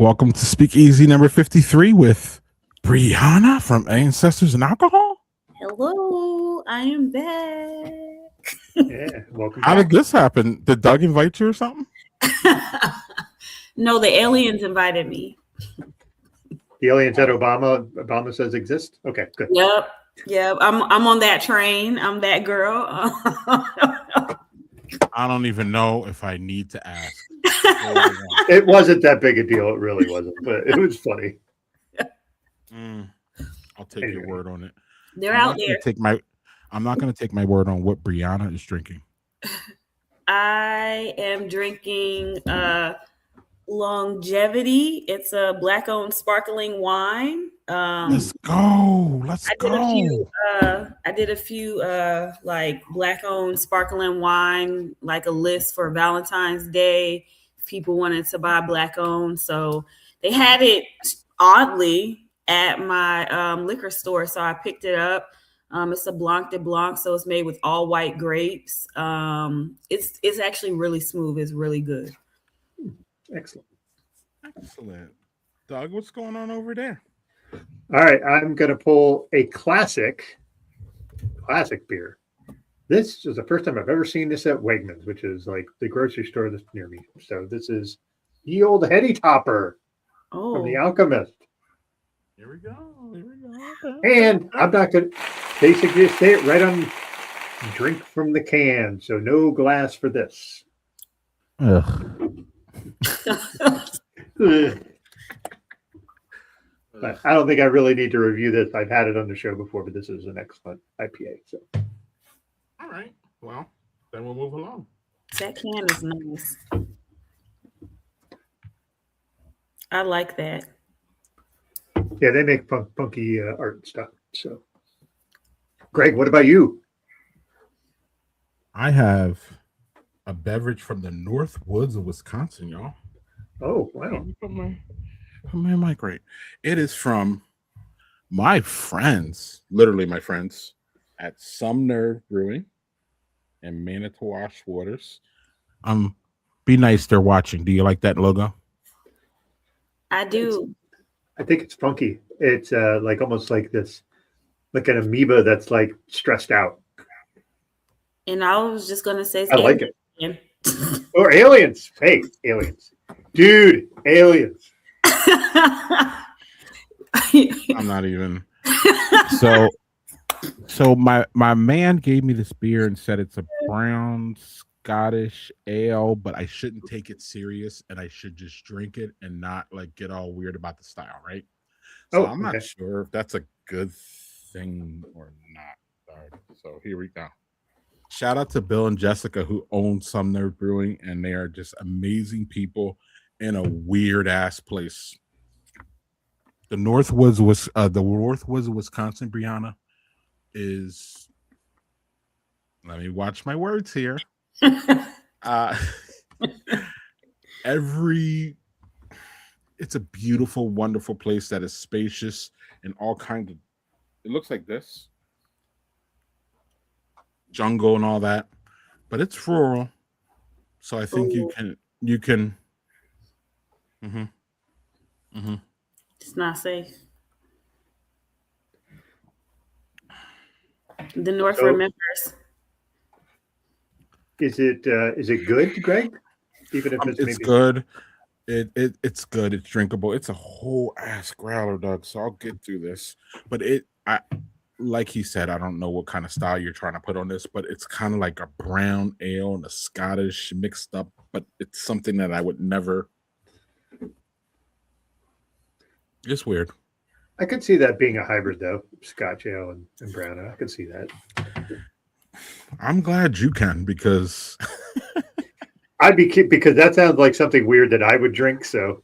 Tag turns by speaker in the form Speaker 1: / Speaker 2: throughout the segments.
Speaker 1: Welcome to SpeakEasy number 53 with Brianna from Ancestors and Alcohol.
Speaker 2: Hello, I am back.
Speaker 3: Yeah, welcome
Speaker 1: How
Speaker 3: back.
Speaker 1: did this happen? Did Doug invite you or something?
Speaker 2: No, the aliens invited me.
Speaker 3: The aliens that Obama says exist? Okay, good.
Speaker 2: Yep. I'm on that train. I'm that girl.
Speaker 1: I don't even know if I need to ask.
Speaker 3: It wasn't that big a deal. It really wasn't, but it was funny.
Speaker 1: I'll take your word on it.
Speaker 2: They're out there.
Speaker 1: I'm not going to take my word on what Brianna is drinking.
Speaker 2: I am drinking Longevity. It's a black-owned sparkling wine.
Speaker 1: Let's go.
Speaker 2: I did a few like black-owned sparkling wine, like a list for Valentine's Day. People wanted to buy black-owned, so they had it oddly at my liquor store, so I picked it up. It's a Blanc de Blanc, so it's made with all white grapes. It's actually really smooth. It's really good.
Speaker 3: Excellent.
Speaker 1: Doug, what's going on over there?
Speaker 3: All right, I'm going to pull a classic beer. This is the first time I've ever seen this at Wegmans, which is like the grocery store that's near me. So this is Ye Old Heady Topper from The Alchemist.
Speaker 1: Here we go.
Speaker 3: And I'm not going to, they suggest say it right on drink from the can. So no glass for this.
Speaker 1: Ugh.
Speaker 3: But I don't think I really need to review this. I've had it on the show before, but this is an excellent IPA. So,
Speaker 1: all right. Well, then we'll move along.
Speaker 2: That can is nice. I like that.
Speaker 3: Yeah, they make funky art and stuff. So, Greg, what about you?
Speaker 1: I have a beverage from the North Woods of Wisconsin, y'all.
Speaker 3: Oh, wow.
Speaker 1: Put my mic right. It is from my friends, literally my friends at Sumner Brewing and Manitowoc Waters. Be nice, they're watching. Do you like that logo?
Speaker 2: I do.
Speaker 3: I think it's funky. It's like almost like this, like an amoeba that's like stressed out.
Speaker 2: And I was just gonna say,
Speaker 3: I like it. Or aliens. Hey, aliens. Dude, aliens.
Speaker 1: I'm not even. So my man gave me this beer and said it's a brown Scottish ale, but I shouldn't take it serious and I should just drink it and not like get all weird about the style, right? So I'm not sure if that's a good thing or not. So here we go. Shout out to Bill and Jessica who own Sumner Brewing, and they are just amazing people in a weird ass place. The North Woods of Wisconsin, Brianna, is, let me watch my words here. It's a beautiful, wonderful place that is spacious and all kinds of, it looks like this. Jungle and all that, but it's rural, so I think you can.
Speaker 2: It's not safe. The North remembers.
Speaker 3: Is it good, Greg? Even if
Speaker 1: it's good. It's good. It's drinkable. It's a whole ass growler, Doug. So I'll get through this, but like he said, I don't know what kind of style you're trying to put on this, but it's kind of like a brown ale and a Scottish mixed up, but it's something that I would never. It's weird.
Speaker 3: I could see that being a hybrid, though. Scotch ale and brown ale. I could see that.
Speaker 1: I'm glad you can, because
Speaker 3: because that sounds like something weird that I would drink. So,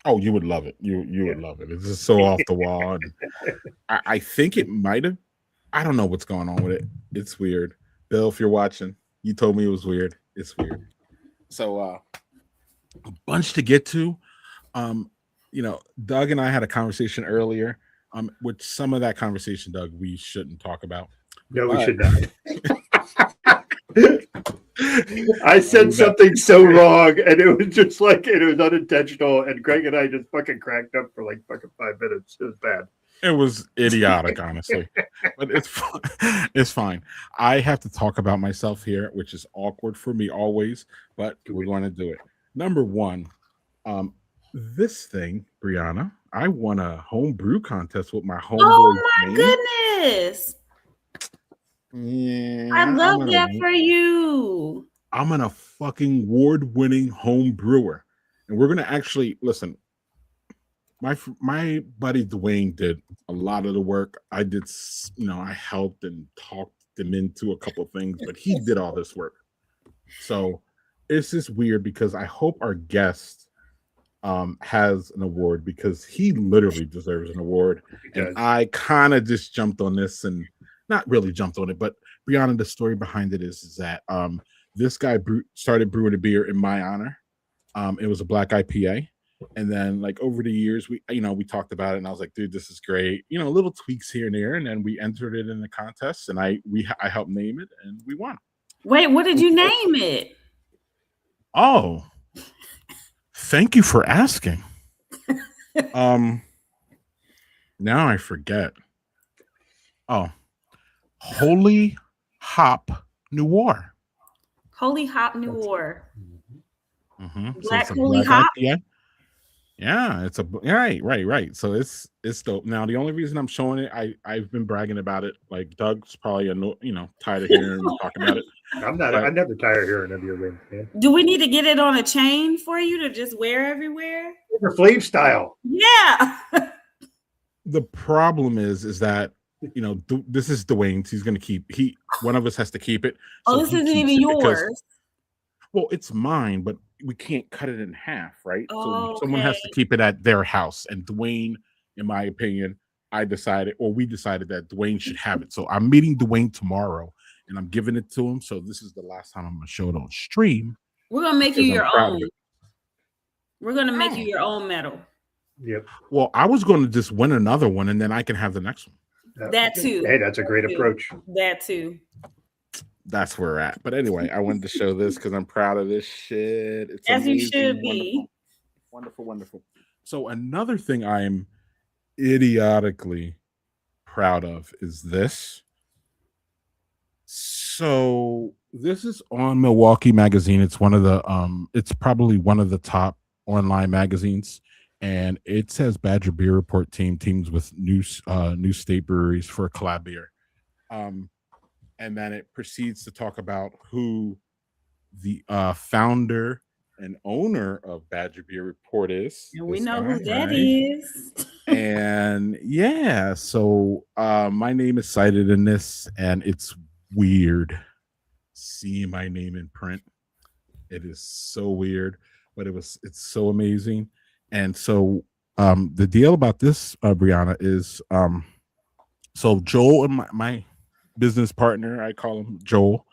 Speaker 1: oh, you would love it. You would love it. It's just so off the wall. And I think it might have. I don't know what's going on with it. It's weird. Bill, if you're watching, you told me it was weird. It's weird. So, a bunch to get to. Doug and I had a conversation earlier. Which some of that conversation, Doug, we shouldn't talk about.
Speaker 3: No, we should not. I said something so wrong, and it was just like it was unintentional. And Greg and I just fucking cracked up for like fucking 5 minutes. It was bad.
Speaker 1: It was idiotic, honestly, but it's fine. I have to talk about myself here, which is awkward for me always, but we're going to do it. Number one, this thing, Brianna, I won a home brew contest with my homeboy.
Speaker 2: Oh my goodness!
Speaker 1: Yeah,
Speaker 2: I love that for you.
Speaker 1: I'm an fucking award-winning home brewer, and we're gonna actually listen. My buddy Dwayne did a lot of the work. I did, I helped and talked them into a couple of things, but he did all this work. So it's just weird because I hope our guest has an award because he literally deserves an award. And I kind of just jumped on this and not really jumped on it, but Brianna, the story behind it is that this guy started brewing a beer in my honor. It was a black IPA. And then like over the years, we talked about it and I was like, dude, this is great. Little tweaks here and there. And then we entered it in the contest and I helped name it and we won.
Speaker 2: Wait, what did you name it?
Speaker 1: Oh, thank you for asking. Now I forget. Oh, Holy Hop Noir.
Speaker 2: Holy Hop Noir.
Speaker 1: Mm-hmm.
Speaker 2: Black Holy Hop.
Speaker 1: Yeah, it's right. So it's dope. Now the only reason I'm showing it, I've been bragging about it. Like Doug's probably tired of hearing me talk about it.
Speaker 3: I'm never tired of hearing of your win, man.
Speaker 2: Do we need to get it on a chain for you to just wear everywhere?
Speaker 3: For Flame style.
Speaker 2: Yeah.
Speaker 1: The problem is that this is Dwayne's. He's gonna one of us has to keep it.
Speaker 2: So this isn't even yours.
Speaker 1: Well, it's mine, but we can't cut it in half, right?
Speaker 2: Oh,
Speaker 1: so someone has to keep it at their house. And Dwayne, in my opinion, we decided that Dwayne should have it. So I'm meeting Dwayne tomorrow and I'm giving it to him. So this is the last time I'm gonna show it on stream.
Speaker 2: We're gonna make you your own. We're gonna make you your own medal.
Speaker 3: Yep.
Speaker 1: Well, I was gonna just win another one and then I can have the next one.
Speaker 2: That too.
Speaker 3: Hey, that's a great approach.
Speaker 2: That too.
Speaker 1: That's where we're at. But anyway, I wanted to show this because I'm proud of this shit. It's
Speaker 2: as
Speaker 1: amazing,
Speaker 2: you should be.
Speaker 1: Wonderful. So another thing I'm idiotically proud of is this. So this is on Milwaukee Magazine. It's it's probably one of the top online magazines, and it says Badger Beer Report teams with new state breweries for a collab beer. And then it proceeds to talk about who the founder and owner of Badger Beer Report is.
Speaker 2: And we know who that is.
Speaker 1: And yeah, so my name is cited in this, and it's weird seeing my name in print. It is so weird, but it's so amazing. And so the deal about this, Brianna, is so Joel and my business partner, I call him Joel,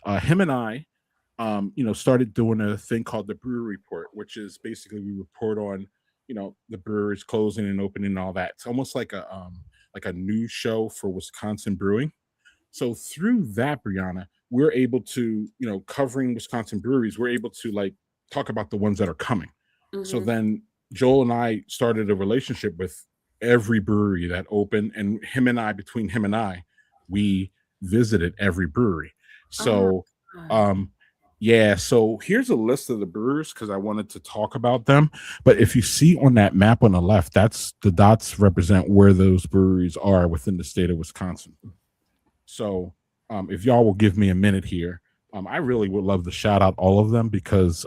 Speaker 1: him and I started doing a thing called the Brewery Report, which is basically we report on the breweries closing and opening and all that. It's almost like a news show for Wisconsin brewing. So through that, Brianna, we're able to covering Wisconsin breweries, we're able to like talk about the ones that are coming. Mm-hmm. So then Joel and I started a relationship with every brewery that opened, and between him and I, we visited every brewery. So so here's a list of the brewers because I wanted to talk about them. But if you see on that map on the left, that's the dots represent where those breweries are within the state of Wisconsin. So if y'all will give me a minute here, I really would love to shout out all of them because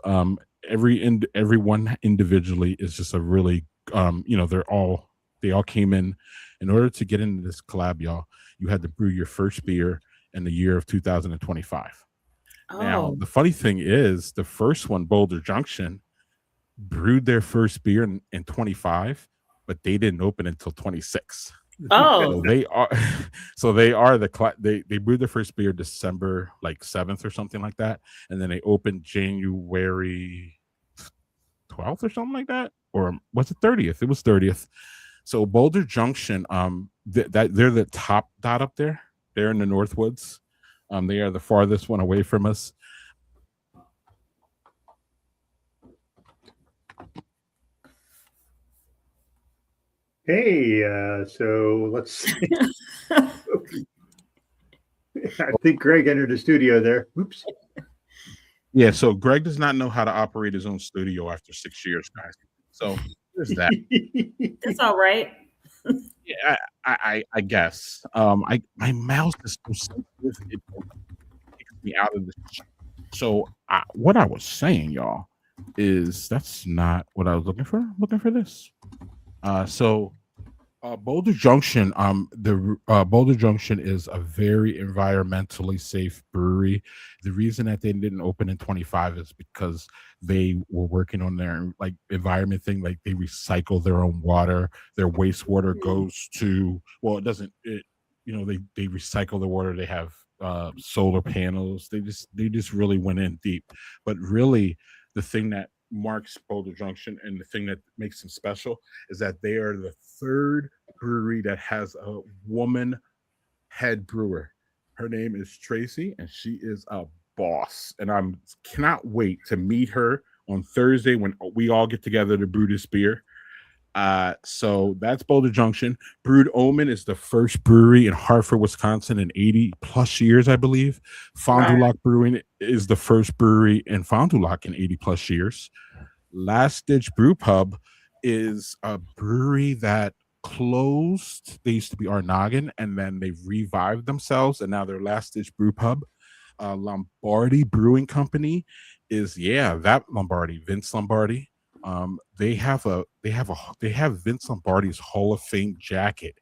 Speaker 1: everyone individually is just a really they all came in order to get into this collab, y'all. You had to brew your first beer in the year of 2025. Oh. Now, the funny thing is, the first one, Boulder Junction, brewed their first beer in 25, but they didn't open until 26.
Speaker 2: Oh,
Speaker 1: so they are they brewed their first beer December 7th or something like that, and then they opened January 12th or something like that, or was it 30th? It was 30th. So Boulder Junction, they're the top dot up there. They're in the Northwoods. They are the farthest one away from us.
Speaker 3: Hey, so let's see. I think Greg entered the studio there. Oops.
Speaker 1: Yeah, so Greg does not know how to operate his own studio after 6 years, guys. So there's that.
Speaker 2: That's all right.
Speaker 1: Yeah, I guess. My mouse is so sensitive, it takes me out of the. So what I was saying, y'all, is that's not what I was looking for. I'm looking for this. Boulder Junction, Boulder Junction is a very environmentally safe brewery. The reason that they didn't open in 25 is because they were working on their like environment thing. Like they recycle their own water. Their wastewater goes to well, it doesn't. They recycle the water. They have solar panels. They just really went in deep. But really, the thing that marks Boulder Junction and the thing that makes them special is that they are the third brewery that has a woman head brewer. Her name is Tracy, and she is a boss. And I cannot wait to meet her on Thursday when we all get together to brew this beer. So that's Boulder Junction. Brewed Omen is the first brewery in Hartford, Wisconsin in 80 plus years, I believe. Fond du Lac Brewing is the first brewery in Fond du Lac in 80 plus years. Last Ditch Brew Pub is a brewery that closed. They used to be Arnagan, and then they revived themselves, and now they're Last Ditch Brew Pub. Lombardi Brewing Company is that Lombardi, Vince Lombardi. They have Vince Lombardi's Hall of Fame jacket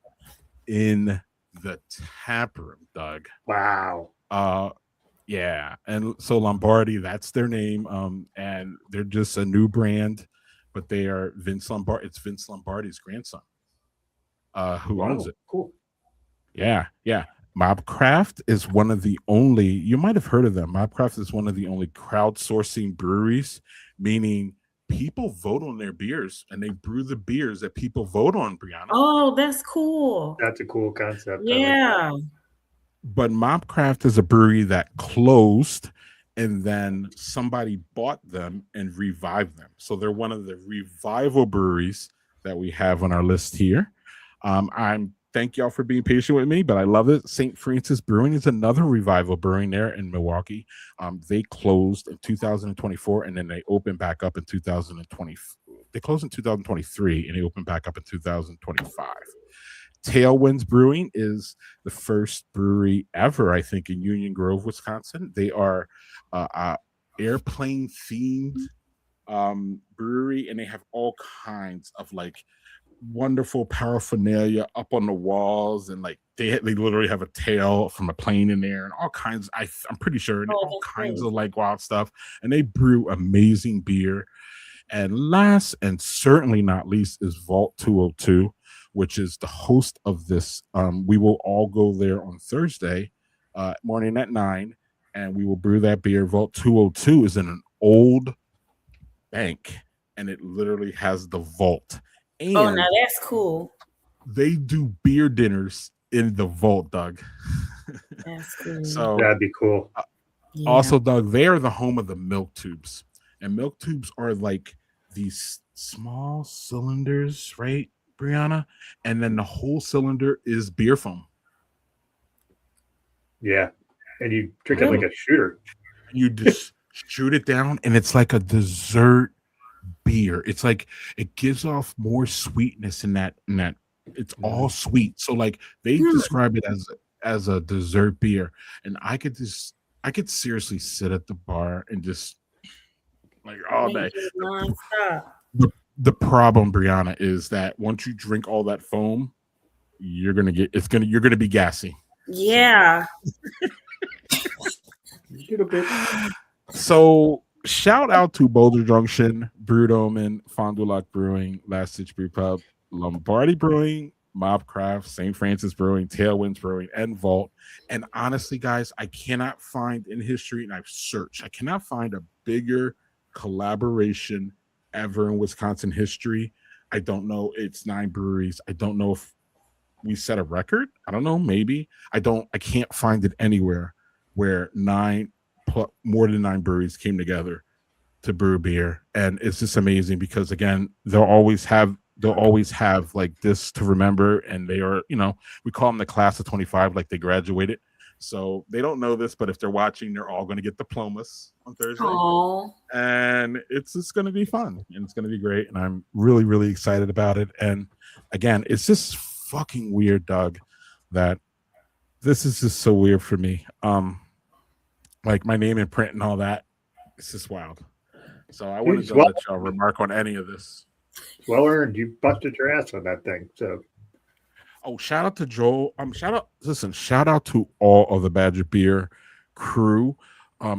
Speaker 1: in the tap room, Doug.
Speaker 3: Wow.
Speaker 1: Yeah, and so Lombardi, that's their name. And they're just a new brand, but they are Vince Lombardi. It's Vince Lombardi's grandson, who owns it.
Speaker 3: Cool.
Speaker 1: Yeah. Mobcraft is one of the only. You might have heard of them. Mobcraft is one of the only crowdsourcing breweries, meaning people vote on their beers and they brew the beers that people vote on. Brianna.
Speaker 2: Oh, that's cool.
Speaker 3: That's a cool concept.
Speaker 2: Yeah.
Speaker 1: But Mobcraft is a brewery that closed and then somebody bought them and revived them. So they're one of the revival breweries that we have on our list here. I'm thank y'all for being patient with me, but I love it. St. Francis Brewing is another revival brewing there in Milwaukee. They closed in 2024 and then they opened back up in 2020. They closed in 2023 and they opened back up in 2025. Tailwinds Brewing is the first brewery ever, I think, in Union Grove, Wisconsin. They are airplane themed brewery, and they have all kinds of like wonderful paraphernalia up on the walls, and like they literally have a tail from a plane in there, and all kinds. I'm pretty sure all kinds of like wild stuff, and they brew amazing beer. And last and certainly not least is Vault 202, which is the host of this. We will all go there on Thursday morning at 9, and we will brew that beer. Vault 202 is in an old bank, and it literally has the vault. And
Speaker 2: now that's cool.
Speaker 1: They do beer dinners in the vault, Doug.
Speaker 2: That's cool.
Speaker 1: So
Speaker 3: that'd be cool.
Speaker 1: Also, Doug, they are the home of the milk tubes, and milk tubes are like these small cylinders, right, Brianna? And then the whole cylinder is beer foam.
Speaker 3: Yeah, and you drink it like a shooter.
Speaker 1: You just shoot it down, and it's like a dessert beer. It's like it gives off more sweetness in that it's all sweet. So like they describe it as a dessert beer, and I could seriously sit at the bar and just like all day. The problem, Brianna, is that once you drink all that foam, you're gonna be gassy.
Speaker 2: Yeah.
Speaker 1: So shout out to Boulder Junction, Brewed Omen, Fond du Lac Brewing, Last Ditch Brew Pub, Lombardi Brewing, Mobcraft, St. Francis Brewing, Tailwinds Brewing, and Vault. And honestly, guys, I cannot find in history, and I've searched, I cannot find a bigger collaboration ever in Wisconsin history. I don't know. It's 9 breweries. I don't know if we set a record. I don't know. Maybe. I can't find it anywhere where more than 9 breweries came together to brew beer. And it's just amazing because, again, they'll always have they'll always have like this to remember, and they are, you know, we call them the class of 25, like they graduated. So they don't know this, but if they're watching, they're all going to get diplomas on Thursday.
Speaker 2: Aww.
Speaker 1: And it's just going to be fun, and it's going to be great, and I'm really, really excited about it. And again, it's just fucking weird, Doug, that this is just so weird for me. Like my name in print and all that, it's just wild. So I wanted to let y'all remark on any of this.
Speaker 3: Well earned. You busted your ass on that thing. So,
Speaker 1: oh, shout out to Joel. Shout out to all of the Badger Beer crew.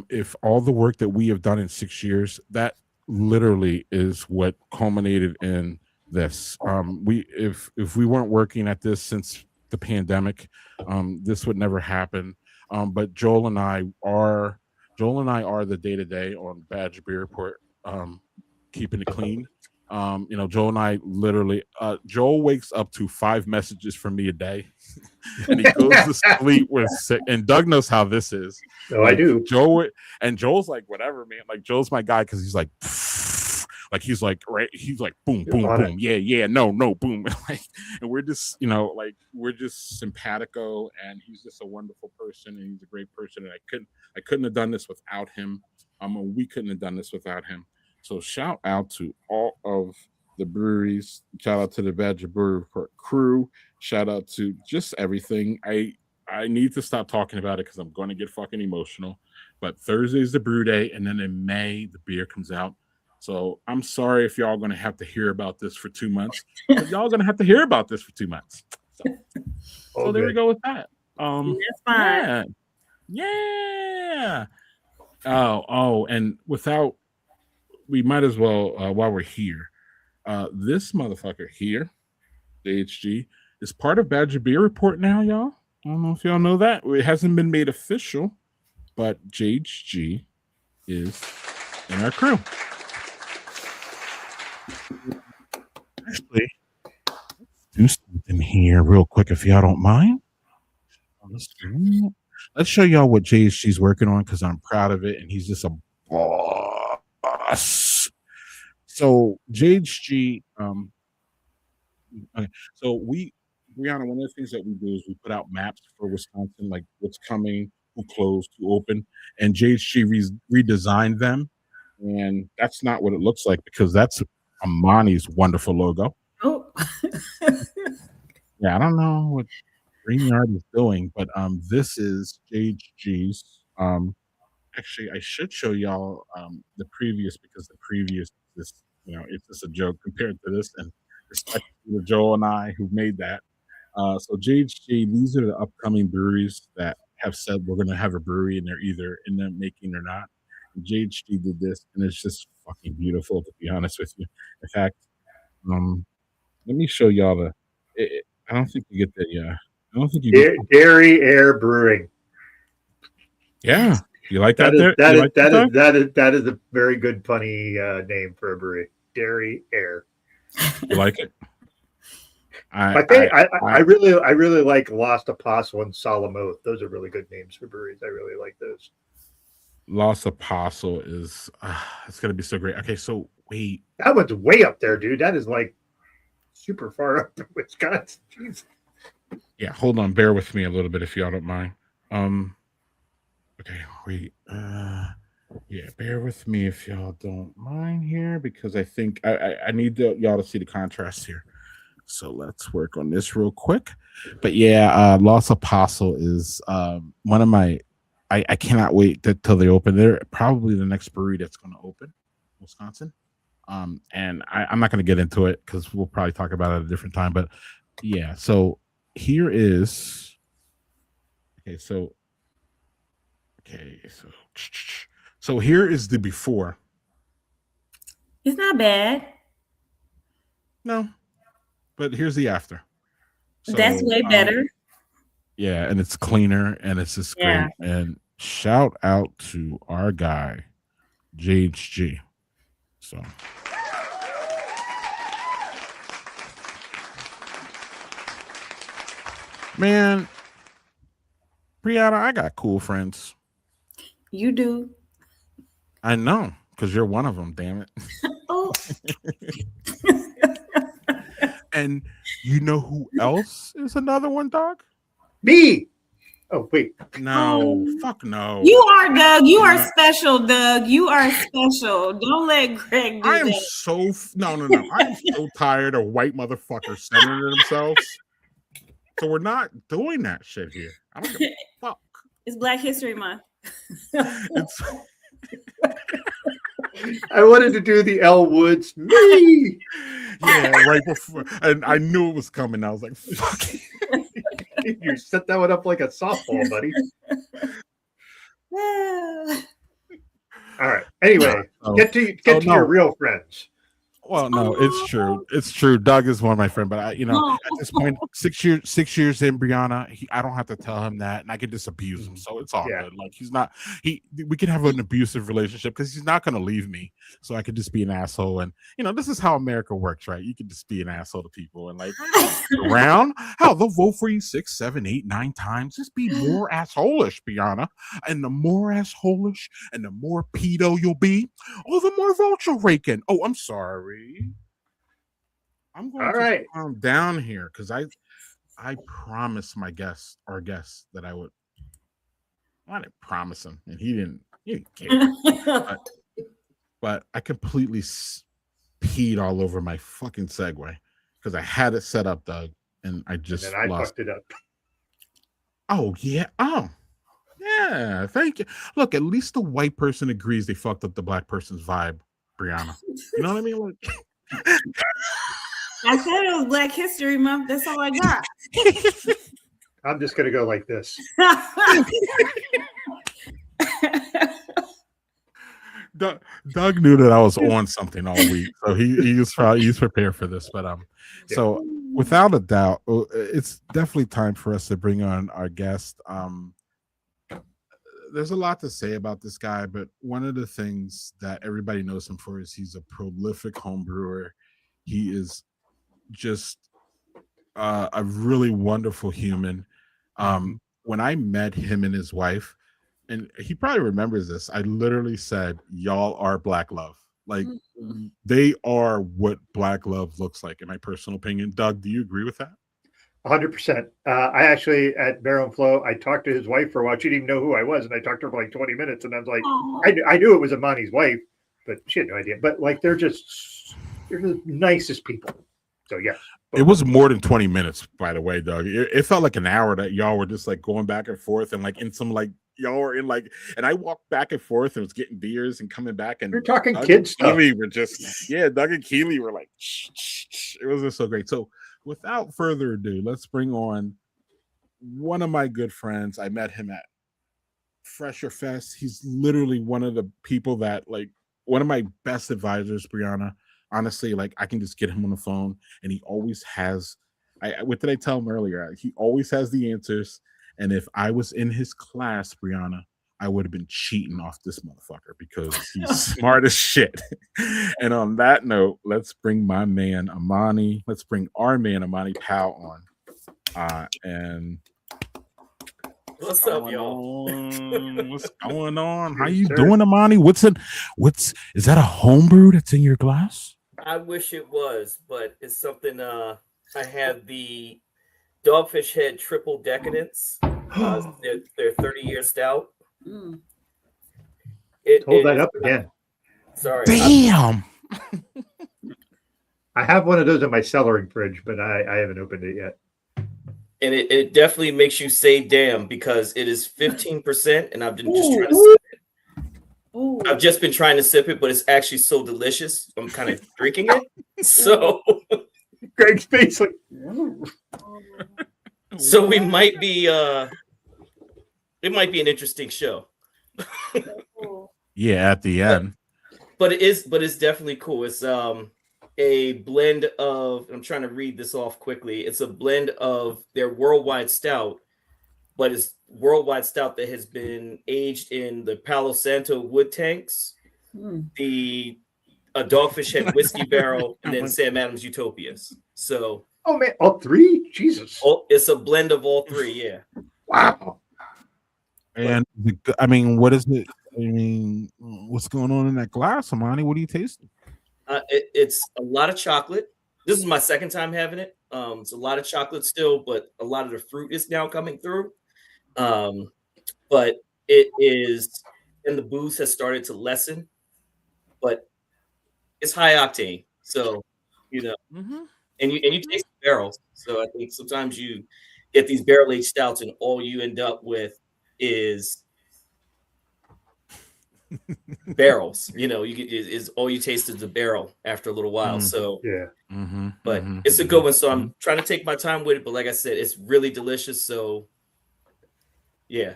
Speaker 1: If all the work that we have done in 6 years, that literally is what culminated in this. If we weren't working at this since the pandemic, this would never happen. But Joel and I are the day-to-day on Badger Beer Report, keeping it clean. You know, Joel and I literally, Joel wakes up to 5 messages from me a day, and he goes to sleep with sick. And Doug knows how this is.
Speaker 3: Oh,
Speaker 1: like,
Speaker 3: I do.
Speaker 1: Joel's like, whatever, man. Like Joel's my guy because he's like, he's like, right, he's like, boom, boom, boom, yeah, no, boom, like, and we're just, you know, like we're just simpatico, and he's just a wonderful person, and he's a great person, and I couldn't have done this without him. We couldn't have done this without him. So shout out to all of the breweries. Shout out to the Badger Brewer crew. Shout out to just everything. I need to stop talking about it because I'm going to get fucking emotional. But Thursday is the brew day, and then in May the beer comes out. So I'm sorry if y'all going to have to hear about this for 2 months. But y'all going to have to hear about this for 2 months. So there we go with that.
Speaker 2: That's fine.
Speaker 1: Yeah. Oh, and without. We might as well, while we're here, this motherfucker here, the HG, is part of Badger Beer Report now, y'all. I don't know if y'all know that. It hasn't been made official, but JHG is in our crew. Actually, let's do something here real quick if y'all don't mind. Let's show y'all what JHG's working on because I'm proud of it, and he's just a boss. So JHG, okay. So Brianna, one of the things that we do is we put out maps for Wisconsin, like what's coming, who closed, who open, and JHG redesigned them, and that's not what it looks like because that's Imani's wonderful logo.
Speaker 2: Oh,
Speaker 1: yeah, I don't know what StreamYard is doing, but this is JHG's. Actually, I should show y'all the previous because the previous is, you know, it's just a joke compared to this, and respect to Joel and I who made that. So JHG, these are the upcoming breweries that have said we're going to have a brewery, and they're either in the making or not. And JHG did this, and it's just fucking beautiful, to be honest with you. In fact, let me show y'all the. I don't think you get the. I don't think you get
Speaker 3: Dairy Air Brewing.
Speaker 1: Yeah. You like that?
Speaker 3: That is a very good punny name for a brewery. Dairy Air.
Speaker 1: You like it?
Speaker 3: I really like Lost Apostle and Solemn Oath. Those are really good names for breweries. I really like those.
Speaker 1: Lost Apostle is it's gonna be so great. Okay, so wait.
Speaker 3: That one's way up there, dude. That is like super far up in Wisconsin. Jeez.
Speaker 1: Yeah, hold on, bear with me a little bit if y'all don't mind. Okay, wait. Yeah, bear with me if y'all don't mind here because I think I need y'all to see the contrast here. So let's work on this real quick. But yeah, Lost Apostle is one of my. I cannot wait till they open. They're probably the next brewery that's going to open, Wisconsin. And I'm not going to get into it because we'll probably talk about it at a different time. But yeah, so here is. So here is the before.
Speaker 2: It's not bad.
Speaker 1: No, but here's the after.
Speaker 2: So, that's way better.
Speaker 1: Yeah, and it's cleaner and it's just great. And shout out to our guy, JHG. So man, Brianna, I got cool friends.
Speaker 2: You do.
Speaker 1: I know, because you're one of them, damn it.
Speaker 2: Oh.
Speaker 1: And you know who else is another one, dog?
Speaker 3: Me. Oh, wait.
Speaker 1: No, fuck no.
Speaker 2: You are, Doug. You are special, Doug. You are special. Don't let Greg do
Speaker 1: I am
Speaker 2: that.
Speaker 1: so no. I am so tired of white motherfuckers centering themselves. So we're not doing that shit here. I don't give a fuck.
Speaker 2: It's Black History Month.
Speaker 1: It's
Speaker 3: I wanted to do the Elle Woods. Me.
Speaker 1: yeah, right before, and I knew it was coming. I was like, fuck.
Speaker 3: You set that one up like a softball, buddy. All right. Anyway, get to your real friends.
Speaker 1: Well, no, it's true. It's true. Doug is one of my friends, but at this point, 6 years in, Brianna, I don't have to tell him that, and I can just abuse him. So it's all good. Like we can have an abusive relationship because he's not going to leave me. So I could just be an asshole, and this is how America works, right? You can just be an asshole to people, and like around, hell, they'll vote for you 6, 7, 8, 9 times. Just be more assholish, Brianna, and the more assholish and the more pedo you'll be, the more votes you'll rake in. Oh, I'm sorry. I'm going to calm down here because I promised our guest that I would. I didn't promise him, and he didn't care. but I completely peed all over my fucking segue because I had it set up, Doug, and I just lost
Speaker 3: fucked it up.
Speaker 1: Oh yeah. Oh yeah. Thank you. Look, at least the white person agrees they fucked up the black person's vibe. Brianna, you know what I mean? Like,
Speaker 2: I said it was Black History Month. That's all I got.
Speaker 3: I'm just gonna go like this.
Speaker 1: Doug knew that I was on something all week, so he's prepared for this. But so without a doubt, it's definitely time for us to bring on our guest. There's a lot to say about this guy, but one of the things that everybody knows him for is he's a prolific home brewer. He is just a really wonderful human. When I met him and his wife, and he probably remembers this, I literally said, y'all are Black love. Like, they are what Black love looks like, in my personal opinion. Doug, do you agree with that?
Speaker 3: 100%. I actually, at Barrel and Flow, I talked to his wife for a while. She didn't even know who I was, and I talked to her for like 20 minutes, and I was like, I knew it was Imani's wife, but she had no idea. But like, they're the nicest people. So yeah.
Speaker 1: It was more than 20 minutes, by the way, Doug. It felt like an hour that y'all were just like going back and forth, and like in some like y'all were in like, and I walked back and forth and was getting beers and coming back, and
Speaker 3: we're talking kids stuff.
Speaker 1: Keely were just Doug and Keely were like, it was just so great. So without further ado, let's bring on one of my good friends. I met him at Fresher Fest. He's literally one of the people that, like, one of my best advisors, Brianna. Honestly, like, I can just get him on the phone, and he always has. What did I tell him earlier? He always has the answers. And if I was in his class, Brianna, I would have been cheating off this motherfucker because he's smart as shit. And on that note, let's bring my man Imani. Let's bring our man Imani Powell on. And
Speaker 4: what's up, y'all?
Speaker 1: What's going on? How you doing, Imani? Is that a homebrew that's in your glass?
Speaker 4: I wish it was, but it's something. I have the Dogfish Head Triple Decadence. They're 30-year stout.
Speaker 3: Hold that up again.
Speaker 4: Sorry.
Speaker 1: Damn.
Speaker 3: I have one of those in my cellaring fridge, but I haven't opened it yet.
Speaker 4: And it definitely makes you say damn, because it is 15%, and I've been just trying to sip it. I've just been trying to sip it, but it's actually so delicious. I'm kind of drinking it. So
Speaker 3: Greg's face like
Speaker 4: so we might be it might be an interesting show.
Speaker 1: Yeah, at the end.
Speaker 4: But it's definitely cool. It's a blend of, I'm trying to read this off quickly. It's a blend of their worldwide stout, but it's worldwide stout that has been aged in the Palo Santo wood tanks, a Dogfish Head whiskey barrel, and then Sam Adams Utopias. So,
Speaker 3: oh man, all three? Jesus.
Speaker 4: It's a blend of all three, yeah.
Speaker 3: Wow.
Speaker 1: And I mean, what is it? I mean, what's going on in that glass, Imani? What are you tasting?
Speaker 4: It's a lot of chocolate. This is my second time having it. It's a lot of chocolate still, but a lot of the fruit is now coming through. But it is, and the booze has started to lessen, but it's high octane. So, and you taste the barrels. So I think sometimes you get these barrel aged stouts, and all you end up with is barrels. You get is all you taste is the barrel after a little while. So
Speaker 3: yeah,
Speaker 4: but it's a good one. So I'm trying to take my time with it. But like I said, it's really delicious. So yeah.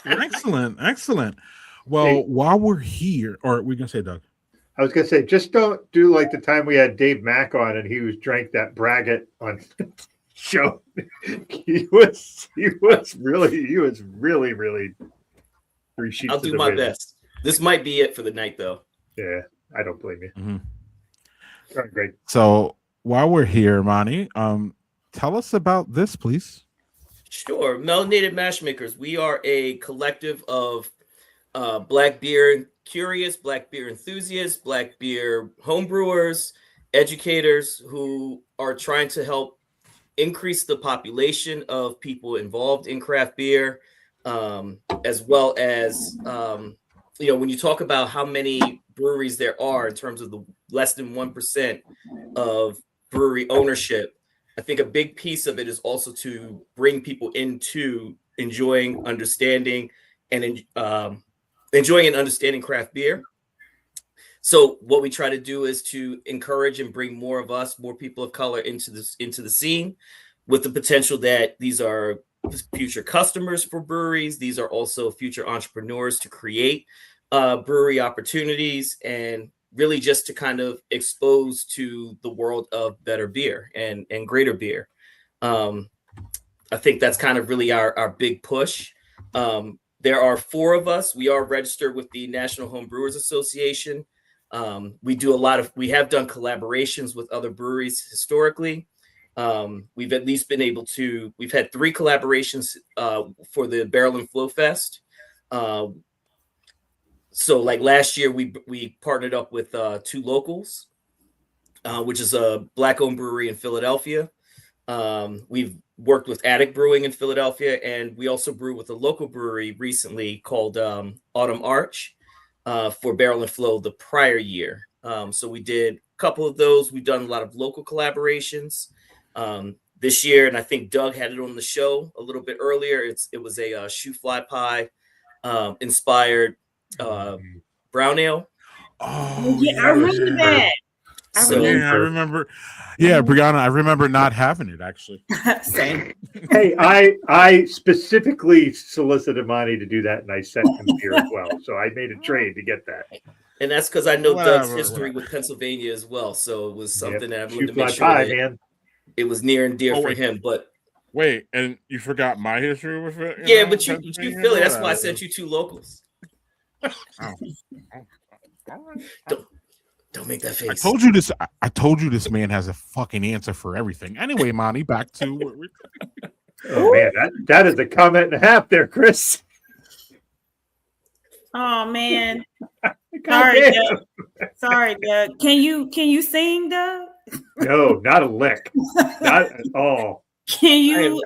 Speaker 1: Excellent. Well,
Speaker 3: Hey.
Speaker 1: while we're here, or we can say, Doug.
Speaker 3: I was gonna say, just don't do like the time we had Dave Mack on and he was drank that braggot on show. he was really 3 sheets.
Speaker 4: I'll do my best. This might be it for the night, though.
Speaker 3: Yeah, I don't blame you. All right, great.
Speaker 1: So while we're here, Imani, tell us about this, please.
Speaker 4: Sure. Melanated Mash Makers. We are a collective of black beer curious, black beer enthusiasts, black beer homebrewers, educators who are trying to help increase the population of people involved in craft beer, as well as, when you talk about how many breweries there are in terms of the less than 1% of brewery ownership, I think a big piece of it is also to bring people into enjoying, understanding, and understanding craft beer. So what we try to do is to encourage and bring more of us, more people of color into the scene, with the potential that these are future customers for breweries. These are also future entrepreneurs to create brewery opportunities, and really just to kind of expose to the world of better beer and greater beer. I think that's kind of really our big push. There are 4 of us. We are registered with the National Homebrewers Association. We have done collaborations with other breweries historically. We've at least been able to, we've had 3 collaborations for the Barrel and Flow Fest. So like last year, we partnered up with 2 locals, which is a Black-owned brewery in Philadelphia. We've worked with Attic Brewing in Philadelphia, and we also brew with a local brewery recently called Autumn Arch for Barrel and Flow the prior year. So we did a couple of those. We've done a lot of local collaborations this year, and I think Doug had it on the show a little bit earlier. It was a shoe fly pie inspired brown ale.
Speaker 1: Oh
Speaker 2: yeah, I remember that.
Speaker 1: I remember. Yeah, Brianna, I remember not having it actually.
Speaker 2: Same.
Speaker 3: Hey, I specifically solicited Imani to do that, and I sent him here as well. So I made a trade to get that.
Speaker 4: And that's because I know Doug's history with Pennsylvania as well. So it was something that I wanted to make sure that it was near and dear for him. But
Speaker 1: wait, and you forgot my history with it?
Speaker 4: Yeah, but you feel it. That's why I sent you 2 locals. Don't make that face.
Speaker 1: I told you this man has a fucking answer for everything. Anyway, Monty, back to what we're
Speaker 3: Oh man, that is a comment and a half there, Chris.
Speaker 2: Oh man. Sorry, Doug. Sorry, Doug. Can you sing, Doug?
Speaker 3: No, not a lick. Not at all.
Speaker 2: Can you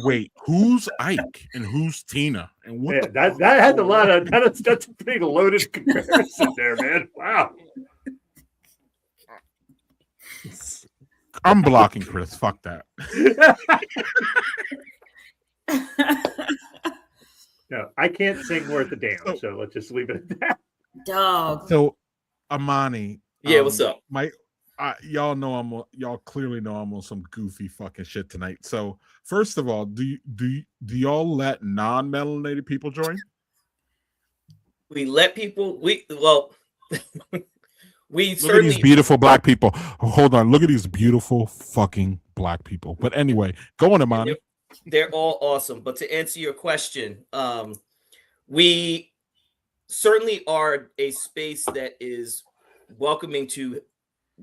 Speaker 1: wait. Who's Ike and who's Tina? And what
Speaker 3: that had a lot of that's a pretty loaded comparison there, man. Wow.
Speaker 1: I'm blocking Chris. Fuck that.
Speaker 3: No, I can't sing worth a damn, so let's just leave it at that.
Speaker 2: Dog.
Speaker 1: So Imani.
Speaker 4: Yeah, what's up?
Speaker 1: Y'all clearly know I'm on some goofy fucking shit tonight. So first of all, do y'all let non-melanated people join?
Speaker 4: We let people. We
Speaker 1: look at these beautiful black people. Hold on, look at these beautiful fucking black people. But anyway, go on, Imani.
Speaker 4: They're all awesome. But to answer your question, we certainly are a space that is welcoming to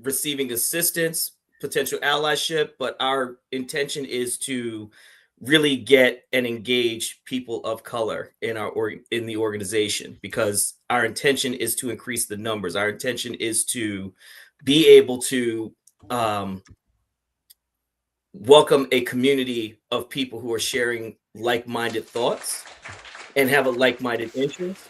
Speaker 4: receiving assistance, potential allyship, but our intention is to really get and engage people of color in in the organization, because our intention is to increase the numbers. Our intention is to be able to welcome a community of people who are sharing like-minded thoughts and have a like-minded interest.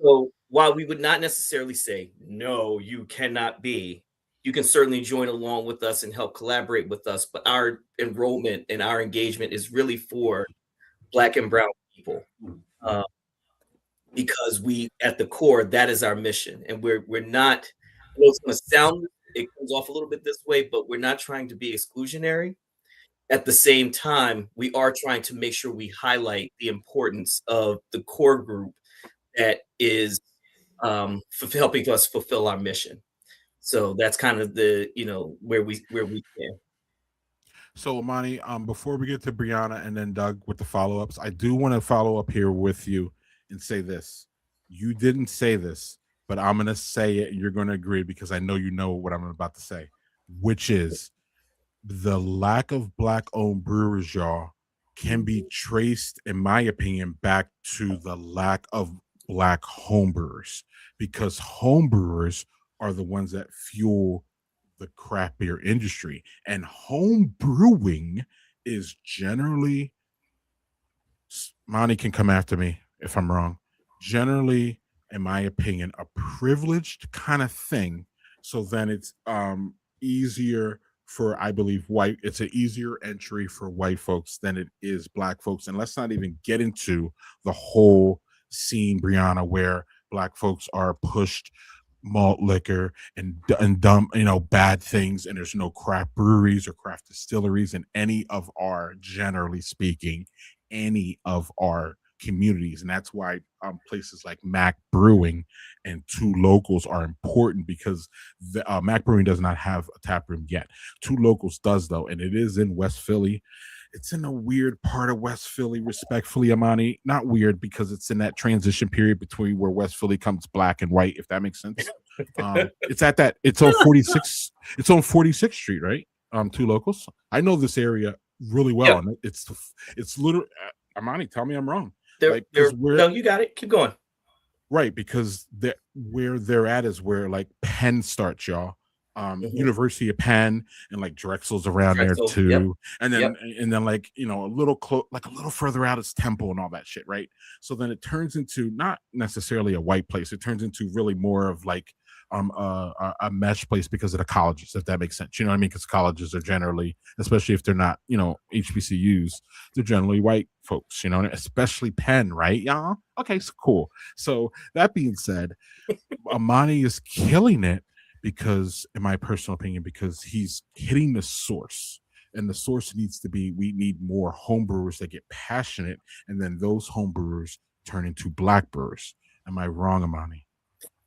Speaker 4: So while we would not necessarily say, no, you cannot be, you can certainly join along with us and help collaborate with us. But our enrollment and our engagement is really for Black and brown people, uh, because we, at the core, that is our mission. And we're not, I know it's going to sound, it comes off a little bit this way, but we're not trying to be exclusionary. At the same time, we are trying to make sure we highlight the importance of the core group that is helping us fulfill our mission. So that's kind of the, where we can.
Speaker 1: So Imani, before we get to Brianna and then Doug with the follow-ups, I do want to follow up here with you and say this. You didn't say this, but I'm going to say it and you're going to agree because I know you know what I'm about to say, which is the lack of Black-owned brewers, y'all, can be traced, in my opinion, back to the lack of Black homebrewers, because homebrewers are the ones that fuel the craft beer industry, and home brewing is generally, Monty can come after me if I'm wrong, generally, in my opinion, a privileged kind of thing. So then it's easier for, I believe, it's an easier entry for white folks than it is Black folks. And let's not even get into the whole scene, Brianna, where Black folks are pushed malt liquor and dumb, bad things, and there's no craft breweries or craft distilleries in any of our, generally speaking, any of our communities. And that's why places like Mac Brewing and Two Locals are important, because the Mac Brewing does not have a tap room yet. Two Locals does, though, and it is in West Philly. It's in a weird part of West Philly, respectfully, Imani. Not weird, because it's in that transition period between where West Philly comes Black and white, if that makes sense. It's at that. It's on 46. It's on 46th Street, right? Two Locals. I know this area really well, and it's literally. Imani, tell me I'm wrong.
Speaker 4: No, you got it. Keep going.
Speaker 1: Right, because where they're at is where like Penn starts, y'all. University of Penn and like Drexel's around there too. And then like, a little like a little further out is Temple and all that shit, right? So then it turns into not necessarily a white place. It turns into really more of like a mesh place because of the colleges, if that makes sense. You know what I mean? Because colleges are generally, especially if they're not, HBCUs, they're generally white folks, especially Penn, right, y'all? Okay, so cool. So that being said, Imani is killing it because, in my personal opinion, because he's hitting the source. And the source needs to be, we need more homebrewers that get passionate, and then those homebrewers turn into Black brewers. Am I wrong, Imani?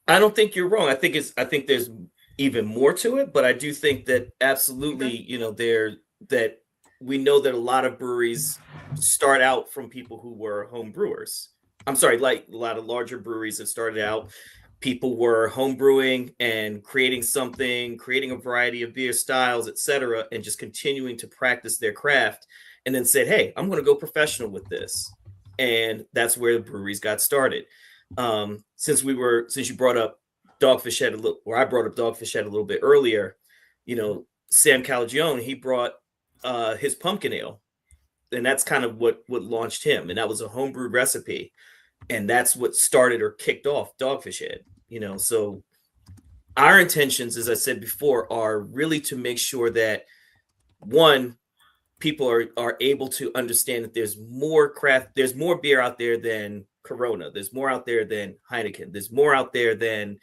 Speaker 4: I don't think you're wrong. I think there's even more to it, but I do think that absolutely, that we know that a lot of breweries start out from people who were home brewers. I'm sorry, like a lot of larger breweries that started out, people were home brewing and creating a variety of beer styles, etc., and just continuing to practice their craft, and then said, hey, I'm going to go professional with this. And that's where the breweries got started. Since you brought up Dogfish Head I brought up Dogfish Head a little bit earlier, Sam Calagione, he brought his pumpkin ale, and that's kind of what launched him. And that was a homebrewed recipe. And that's what started or kicked off Dogfish Head, so our intentions, as I said before, are really to make sure that, one, people are able to understand that there's more beer out there than Corona. There's more out there than Heineken. There's more out there than,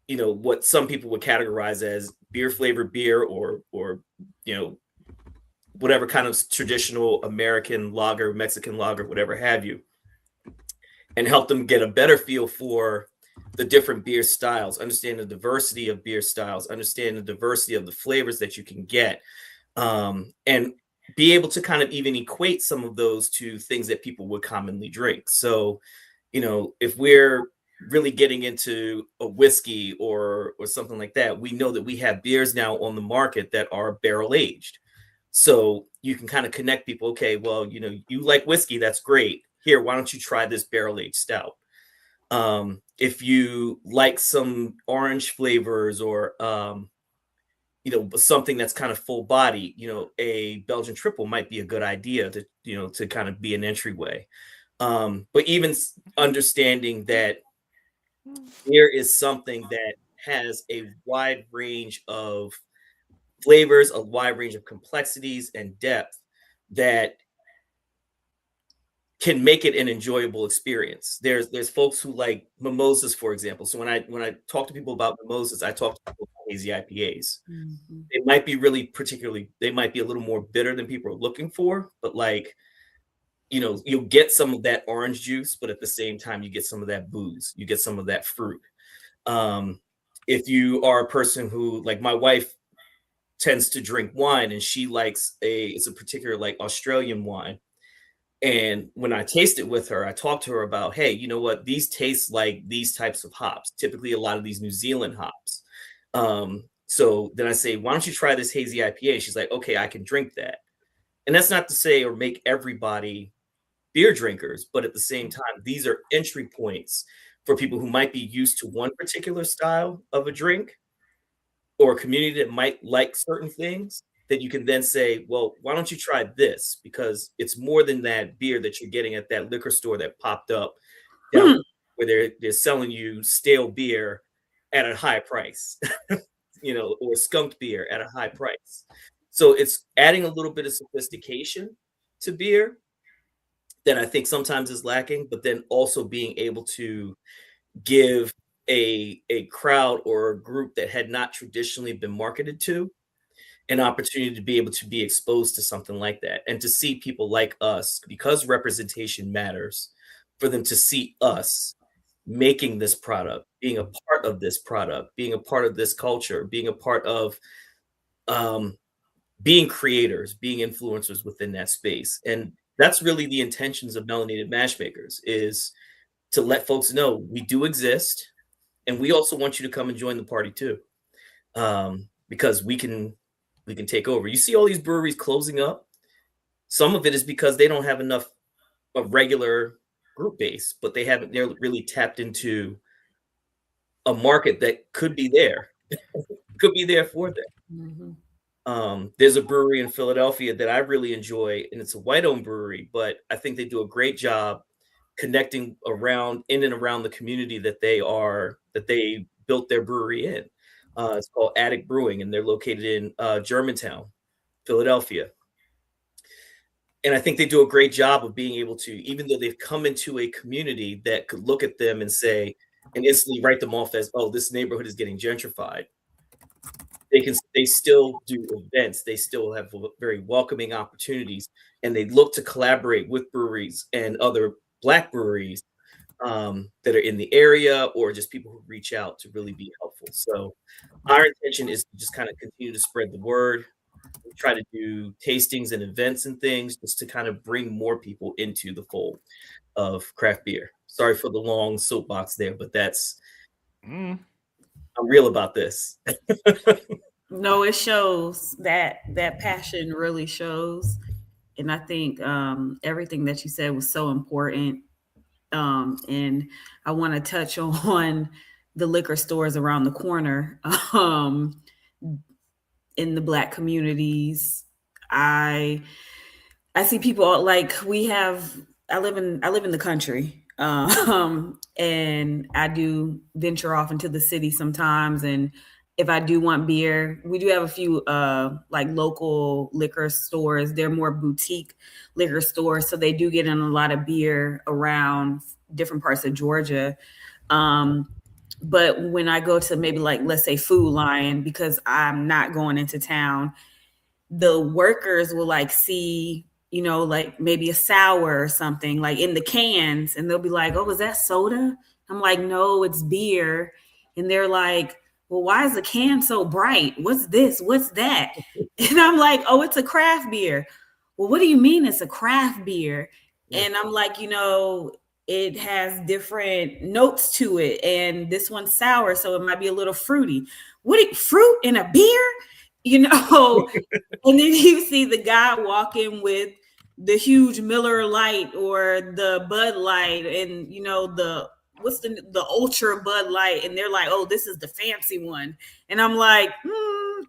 Speaker 4: what some people would categorize as beer flavored beer or whatever kind of traditional American lager, Mexican lager, whatever have you, and help them get a better feel for the different beer styles, understand the diversity of beer styles, understand the diversity of the flavors that you can get, and be able to kind of even equate some of those to things that people would commonly drink. So, if we're really getting into a whiskey or something like that, we know that we have beers now on the market that are barrel aged. So you can kind of connect people. Okay, well, you know, you like whiskey, that's great. Here, why don't you try this barrel-aged stout? If you like some orange flavors or you know, something that's kind of full body, you know, a Belgian triple might be a good idea to, you know, to kind of be an entryway. But even understanding that beer is something that has a wide range of flavors, a wide range of complexities and depth that can make it an enjoyable experience. There's folks who like mimosas, for example. So when I talk to people about mimosas, I talk to people about hazy IPAs.
Speaker 2: Mm-hmm.
Speaker 4: It might be really particularly, they might be a little more bitter than people are looking for, but like, you know, you'll get some of that orange juice, but at the same time, you get some of that booze, you get some of that fruit. If you are a person who, like my wife, tends to drink wine, and she likes it's a particular like Australian wine. And when I taste it with her, I talk to her about, hey, you know what? These taste like these types of hops, typically a lot of these New Zealand hops. So then I say, why don't you try this hazy IPA? She's like, okay, I can drink that. And that's not to say or make everybody beer drinkers, but at the same time, these are entry points for people who might be used to one particular style of a drink or a community that might like certain things, that you can then say, well, why don't you try this? Because it's more than that beer that you're getting at that liquor store that popped up down where they're selling you stale beer at a high price, you know, or skunked beer at a high price. So it's adding a little bit of sophistication to beer that I think sometimes is lacking, but then also being able to give a crowd or a group that had not traditionally been marketed to an opportunity to be able to be exposed to something like that, and to see people like us, because representation matters, for them to see us making this product, being a part of this product, being a part of this culture, being a part of being creators, being influencers within that space. And that's really the intentions of Melanated Mash Makers, is to let folks know we do exist. And we also want you to come and join the party too, because we can take over. You see all these breweries closing up. Some of it is because they don't have enough of regular group base, but they're really tapped into a market that could be there, could be there for them.
Speaker 2: Mm-hmm.
Speaker 4: There's a brewery in Philadelphia that I really enjoy, and it's a white-owned brewery, but I think they do a great job connecting in and around the community that they built their brewery in. It's called Attic Brewing, and they're located in Germantown, Philadelphia. And I think they do a great job of being able to, even though they've come into a community that could look at them and say, and instantly write them off as, oh, this neighborhood is getting gentrified. They still do events. They still have very welcoming opportunities, and they look to collaborate with breweries and other Black breweries that are in the area, or just people who reach out to really be helpful. So our intention is to just kind of continue to spread the word. We try to do tastings and events and things just to kind of bring more people into the fold of craft beer. Sorry for the long soapbox there, but that's I'm real about this.
Speaker 2: No, it shows that passion really shows. And I think everything that you said was so important. And I want to touch on the liquor stores around the corner in the Black communities. I see people like I live in the country, and I do venture off into the city sometimes. And if I do want beer, we do have a few like local liquor stores. They're more boutique liquor stores, so they do get in a lot of beer around different parts of Georgia. But when I go to maybe like, let's say Food Lion, because I'm not going into town, the workers will like see, you know, like maybe a sour or something like in the cans, and they'll be like, oh, is that soda? I'm like, no, it's beer. And they're like, well, why is the can so bright? What's this? What's that? And I'm like, oh, it's a craft beer. Well, what do you mean it's a craft beer? And I'm like, you know, it has different notes to it, and this one's sour, so it might be a little fruity. Fruit in a beer? you know, and then you see the guy walking with the huge Miller Lite or the Bud Light, and you know the ultra Bud Light, and they're like, oh, this is the fancy one, and I'm like,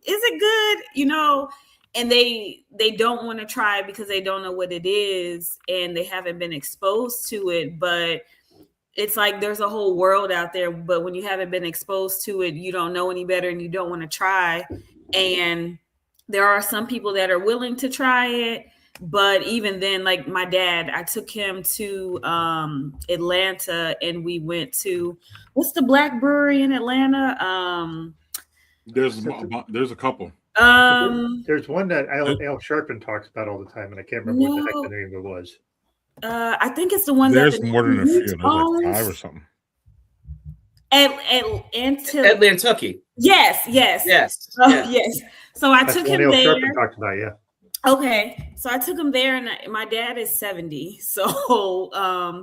Speaker 2: is it good? You know, and they don't want to try it because they don't know what it is and they haven't been exposed to it. But it's like there's a whole world out there, but when you haven't been exposed to it, you don't know any better and you don't want to try. And there are some people that are willing to try it, but even then, like my dad, I took him to Atlanta, and we went to, what's the black brewery in Atlanta?
Speaker 1: There's a couple.
Speaker 3: There's one that Al Sharpton talks about all the time, and I can't remember what the heck the name of it was.
Speaker 2: I think it's the one
Speaker 1: There's
Speaker 2: that
Speaker 1: more than a few. There's like 5 or something.
Speaker 4: Atlantucky.
Speaker 2: Yes.
Speaker 4: Yes.
Speaker 2: Yes. So I took him there.
Speaker 3: Sharpton talked about, yeah.
Speaker 2: Okay. So I took him there, and my dad is 70. So,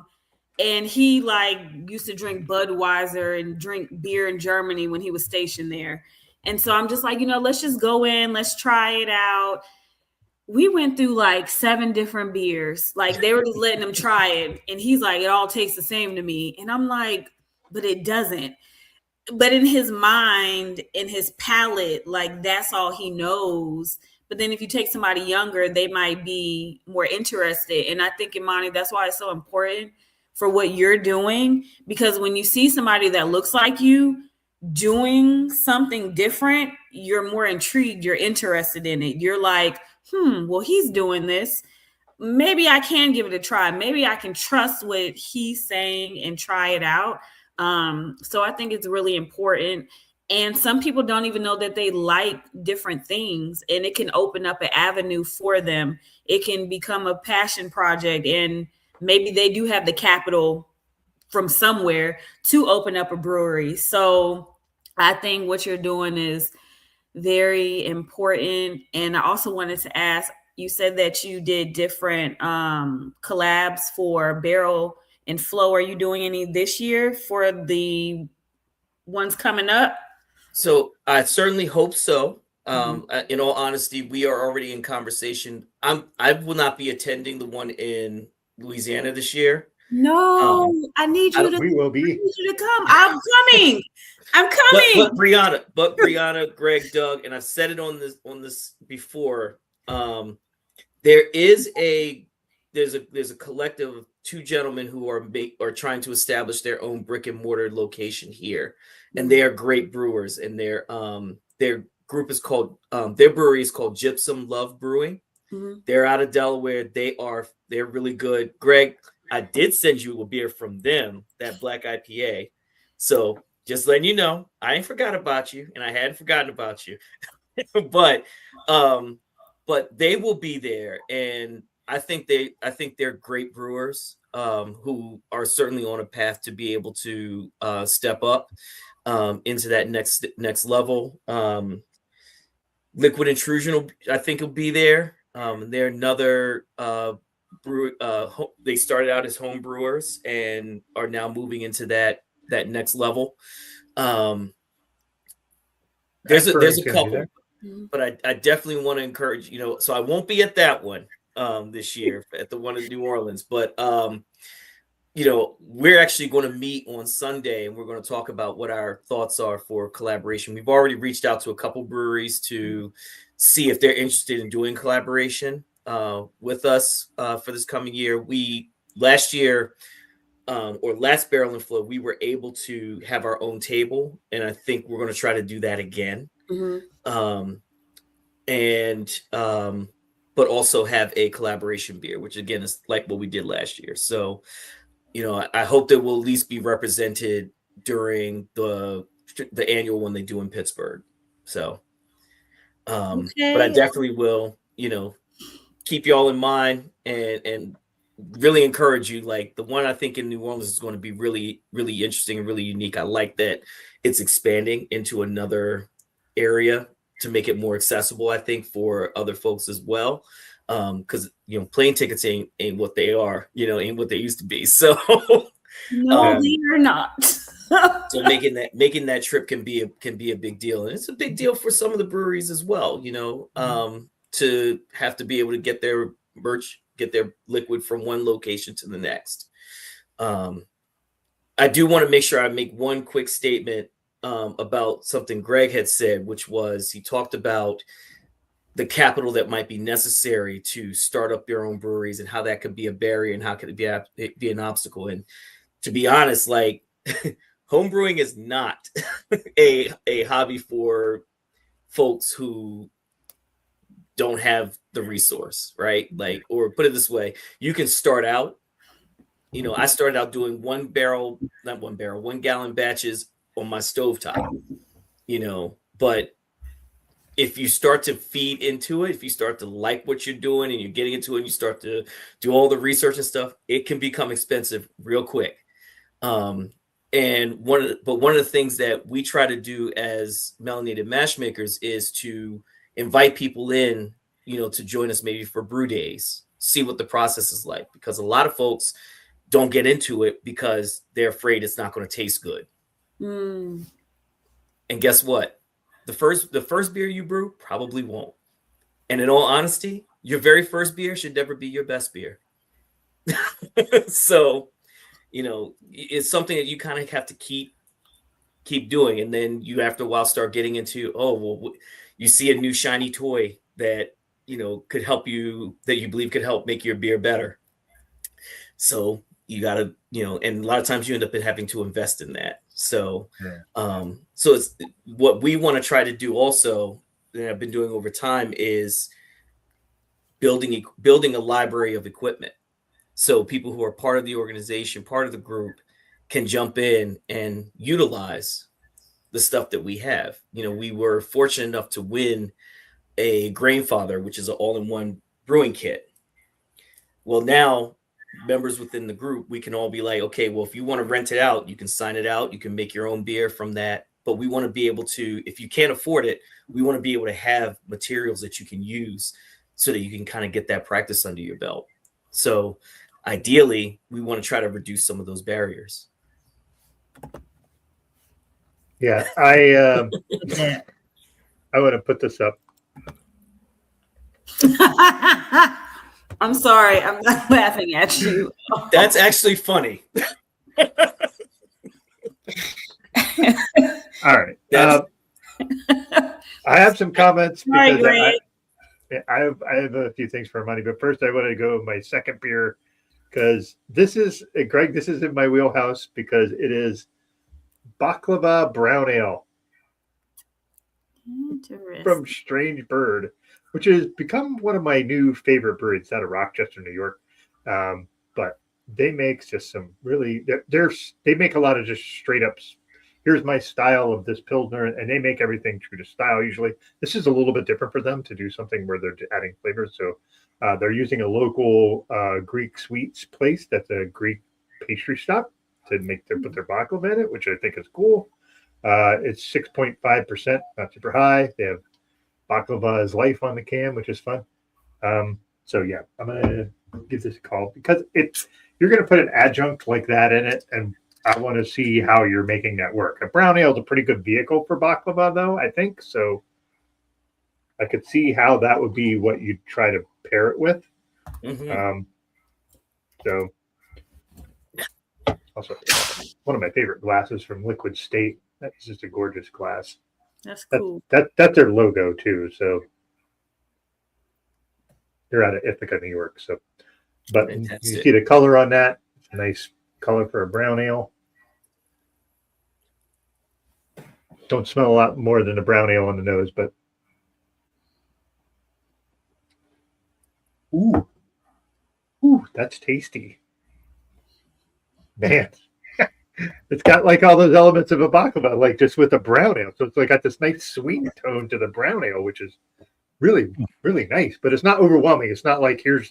Speaker 2: and he like used to drink Budweiser and drink beer in Germany when he was stationed there. And so I'm just like, you know, let's just go in, let's try it out. We went through like 7 different beers. Like they were just letting him try it. And he's like, it all tastes the same to me. And I'm like, but it doesn't. But in his mind, in his palate, like that's all he knows. But then if you take somebody younger, they might be more interested. And I think, Imani, that's why it's so important for what you're doing. Because when you see somebody that looks like you doing something different, you're more intrigued, you're interested in it. You're like, well, he's doing this. Maybe I can give it a try. Maybe I can trust what he's saying and try it out. So I think it's really important. And some people don't even know that they like different things, and it can open up an avenue for them. It can become a passion project, and maybe they do have the capital from somewhere to open up a brewery. So I think what you're doing is very important. And I also wanted to ask, you said that you did different collabs for Barrel and Flow. Are you doing any this year for the ones coming up?
Speaker 4: So I certainly hope so. In all honesty, we are already in conversation. I will not be attending the one in Louisiana this year.
Speaker 2: No, I need you to.
Speaker 3: We will be.
Speaker 2: I need you to come. I'm coming. I'm coming.
Speaker 4: But Brianna, Greg, Doug, and I've said it on this before. There's a collective of 2 gentlemen who are trying to establish their own brick and mortar location here, and they are great brewers. And their group is called their brewery is called Gypsum Love Brewing. Mm-hmm. They're out of Delaware. They're really good. Greg, I did send you a beer from them, that black IPA. So just letting you know, I ain't forgot about you, and I hadn't forgotten about you. but they will be there, and I think they're great brewers who are certainly on a path to be able to step up into that next level. Liquid Intrusion, I think, will be there. They're another brew. They started out as home brewers and are now moving into that next level. There's a couple, but I definitely want to encourage, so I won't be at that one this year at the one in New Orleans, but we're actually going to meet on Sunday, and we're going to talk about what our thoughts are for collaboration. We've already reached out to a couple breweries to see if they're interested in doing collaboration with us for this coming year. Last Barrel and Flow, we were able to have our own table, and I think we're going to try to do that again. Mm-hmm. But also have a collaboration beer, which again is like what we did last year. So, I hope that we'll at least be represented during the annual one they do in Pittsburgh. So, but I definitely will, keep y'all in mind and really encourage you. Like the one I think in New Orleans is going to be really, really interesting and really unique. I like that it's expanding into another area to make it more accessible, I think, for other folks as well. Because plane tickets ain't what they are, ain't what they used to be. So
Speaker 2: no, they are not.
Speaker 4: So making that trip can be a big deal, and it's a big deal for some of the breweries as well. To have to be able to get their merch, get their liquid from one location to the next. I do want to make sure I make one quick statement about something Greg had said, which was he talked about the capital that might be necessary to start up your own breweries and how that could be a barrier and how could it be an obstacle. And to be honest, like homebrewing is not a hobby for folks who don't have the resource, right? Like, or put it this way, you can start out, I started out doing 1 gallon batches on my stovetop, but if you start to feed into it, if you start to like what you're doing and you're getting into it, and you start to do all the research and stuff, it can become expensive real quick. And one of the things that we try to do as Melanated Mash Makers is to invite people in, to join us maybe for brew days, see what the process is like, because a lot of folks don't get into it because they're afraid it's not going to taste good. And guess what? The first beer you brew probably won't. And in all honesty, your very first beer should never be your best beer. So, it's something that you kind of have to keep doing. And then you, after a while, start getting into, you see a new shiny toy that, could help you, that you believe could help make your beer better. So you got to, and a lot of times you end up having to invest in that. So, so it's what we want to try to do also, that I've been doing over time, is building a library of equipment. So people who are part of the organization, part of the group, can jump in and utilize the stuff that we have. We were fortunate enough to win a Grainfather, which is an all-in-one brewing kit. Well, now members within the group, we can all be like, okay, well, if you want to rent it out, you can sign it out. You can make your own beer from that. But we want to be able to, if you can't afford it, we want to be able to have materials that you can use so that you can kind of get that practice under your belt. So ideally, we want to try to reduce some of those barriers.
Speaker 3: Yeah, I want to put this up.
Speaker 2: I'm sorry, I'm not laughing at you.
Speaker 4: That's actually funny.
Speaker 3: All right. I have some comments because I have a few things for Imani, but first I want to go with my second beer, because this is, Greg, this is in my wheelhouse because it is Baklava Brown Ale from Strange Bird, which has become one of my new favorite breweries out of Rochester, New York. But they make just some really, they make a lot of just straight up, here's my style of this Pilsner, and they make everything true to style usually. This is a little bit different for them to do something where they're adding flavors. So they're using a local Greek sweets place that's a Greek pastry shop to put their baklava in it, which I think is cool. It's 6.5%, not super high. They have Baklava is Life on the can, which is fun. So yeah, I'm gonna give this a call because you're gonna put an adjunct like that in it, and I want to see how you're making that work. A brown ale is a pretty good vehicle for baklava, though, I think. So I could see how that would be what you'd try to pair it with. So also one of my favorite glasses from Liquid State. That's just a gorgeous glass.
Speaker 2: That's cool.
Speaker 3: That's their logo too. So they're out of Ithaca, New York. So, but you see the color on that. It's a nice color for a brown ale. Don't smell a lot more than a brown ale on the nose, but ooh, that's tasty, man. It's got like all those elements of a baklava, like just with a brown ale. So it's like got this nice sweet tone to the brown ale, which is really, really nice. But it's not overwhelming. It's not like I'm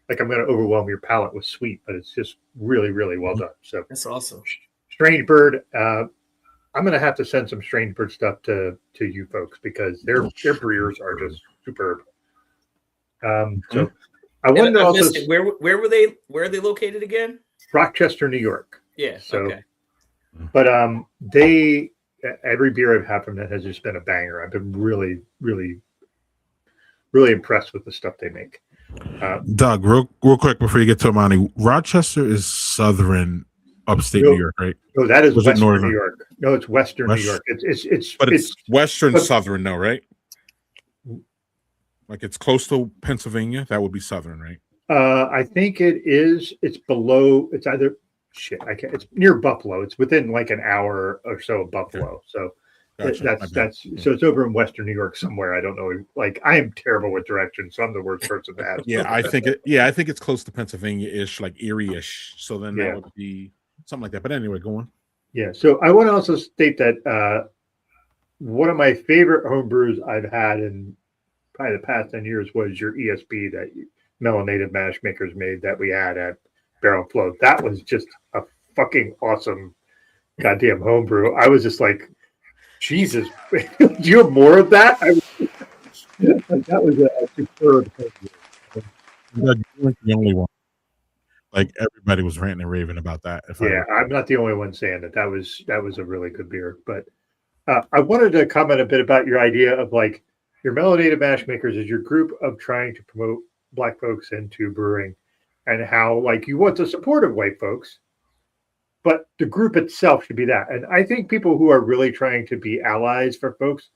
Speaker 3: going to overwhelm your palate with sweet, but it's just really, really well done. So
Speaker 4: that's awesome. Strange
Speaker 3: Bird. I'm going to have to send some Strange Bird stuff to you folks because their brewers are just superb. So I wanted to also
Speaker 4: where are they located again?
Speaker 3: Rochester, New York.
Speaker 4: Yeah.
Speaker 3: So,
Speaker 4: okay.
Speaker 3: But they every beer I've had from them has just been a banger. I've been really, really, really impressed with the stuff they make.
Speaker 1: Doug, real quick before you get to Imani, Rochester is southern upstate New York, right?
Speaker 3: No, that is
Speaker 1: Was it
Speaker 3: Western
Speaker 1: northern?
Speaker 3: New York. No, it's Western New York.
Speaker 1: It's Western Southern, though, right? Like it's close to Pennsylvania. That would be southern, right?
Speaker 3: I think it is. It's below. It's either shit. I can't. It's near Buffalo. It's within like an hour or so of Buffalo. Okay. So
Speaker 1: gotcha.
Speaker 3: So it's over in Western New York somewhere. I don't know. Like I am terrible with directions, so I'm the worst person to ask.
Speaker 1: I think it's close to Pennsylvania-ish, like Erie-ish. So then that would be something like that. But anyway, go on.
Speaker 3: Yeah. So I want to also state that one of my favorite home brews I've had in probably the past 10 years was your ESB that Melanated Mash Makers made that we had at Barrel and Flow. That was just a fucking awesome goddamn homebrew. I was just like, Jesus, do you have more of that? That was a superb homebrew.
Speaker 1: You weren't the only one. Like everybody was ranting and raving about that.
Speaker 3: I'm not the only one saying that. That was a really good beer. But I wanted to comment a bit about your idea of like your Melanated Mash Makers is your group of trying to promote Black folks into brewing, and how like you want the support of white folks, but the group itself should be that. And I think people who are really trying to be allies for folks,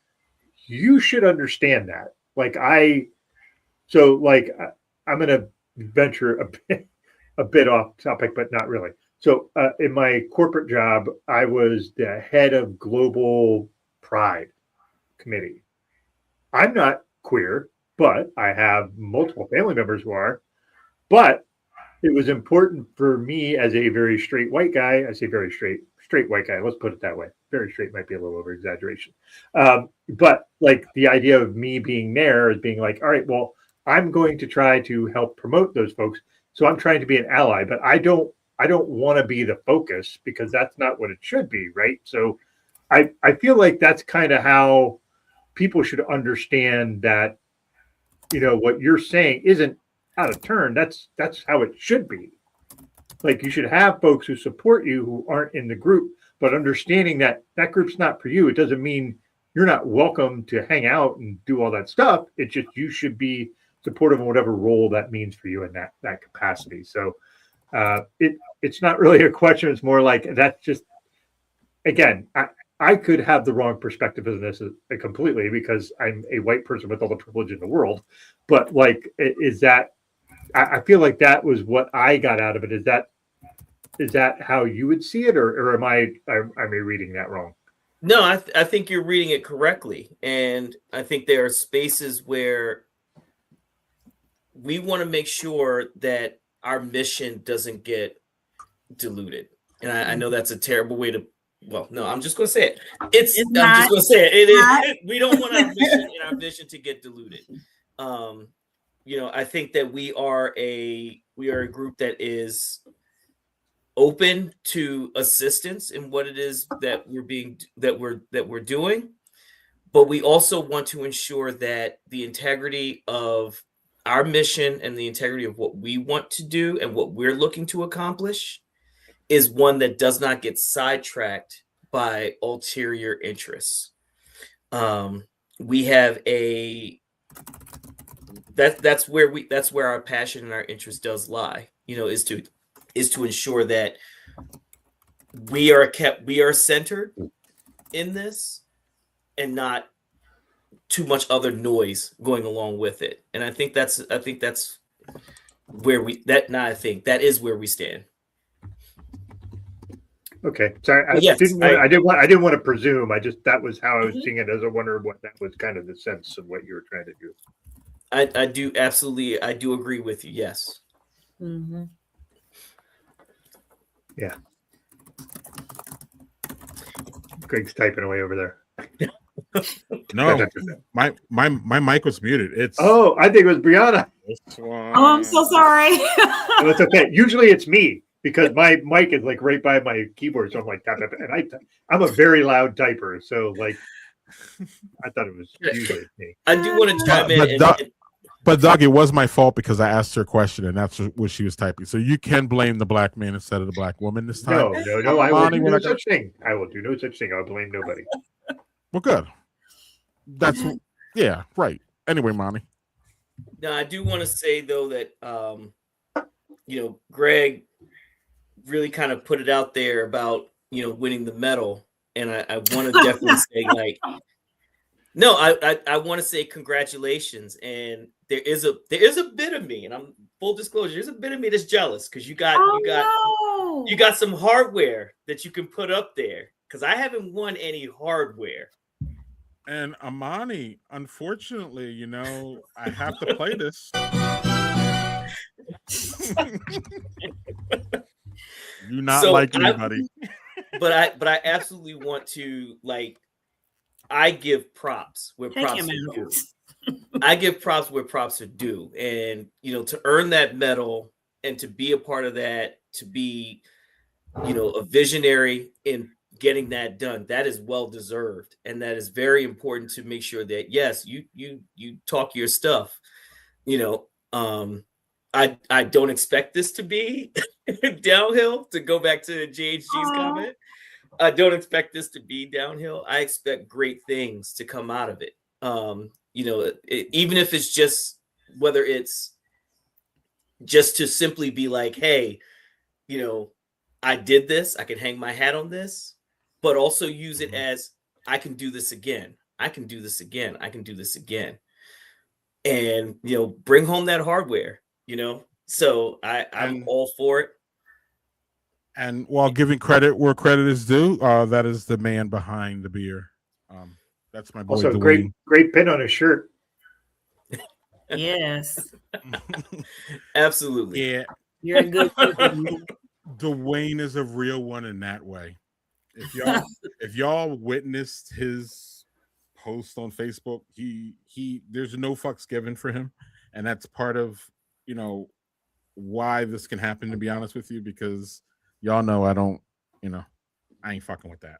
Speaker 3: you should understand that. I'm going to venture a bit off topic, but not really. So in my corporate job, I was the head of Global Pride Committee. I'm not queer, but I have multiple family members who are. But it was important for me as a very straight white guy. I say very straight white guy. Let's put it that way. Very straight might be a little over exaggeration. But like the idea of me being there is being like, all right, well, I'm going to try to help promote those folks. So I'm trying to be an ally, but I don't want to be the focus because that's not what it should be, right? So I feel like that's kind of how people should understand that, what you're saying isn't out of turn. That's how it should be. Like you should have folks who support you who aren't in the group, but understanding that that group's not for you. It doesn't mean you're not welcome to hang out and do all that stuff. It's just you should be supportive of whatever role that means for you in that capacity. So it's not really a question. It's more like that's just, again, I could have the wrong perspective of this completely because I'm a white person with all the privilege in the world. But like, I feel like that was what I got out of it. Is that how you would see it, or am I reading that wrong?
Speaker 4: No, I think you're reading it correctly, and I think there are spaces where we want to make sure that our mission doesn't get diluted. And I know that's a terrible way to. Well, no, I'm just going to say it. I'm just going to say it. It is. We don't want our mission and our vision to get diluted. I think that we are a group that is open to assistance in what it is that we're doing, but we also want to ensure that the integrity of our mission and the integrity of what we want to do and what we're looking to accomplish is one that does not get sidetracked by ulterior interests. We have that's where our passion and our interest does lie, is to ensure that we are centered in this and not too much other noise going along with it. And I think that is where we stand.
Speaker 3: Okay, sorry, I didn't want to presume. That was how I was seeing it. As I wondered what that was kind of the sense of what you were trying to do.
Speaker 4: I do absolutely. I do agree with you. Yes.
Speaker 2: Mm-hmm.
Speaker 3: Yeah. Greg's typing away over there.
Speaker 1: No, my mic was muted.
Speaker 3: I think it was Brianna.
Speaker 2: Oh, I'm so sorry.
Speaker 3: No, it's okay. Usually it's me because my mic is like right by my keyboard, so I'm like tap, and I'm a very loud typer, so like I thought it was usually me.
Speaker 4: I do want to chime in.
Speaker 1: But Doug, it was my fault because I asked her a question and that's what she was typing. So you can blame the black man instead of the black woman this time.
Speaker 3: No. I will do no such thing. I will do no such thing. I'll blame nobody.
Speaker 1: Well, good. That's yeah, right. Anyway, Monty.
Speaker 4: Now I do want to say though that Greg really kind of put it out there about winning the medal, and I want to definitely say like. No, I want to say congratulations, and there is a bit of me, and I'm full disclosure. There's a bit of me that's jealous because you got some hardware that you can put up there because I haven't won any hardware.
Speaker 1: And Imani, unfortunately, I have to play this. You not like anybody,
Speaker 4: but I absolutely want to like. I give props where props are due. I give props where props are due. And, to earn that medal and to be a part of that, to be, a visionary in getting that done, that is well deserved. And that is very important to make sure that, yes, you talk your stuff. I don't expect this to be downhill, to go back to JHG's comment. I don't expect this to be downhill. I expect great things to come out of it. Even if it's just whether it's just to simply be like, hey, I did this. I can hang my hat on this, but also use it as I can do this again. I can do this again. I can do this again. And, bring home that hardware, So I'm all for it.
Speaker 1: And while giving credit where credit is due, that is the man behind the beer. That's my boy.
Speaker 3: Also,
Speaker 1: Dwayne.
Speaker 3: great pin on his shirt.
Speaker 2: Yes.
Speaker 4: Absolutely.
Speaker 1: Yeah.
Speaker 2: You're a good person.
Speaker 1: Dwayne is a real one in that way. If y'all witnessed his post on Facebook, he there's no fucks given for him. And that's part of, why this can happen, to be honest with you, because y'all know I don't, I ain't fucking with that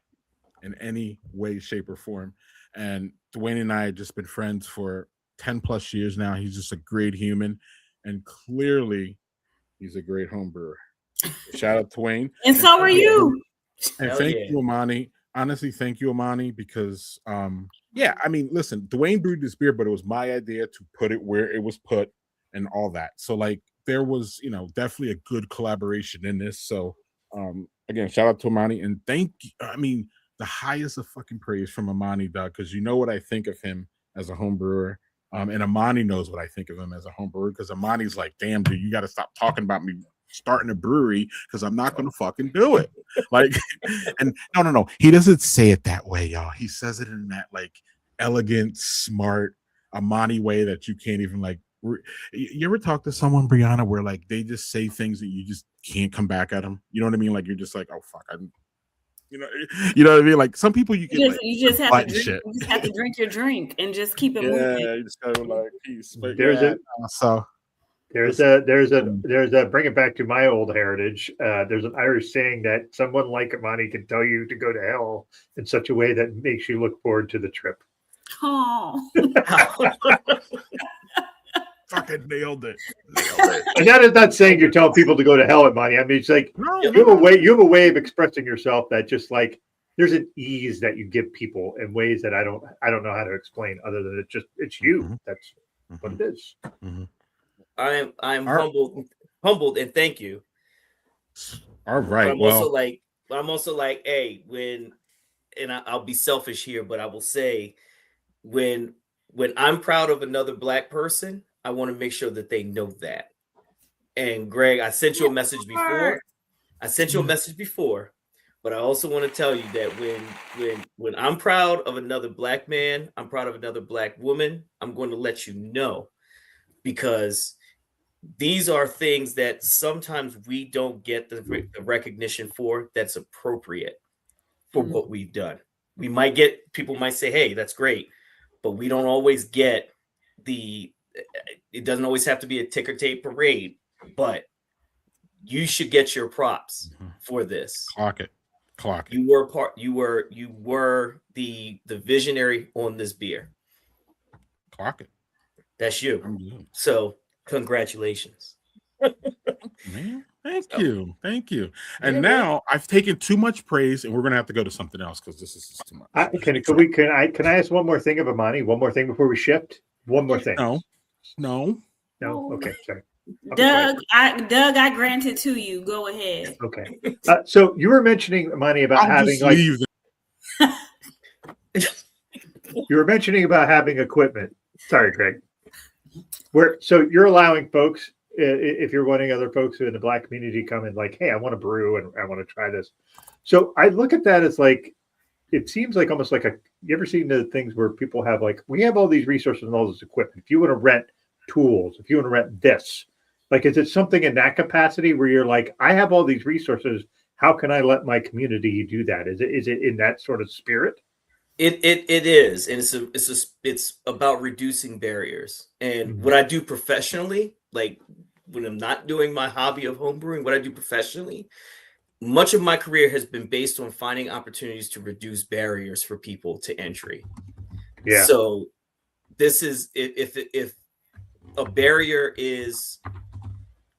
Speaker 1: in any way, shape, or form. And Dwayne and I have just been friends for 10 plus years now. He's just a great human. And clearly, he's a great home brewer. Shout out to Dwayne.
Speaker 2: And so are you.
Speaker 1: And thank you, Imani. Honestly, thank you, Imani, because, listen, Dwayne brewed this beer, but it was my idea to put it where it was put and all that. So, there was, definitely a good collaboration in this. So, again, shout out to Imani, and the highest of fucking praise from Imani, Doug, because you know what I think of him as a home brewer, and Imani knows what I think of him as a home brewer, because Imani's like, damn, dude, you got to stop talking about me starting a brewery because I'm not going to fucking do it. And no, he doesn't say it that way, y'all. He says it in that elegant, smart Imani way that you can't even You ever talk to someone, Brianna, where they just say things that you just can't come back at them? You know what I mean? You're just like, oh fuck, you know what I mean? Some people you
Speaker 2: just have to drink your drink and just keep it moving.
Speaker 1: Yeah, you just gotta peace. But
Speaker 3: there's a bring it back to my old heritage. There's an Irish saying that someone like Imani can tell you to go to hell in such a way that makes you look forward to the trip.
Speaker 2: Oh.
Speaker 1: Fucking nailed it.
Speaker 3: And that is not saying you're telling people to go to hell, Imani. I mean, it's you have a way of expressing yourself that just there's an ease that you give people in ways that I don't know how to explain other than it's you. Mm-hmm. That's what it is.
Speaker 1: Mm-hmm.
Speaker 4: I'm humbled and thank you.
Speaker 1: All right.
Speaker 4: I'm also like, hey, I'll be selfish here, but I will say when I'm proud of another Black person, I want to make sure that they know that. And Greg, I sent you a message before. But I also want to tell you that when I'm proud of another Black man, I'm proud of another Black woman, I'm going to let you know, because these are things that sometimes we don't get the recognition for that's appropriate for what we've done. People might say, hey, that's great, but we don't always get it doesn't always have to be a ticker tape parade, but you should get your props for this.
Speaker 1: Clock it.
Speaker 4: You were the visionary on this beer.
Speaker 1: Clock it.
Speaker 4: That's you.
Speaker 1: I'm good.
Speaker 4: So congratulations.
Speaker 1: Man, thank you. And
Speaker 4: Yeah,
Speaker 1: now I've taken too much praise, and we're gonna have to go to something else because this is just too much.
Speaker 3: Can I ask one more thing of Imani? One more thing before we shift? One more thing.
Speaker 1: No.
Speaker 3: Okay, sorry.
Speaker 2: Doug, I granted to you. Go ahead.
Speaker 3: Okay. So you were mentioning, Imani, about
Speaker 1: I'll
Speaker 3: having
Speaker 1: just leave.
Speaker 3: you were mentioning about having equipment. Sorry, Greg. So you're allowing folks, if you're wanting other folks in the Black community come in, like, hey, I want to brew and I want to try this. So I look at that as like, it seems like almost like you ever seen the things where people have like, we have all these resources and all this equipment. If you want to rent tools, if you want to rent this, like, is it something in that capacity where you're like, I have all these resources. How can I let my community do that? Is it in that sort of spirit?
Speaker 4: It is, and it's about reducing barriers. And what I do professionally, like when I'm not doing my hobby of homebrewing, what I do professionally, much of my career has been based on finding opportunities to reduce barriers for people to entry.
Speaker 3: Yeah.
Speaker 4: So this is if a barrier is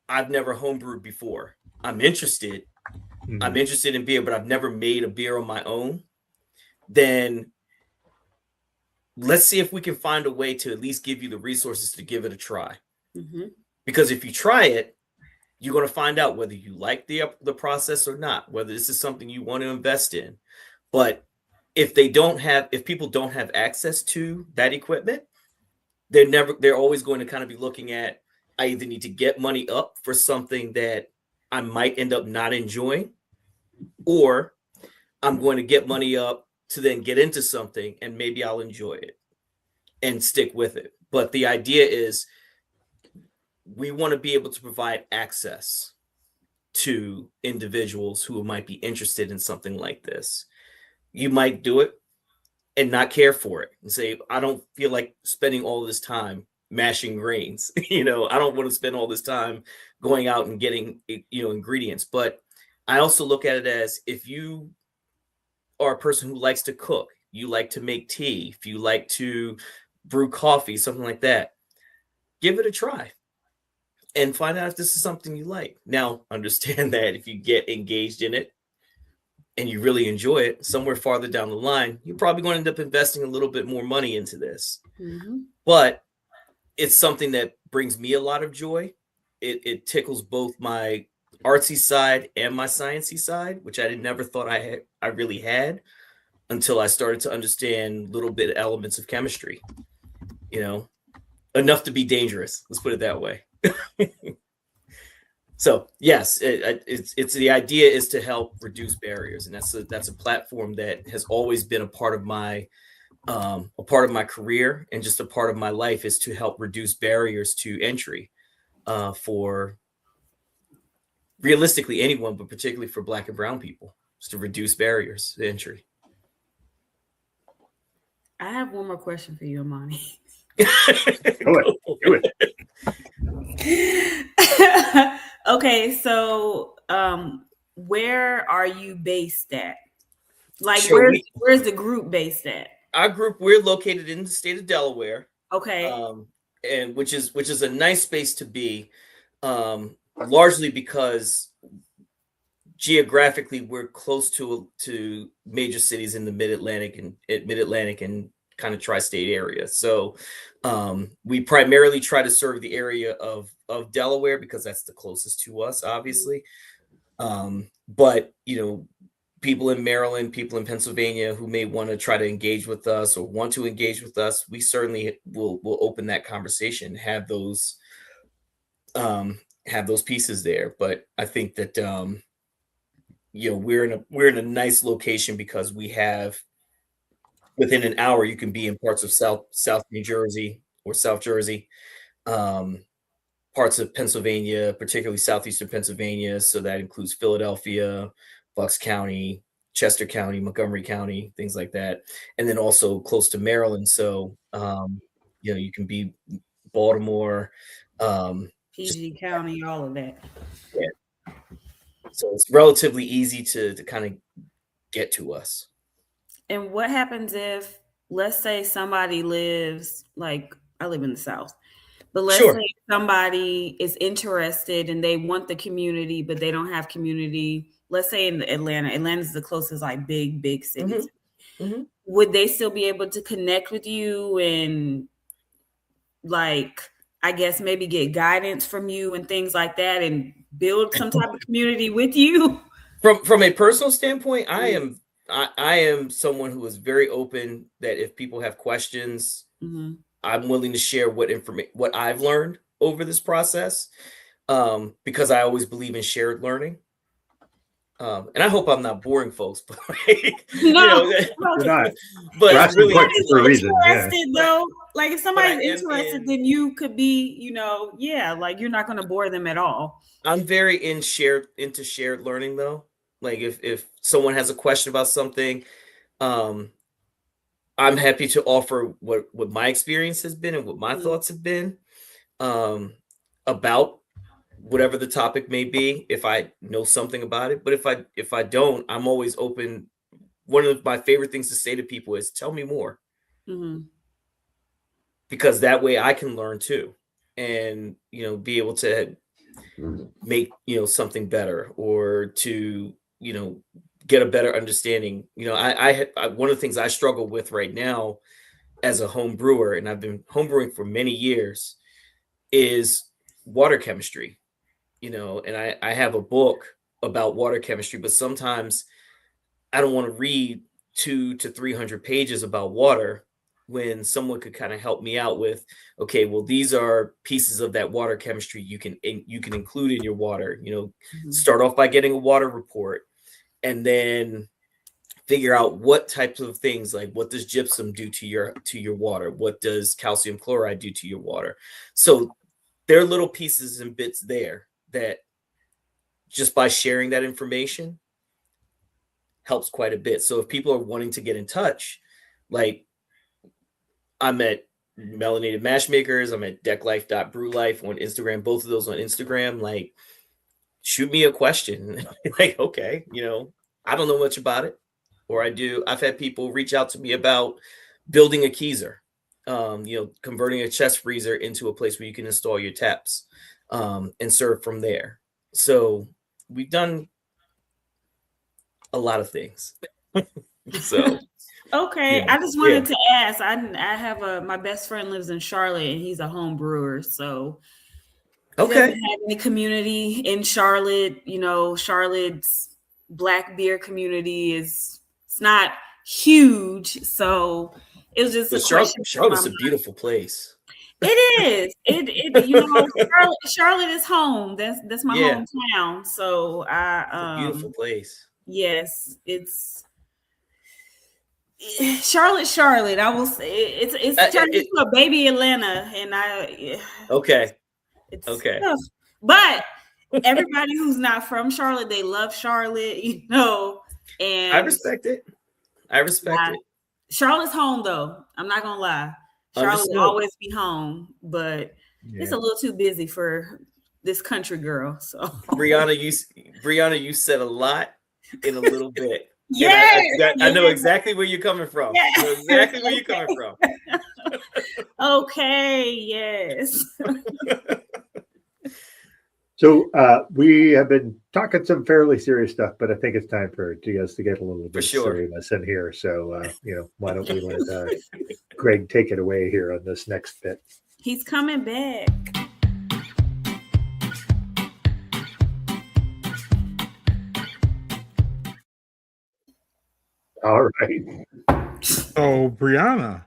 Speaker 4: I've never homebrewed before. I'm interested in beer, but I've never made a beer on my own. Then let's see if we can find a way to at least give you the resources to give it a try. Because if you try it, you're going to find out whether you like the process or not, whether this is something you want to invest in. But if people don't have access to that equipment, they're always going to kind of be looking at, I either need to get money up for something that I might end up not enjoying, or I'm going to get money up to then get into something and maybe I'll enjoy it and stick with it. But the idea is we want to be able to provide access to individuals who might be interested in something like this. You might do it and not care for it and say, I don't feel like spending all this time mashing grains. I don't want to spend all this time going out and getting, ingredients. But I also look at it as, if you are a person who likes to cook, you like to make tea, if you like to brew coffee, something like that, give it a try and find out if this is something you like. Now, understand that if you get engaged in it and you really enjoy it, somewhere farther down the line, you're probably going to end up investing a little bit more money into this. But it's something that brings me a lot of joy. It tickles both my artsy side and my sciencey side, which I never thought I really had until I started to understand little bit elements of chemistry, enough to be dangerous. Let's put it that way. So yes, it's the idea is to help reduce barriers, and that's a platform that has always been a part of my career, and just a part of my life, is to help reduce barriers to entry for realistically anyone, but particularly for Black and brown people, is to reduce barriers to entry.
Speaker 2: I have one more question for you, Imani.
Speaker 3: Do it.
Speaker 2: Okay, so where are you based at? Like,
Speaker 4: So
Speaker 2: where's the group based at?
Speaker 4: Our group, we're located in the state of Delaware.
Speaker 2: Okay.
Speaker 4: And which is a nice space to be, largely because geographically we're close to major cities in the mid-Atlantic and kind of tri-state area. So we primarily try to serve the area of Delaware because that's the closest to us, obviously. But people in Maryland, people in Pennsylvania who may want to try to engage with us or want to engage with us, we certainly will open that conversation, have those pieces there. But I think that we're in a nice location because we have, within an hour you can be in parts of South New Jersey or South Jersey, parts of Pennsylvania, particularly southeastern Pennsylvania. So that includes Philadelphia, Bucks County, Chester County, Montgomery County, things like that. And then also close to Maryland. So, you can be Baltimore,
Speaker 2: PG County, all of that.
Speaker 4: Yeah. So it's relatively easy to kind of get to us.
Speaker 2: And what happens if, let's say somebody lives, like I live in the South, But let's
Speaker 4: Sure.
Speaker 2: say somebody is interested and they want the community, but they don't have community. Let's say in Atlanta. Atlanta's the closest like big city. Would they still be able to connect with you and like, I guess maybe get guidance from you and things like that and build some type of community with you?
Speaker 4: From a personal standpoint, I am someone who is very open that if people have questions, I'm willing to share what I've learned over this process, because I always believe in shared learning. And I hope I'm not boring folks, but
Speaker 3: You're not.
Speaker 4: But really,
Speaker 3: for a reason.
Speaker 2: Interested though. Like if somebody's interested, then you could be, like you're not going to bore them at all.
Speaker 4: I'm very into shared learning though. Like if someone has a question about something, I'm happy to offer what my experience has been and what my thoughts have been about whatever the topic may be, if I know something about it. But if I don't, I'm always open. One of my favorite things to say to people is tell me more. Because that way I can learn too, and be able to make something better, or to get a better understanding. I one of the things I struggle with right now as a home brewer, and I've been homebrewing for many years, is water chemistry. And I have a book about water chemistry, but sometimes I don't want to read 200 to 300 pages about water when someone could kind of help me out with, okay, well, these are pieces of that water chemistry you can include in your water. Start off by getting a water report, and then figure out what types of things, like what does gypsum do to your water? What does calcium chloride do to your water? So there are little pieces and bits there that just by sharing that information helps quite a bit. So if people are wanting to get in touch, like I'm at Melanated Mash Makers, I'm at decklife.brewlife on Instagram, both of those on Instagram, like shoot me a question. Like, okay, I don't know much about it, or I do. I've had people reach out to me about building a keezer, converting a chest freezer into a place where you can install your taps and serve from there. So we've done a lot of things. So
Speaker 2: okay, I just wanted to ask. I have my best friend lives in Charlotte, and he's a home brewer. So he doesn't have any community in Charlotte. Charlotte's black beer community it's not huge. So it was just
Speaker 4: Charlotte's a beautiful place.
Speaker 2: It is. Charlotte is home. That's my hometown. So
Speaker 4: it's a beautiful place.
Speaker 2: Yes, it's Charlotte. I will say it's turned into a baby Atlanta, and it's tough. But everybody who's not from Charlotte, they love Charlotte. And
Speaker 4: I respect it.
Speaker 2: Charlotte's home, though. I'm not gonna lie. Charlotte will always be home, but it's a little too busy for this country girl. So
Speaker 4: Brianna, you said a lot in a little bit.
Speaker 2: Yeah,
Speaker 4: I know exactly where you're coming from.
Speaker 2: Yeah.
Speaker 4: I know exactly where you're coming from.
Speaker 2: Okay, yes.
Speaker 3: So we have been talking some fairly serious stuff, but I think it's time for us to get a little bit of seriousness in here. So, why don't we let Greg take it away here on this next bit?
Speaker 2: He's coming back.
Speaker 3: All right.
Speaker 1: So, Brianna,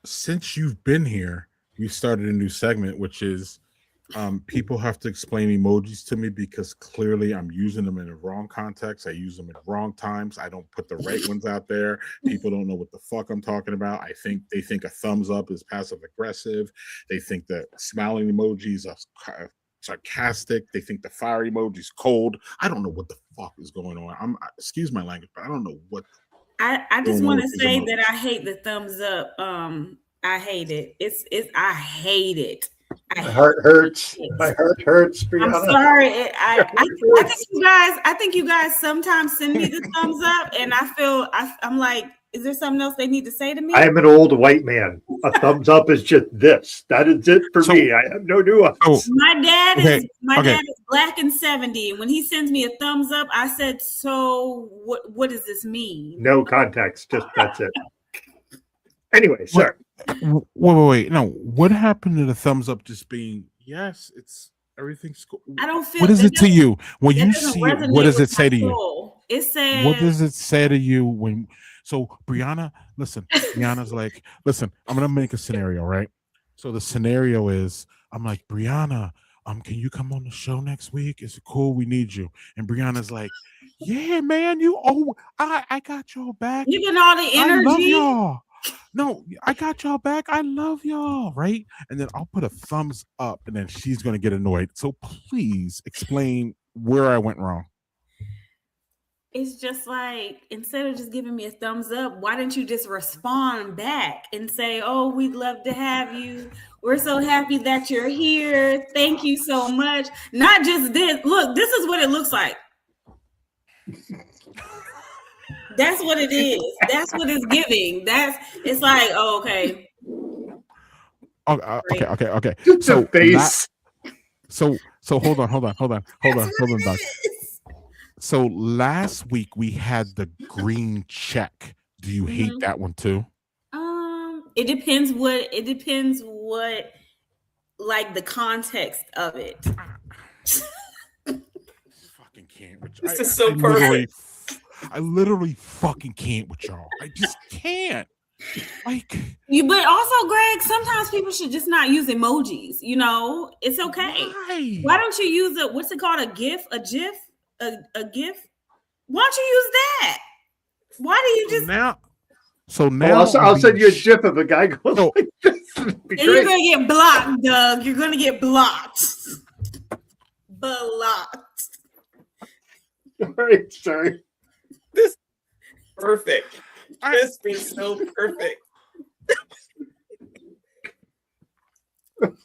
Speaker 1: since you've been here, we started a new segment, which is people have to explain emojis to me because clearly I'm using them in the wrong context. I use them at wrong times. I don't put the right ones out there. People don't know what the fuck I'm talking about. They think a thumbs up is passive aggressive. They think that smiling emojis are sarcastic. They think the fire emoji is cold. I don't know what the fuck is going on. Excuse my language, but I don't know what.
Speaker 2: I just want to say that I hate the thumbs up. I hate it. I hate it.
Speaker 3: My heart hurts. My heart hurts. Brianna.
Speaker 2: I'm sorry. I think you guys sometimes send me the thumbs up, and I'm like, Is there something else they need to say to me?
Speaker 3: I am an old white man. A thumbs up is just this. That is it for me. I have no nuance.
Speaker 2: My dad is black and 70. When he sends me a thumbs up, I said, "So what does this mean?"
Speaker 3: No context. Just that's it. Anyway, sorry.
Speaker 1: Wait. No, what happened to the thumbs up just being yes? It's everything's cool.
Speaker 2: I don't feel.
Speaker 1: What is it to you when you see it? What does it say to you?
Speaker 2: It says.
Speaker 1: What does it say to you when? So Brianna, listen. Brianna's like, listen. I'm gonna make a scenario, right? So the scenario is, I'm like, Brianna, can you come on the show next week? Is it cool? We need you. And Brianna's like, yeah, man. I got y'all back.
Speaker 2: You get all the energy.
Speaker 1: I love y'all. No, I got y'all back. I love y'all, right? And then I'll put a thumbs up, and then she's gonna get annoyed. So please explain where I went wrong.
Speaker 2: It's just like, instead of just giving me a thumbs up, why didn't you just respond back and say, "Oh, we'd love to have you. We're so happy that you're here. Thank you so much." Not just this. Look, this is what it looks like. That's what it is. That's what it's giving. It's like, oh, okay.
Speaker 1: Okay.
Speaker 3: So face.
Speaker 1: So hold on, Doc. So last week we had the green check. Do you hate that one too?
Speaker 2: It depends what like the context of it.
Speaker 1: Fucking can't.
Speaker 4: This is so perfect.
Speaker 1: I literally fucking can't with y'all. I just can't. Like
Speaker 2: but also, Greg, sometimes people should just not use emojis. You know, it's okay. Why don't you use what's it called? A GIF? A GIF? A GIF? Why don't you use that? Why do you just
Speaker 1: now?
Speaker 3: I'll send you a GIF of a guy going like this.
Speaker 2: And you're gonna get blocked, Doug. You're gonna get blocked. Blocked.
Speaker 3: All right, sorry.
Speaker 4: This is perfect. This is so perfect.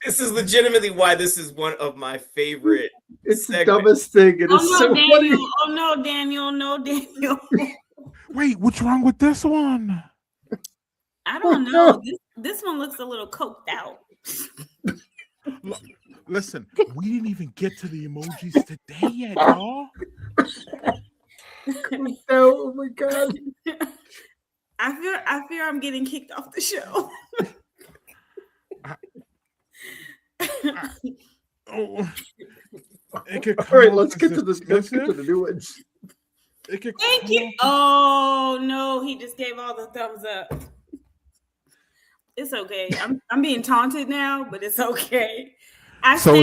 Speaker 4: This is legitimately why this is one of my favorite.
Speaker 3: It's the dumbest thing. It is so funny.
Speaker 2: Oh no, Daniel! No, Daniel!
Speaker 1: Wait, what's wrong with this one?
Speaker 2: I don't know. This one looks a little coked out.
Speaker 1: Listen, we didn't even get to the emojis today yet, y'all.
Speaker 3: Oh my god!
Speaker 2: I fear I'm getting kicked off the show.
Speaker 3: All right, let's get to the new ones.
Speaker 2: Thank you. Oh no, he just gave all the thumbs up. It's okay. I'm being taunted now, but it's okay.
Speaker 1: So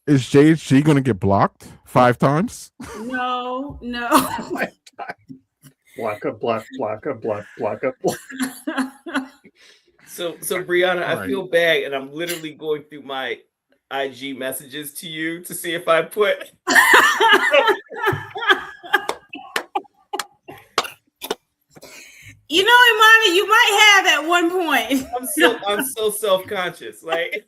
Speaker 1: is JHG gonna get blocked 5 times?
Speaker 2: No.
Speaker 3: Block.
Speaker 4: So Brianna, I feel bad, and I'm literally going through my IG messages to you to see if I put.
Speaker 2: You know, Imani, you might have at one point.
Speaker 4: I'm so self-conscious. Like,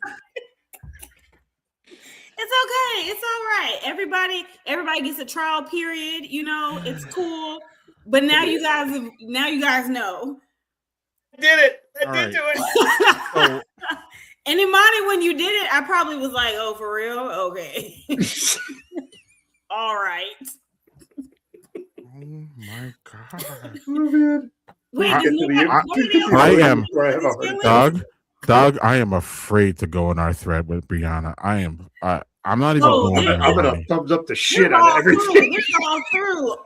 Speaker 2: it's okay. It's all right. Everybody gets a trial period. You know, it's cool. But now you guys know.
Speaker 4: I did it. I did do it.
Speaker 2: And Imani, when you did it, I probably was like, "Oh, for real? Okay." All right.
Speaker 1: Oh my god.
Speaker 3: Oh, man.
Speaker 2: Wait,
Speaker 1: I am Doug. I am afraid to go in our thread with Brianna. I'm not even going there.
Speaker 3: I'm gonna thumbs up the shit out of everything.
Speaker 2: It's all through.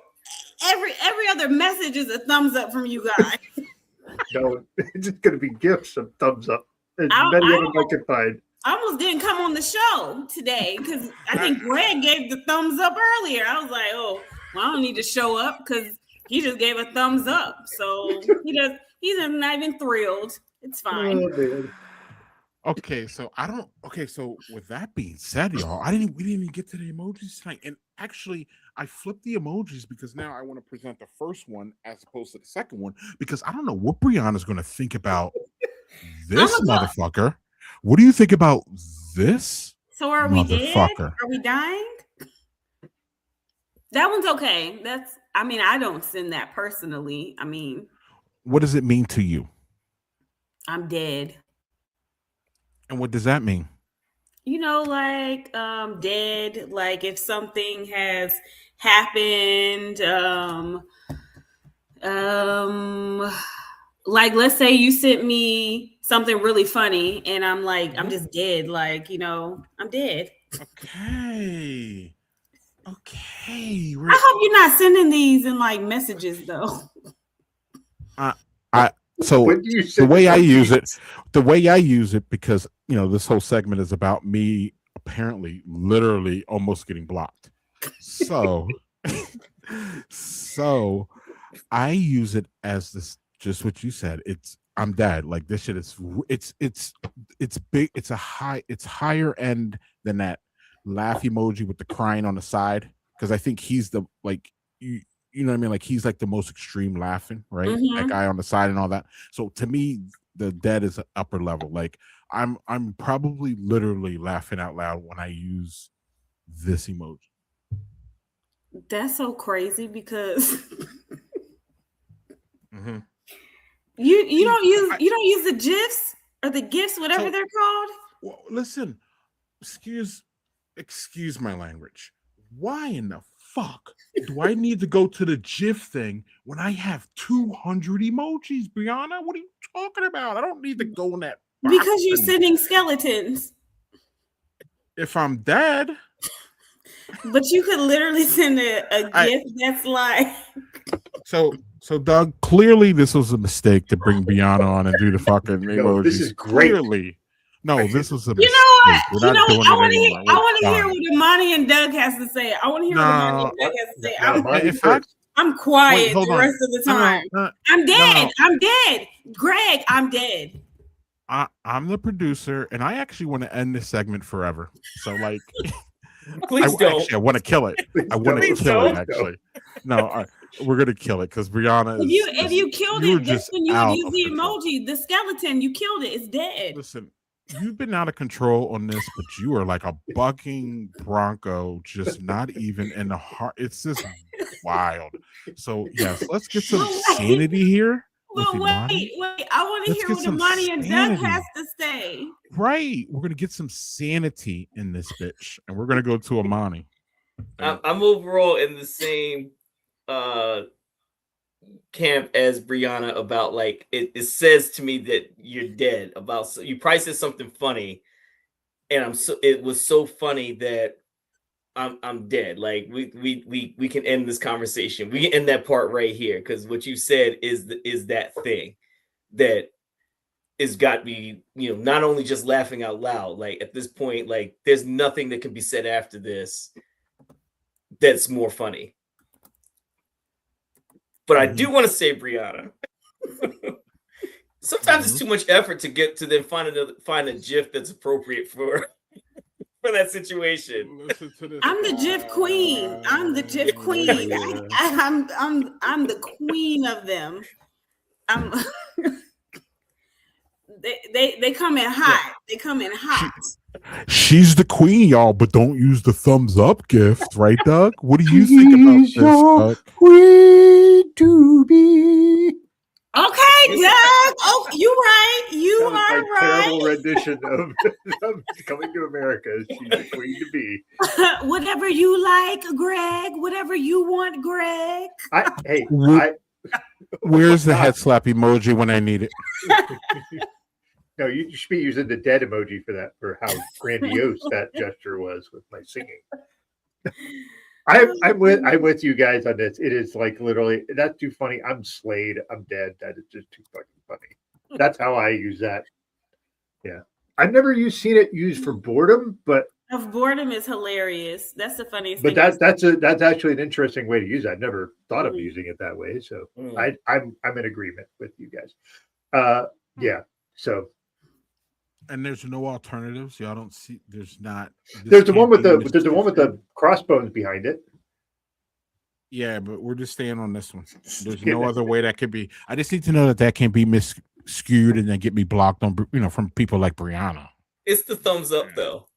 Speaker 2: Every other message is a thumbs up from you guys.
Speaker 3: No, it's just gonna be gifts of thumbs up. As many of them I can find.
Speaker 2: I almost didn't come on the show today because I think Greg gave the thumbs up earlier. I was like, oh, well, I don't need to show up because he just gave a thumbs up. So he's not even thrilled. It's fine.
Speaker 3: Oh, man.
Speaker 1: Okay, so so with that being said, y'all, we didn't even get to the emojis tonight. And actually, I flipped the emojis because now I want to present the first one as opposed to the second one because I don't know what Brianna's going to think about this motherfucker. What do you think about this?
Speaker 2: So are we dead? Are we dying? That one's okay. I mean, I don't send that personally. I mean,
Speaker 1: What does it mean to you?
Speaker 2: I'm dead.
Speaker 1: And what does that mean?
Speaker 2: You know, like dead. Like if something has happened, like let's say you sent me something really funny, and I'm like, I'm just dead. Like I'm dead.
Speaker 1: Okay. Okay.
Speaker 2: I hope you're not sending these in like messages though.
Speaker 1: So
Speaker 3: When do you
Speaker 1: the
Speaker 3: send
Speaker 1: way I
Speaker 3: emojis?
Speaker 1: use it, because this whole segment is about me apparently literally almost getting blocked. So so I use it as this, just what you said. I'm dead. Like this shit is it's big. It's higher end than that laugh emoji with the crying on the side, because I think he's the you know what I mean? Like he's like the most extreme laughing, right? That guy on the side and all that. So to me, the dead is an upper level. Like I'm probably literally laughing out loud when I use this emoji.
Speaker 2: That's so crazy because
Speaker 1: Mm-hmm.
Speaker 2: you don't use the GIFs or the GIFs, whatever they're called.
Speaker 1: Well, listen, excuse my language. Why in the fuck do I need to go to the GIF thing when I have 200 emojis, Brianna? What are you talking about? I don't need to go in that box.
Speaker 2: Because you're sending skeletons.
Speaker 1: If I'm dead.
Speaker 2: But you could literally send a GIF that's like.
Speaker 1: So Doug, clearly this was a mistake to bring Brianna on and do the fucking emojis.
Speaker 3: This is great.
Speaker 1: Clearly. No, this was a mistake.
Speaker 2: I
Speaker 1: want
Speaker 2: to hear what Imani and Doug has to say. I want to hear what Imani and Doug has to say. I'm quiet the rest of the time. I'm dead. I'm dead. Greg, I'm dead.
Speaker 1: I'm the producer, and I actually want to end this segment forever. So, like,
Speaker 4: please don't.
Speaker 1: Actually, I want to kill it. I want to kill it. Actually, no, we're gonna kill it because Brianna.
Speaker 2: If you killed it, that's when you would use the emoji, the skeleton. You killed it. It's dead.
Speaker 1: Listen, you've been out of control on this, but you are like a bucking bronco, just not even in the heart. It's just wild. So yes, let's get some sanity here.
Speaker 2: But wait, I want to hear what Imani and Doug has to say.
Speaker 1: Right, we're gonna get some sanity in this bitch, and we're gonna go to Imani.
Speaker 4: I'm overall in the same camp as Brianna about like it says to me that you're dead. About you probably said something funny, and it was so funny that I'm dead. Like we can end this conversation. We can end that part right here because what you said is that thing that is got me, not only just laughing out loud. Like at this point, like there's nothing that can be said after this that's more funny. But I do want to say, Brianna, sometimes it's too much effort to get to then find a GIF that's appropriate for that situation.
Speaker 2: I'm the GIF queen. I'm the GIF queen. I'm the queen of them. They come in hot. They come in hot.
Speaker 1: She's the queen, y'all, but don't use the thumbs up gift, right, Doug? What do you think about this, Doug?
Speaker 3: Queen to be.
Speaker 2: Okay, Doug. Oh, you right. You are right.
Speaker 3: Terrible rendition of Coming to America. She's the queen to be.
Speaker 2: Whatever you like, Greg. Whatever you want, Greg.
Speaker 1: Where's the head slap emoji when I need it?
Speaker 3: No, you should be using the dead emoji for that, for how grandiose that gesture was with my singing. I'm with you guys on this. It is like literally, that's too funny. I'm slayed. I'm dead. That is just too fucking funny. That's how I use that. Yeah, I've never seen it used for boredom, but
Speaker 2: boredom is hilarious. That's the funniest.
Speaker 3: But that's actually an interesting way to use it. I've never thought of using it that way. So I'm in agreement with you guys. Yeah. So.
Speaker 1: And there's no alternatives. Y'all don't see. There's not.
Speaker 3: There's the one with the crossbones behind it.
Speaker 1: Yeah, but we're just staying on this one. There's no other way that could be. I just need to know that can't be skewed and then get me blocked on, from people like Brianna.
Speaker 4: It's the thumbs up though.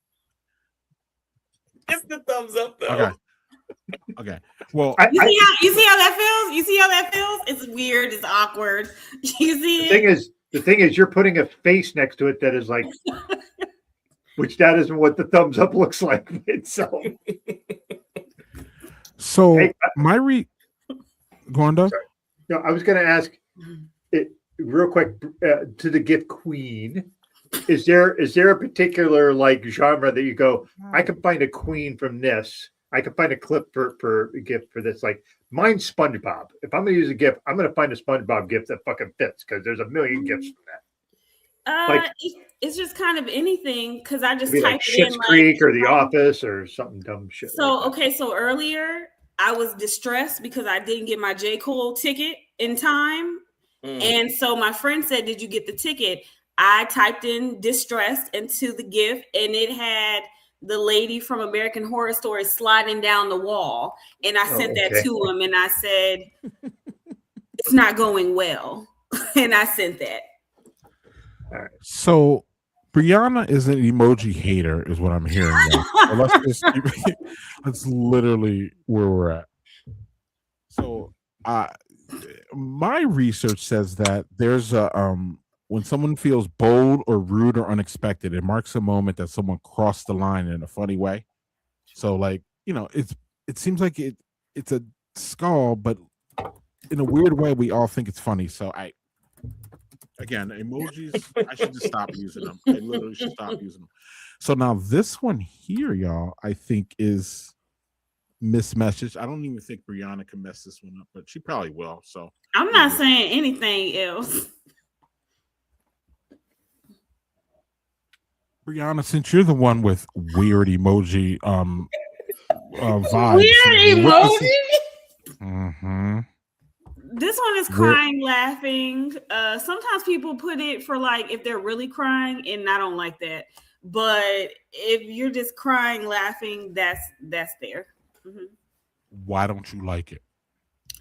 Speaker 4: It's the thumbs up though.
Speaker 1: Okay. Okay. Well,
Speaker 2: You see how that feels? You see how that feels? It's weird. It's awkward. You see
Speaker 3: the thing is, you're putting a face next to it that is like, which that isn't what the thumbs up looks like itself.
Speaker 1: so
Speaker 3: Hey,
Speaker 1: go on, Doug.
Speaker 3: No, I was going to ask it real quick to the gift queen. Is there a particular like genre that you go, I can find a queen from this? I can find a clip for a gift for this. Like mine's SpongeBob. If I'm gonna use a gift, I'm gonna find a SpongeBob gift that fucking fits because there's a million gifts from that.
Speaker 2: It's just kind of anything because I just
Speaker 3: Maybe
Speaker 2: typed
Speaker 3: like
Speaker 2: it in
Speaker 3: Schitt's
Speaker 2: like
Speaker 3: Creek or The Office or something dumb shit.
Speaker 2: So
Speaker 3: like that.
Speaker 2: okay, so earlier I was distressed because I didn't get my J. Cole ticket in time. And so my friend said, "Did you get the ticket?" I typed in distressed into the gift and it had the lady from American Horror Story sliding down the wall. And I sent that to him and I said, it's not going well. And I sent that.
Speaker 3: All right.
Speaker 1: So Brianna is an emoji hater, is what I'm hearing now. So that's literally where we're at. So my research says that there's a when someone feels bold or rude or unexpected, it marks a moment that someone crossed the line in a funny way. So like, it seems like it's a skull, but in a weird way, we all think it's funny. So again, emojis, I should just stop using them. I literally should stop using them. So now this one here, y'all, I think is mismessaged. I don't even think Brianna can mess this one up, but she probably will. So
Speaker 2: I'm not saying anything else.
Speaker 1: Brianna, since you're the one with weird emoji vibes.
Speaker 2: Weird emoji?
Speaker 1: Mm-hmm.
Speaker 2: This one is crying, laughing. Sometimes people put it for like if they're really crying, and I don't like that. But if you're just crying, laughing, that's there. Mm-hmm.
Speaker 1: Why don't you like it?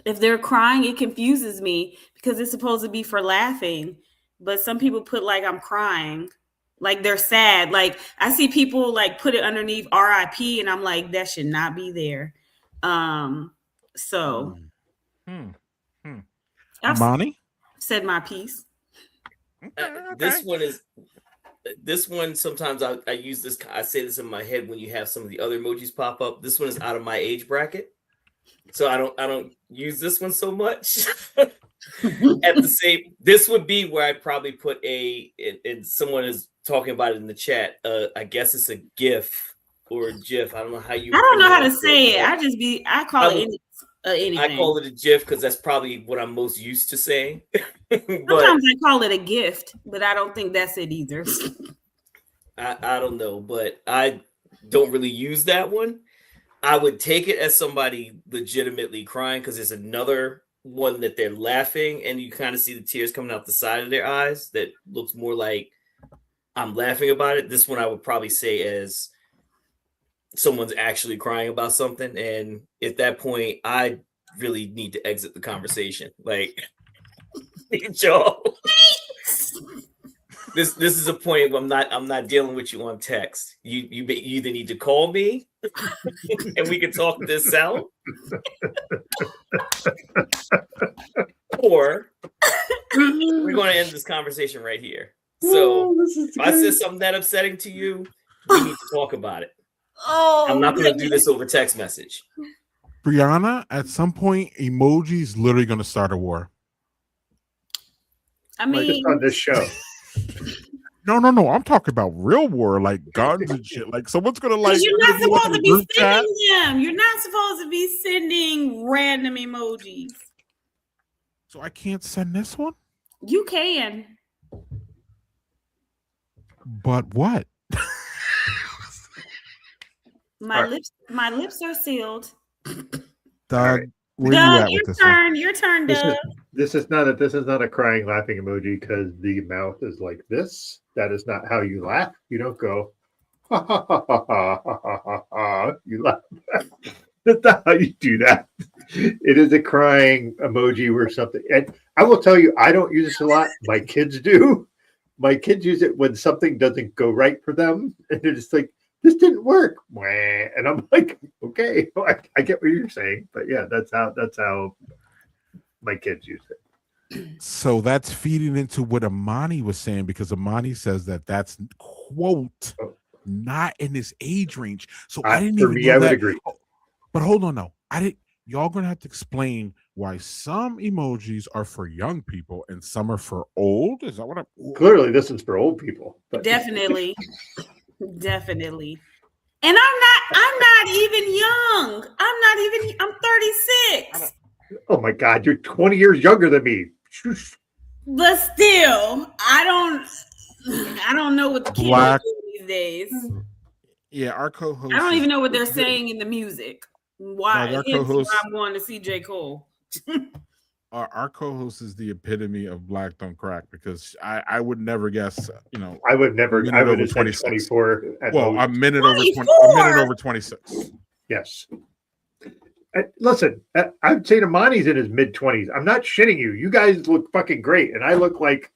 Speaker 2: If they're crying, it confuses me because it's supposed to be for laughing. But some people put like I'm crying. Like they're sad. Like I see people like put it underneath RIP and I'm like, that should not be there.
Speaker 1: Imani?
Speaker 2: Said my piece.
Speaker 4: This one sometimes I use this. I say this in my head when you have some of the other emojis pop up. This one is out of my age bracket, so I don't use this one so much. This would be where I probably put and someone is talking about it in the chat. I guess it's a GIF or a GIF. I don't know how you.
Speaker 2: I don't know how to say it. I call it anything.
Speaker 4: I call it a GIF because that's probably what I'm most used to saying.
Speaker 2: Sometimes I call it a gift, but I don't think that's it either.
Speaker 4: I don't know, but I don't really use that one. I would take it as somebody legitimately crying because there's another one that they're laughing and you kind of see the tears coming out the side of their eyes that looks more like I'm laughing about it. This one I would probably say as someone's actually crying about something, and at that point I really need to exit the conversation. Like, Joe, this is a point where I'm not dealing with you on text. You either need to call me and we can talk this out, or we're going to end this conversation right here. So if I said something that upsetting to you, we need to talk about it. I'm not going to do this over text message.
Speaker 1: Brianna, at some point, emoji's literally going to start a war.
Speaker 2: I mean,
Speaker 3: just on this show.
Speaker 1: No. I'm talking about real war, like guns and shit. Like someone's going to like.
Speaker 2: You're not supposed to be sending them. You're not supposed to be sending random emojis.
Speaker 1: So I can't send this one?
Speaker 2: You can.
Speaker 1: But what?
Speaker 2: My lips are sealed.
Speaker 1: Doug, where
Speaker 2: Doug,
Speaker 1: you at with this one?
Speaker 2: Your turn, Doug.
Speaker 3: This is not a crying laughing emoji because the mouth is like this. That is not how you laugh. You don't go ha ha ha ha ha ha ha ha. You laugh. That's not how you do that. It is a crying emoji or something. And I will tell you, I don't use this a lot. My kids do. My kids use it when something doesn't go right for them, and they're just like, "This didn't work," and I'm like, "Okay." okay. I get what you're saying, but yeah, that's how my kids use it.
Speaker 1: So that's feeding into what Imani was saying, because Imani says that that's quote not in his age range. So I didn't even know
Speaker 3: I
Speaker 1: that.
Speaker 3: would agree.
Speaker 1: But hold on, no, I didn't. Y'all gonna have to explain why some emojis are for young people and some are for old. Is that what I'm?
Speaker 3: Clearly, this is for old people. But
Speaker 2: Definitely. Definitely. And I'm not even young. I'm 36.
Speaker 3: oh my God, you're 20 years younger than me.
Speaker 2: But still, I don't know what the kids are doing these days.
Speaker 1: Yeah, our co-host.
Speaker 2: I don't even know what they're saying in the music. Why?
Speaker 1: our
Speaker 2: Hence
Speaker 1: co-host,
Speaker 2: why I'm going to see J. Cole.
Speaker 1: our co-host is the epitome of Black Don't Crack, because I would never guess, you know,
Speaker 3: I would never. I would have said
Speaker 1: 26.
Speaker 3: 24.
Speaker 1: Well,
Speaker 3: most.
Speaker 1: a minute over 20.
Speaker 2: 24?
Speaker 1: A minute over 26.
Speaker 3: Yes. Listen, I'd say Imani's in his mid 20s. I'm not shitting you. You guys look fucking great, and I look like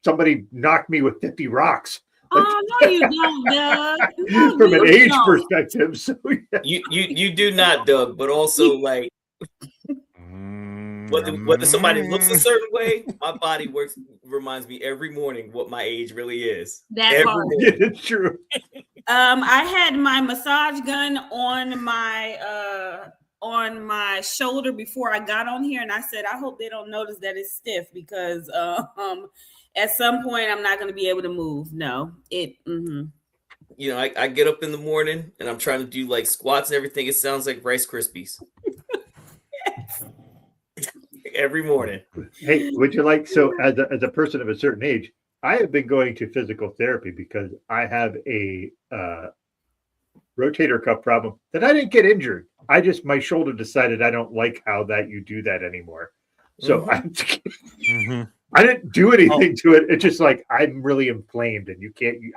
Speaker 3: somebody knocked me with 50 rocks.
Speaker 2: Oh no, you don't, Doug. No,
Speaker 3: From an age
Speaker 2: don't.
Speaker 3: perspective. So yeah.
Speaker 4: You do not, Doug, but also like whether somebody looks a certain way, my body reminds me every morning what my age really is.
Speaker 2: That
Speaker 4: every
Speaker 2: part.
Speaker 3: Yeah, it's true.
Speaker 2: I had my massage gun on my shoulder before I got on here, and I said, I hope they don't notice that it's stiff, because at some point I'm not going to be able to move. No, it. Mm-hmm.
Speaker 4: You know, I get up in the morning and I'm trying to do like squats and everything. It sounds like Rice Krispies. Every morning.
Speaker 3: Hey, would you like, so as a person of a certain age, I have been going to physical therapy because I have a rotator cuff problem that I didn't get injured. My shoulder decided I don't like how that you do that anymore. So I didn't do anything to it. It's just like I'm really inflamed, and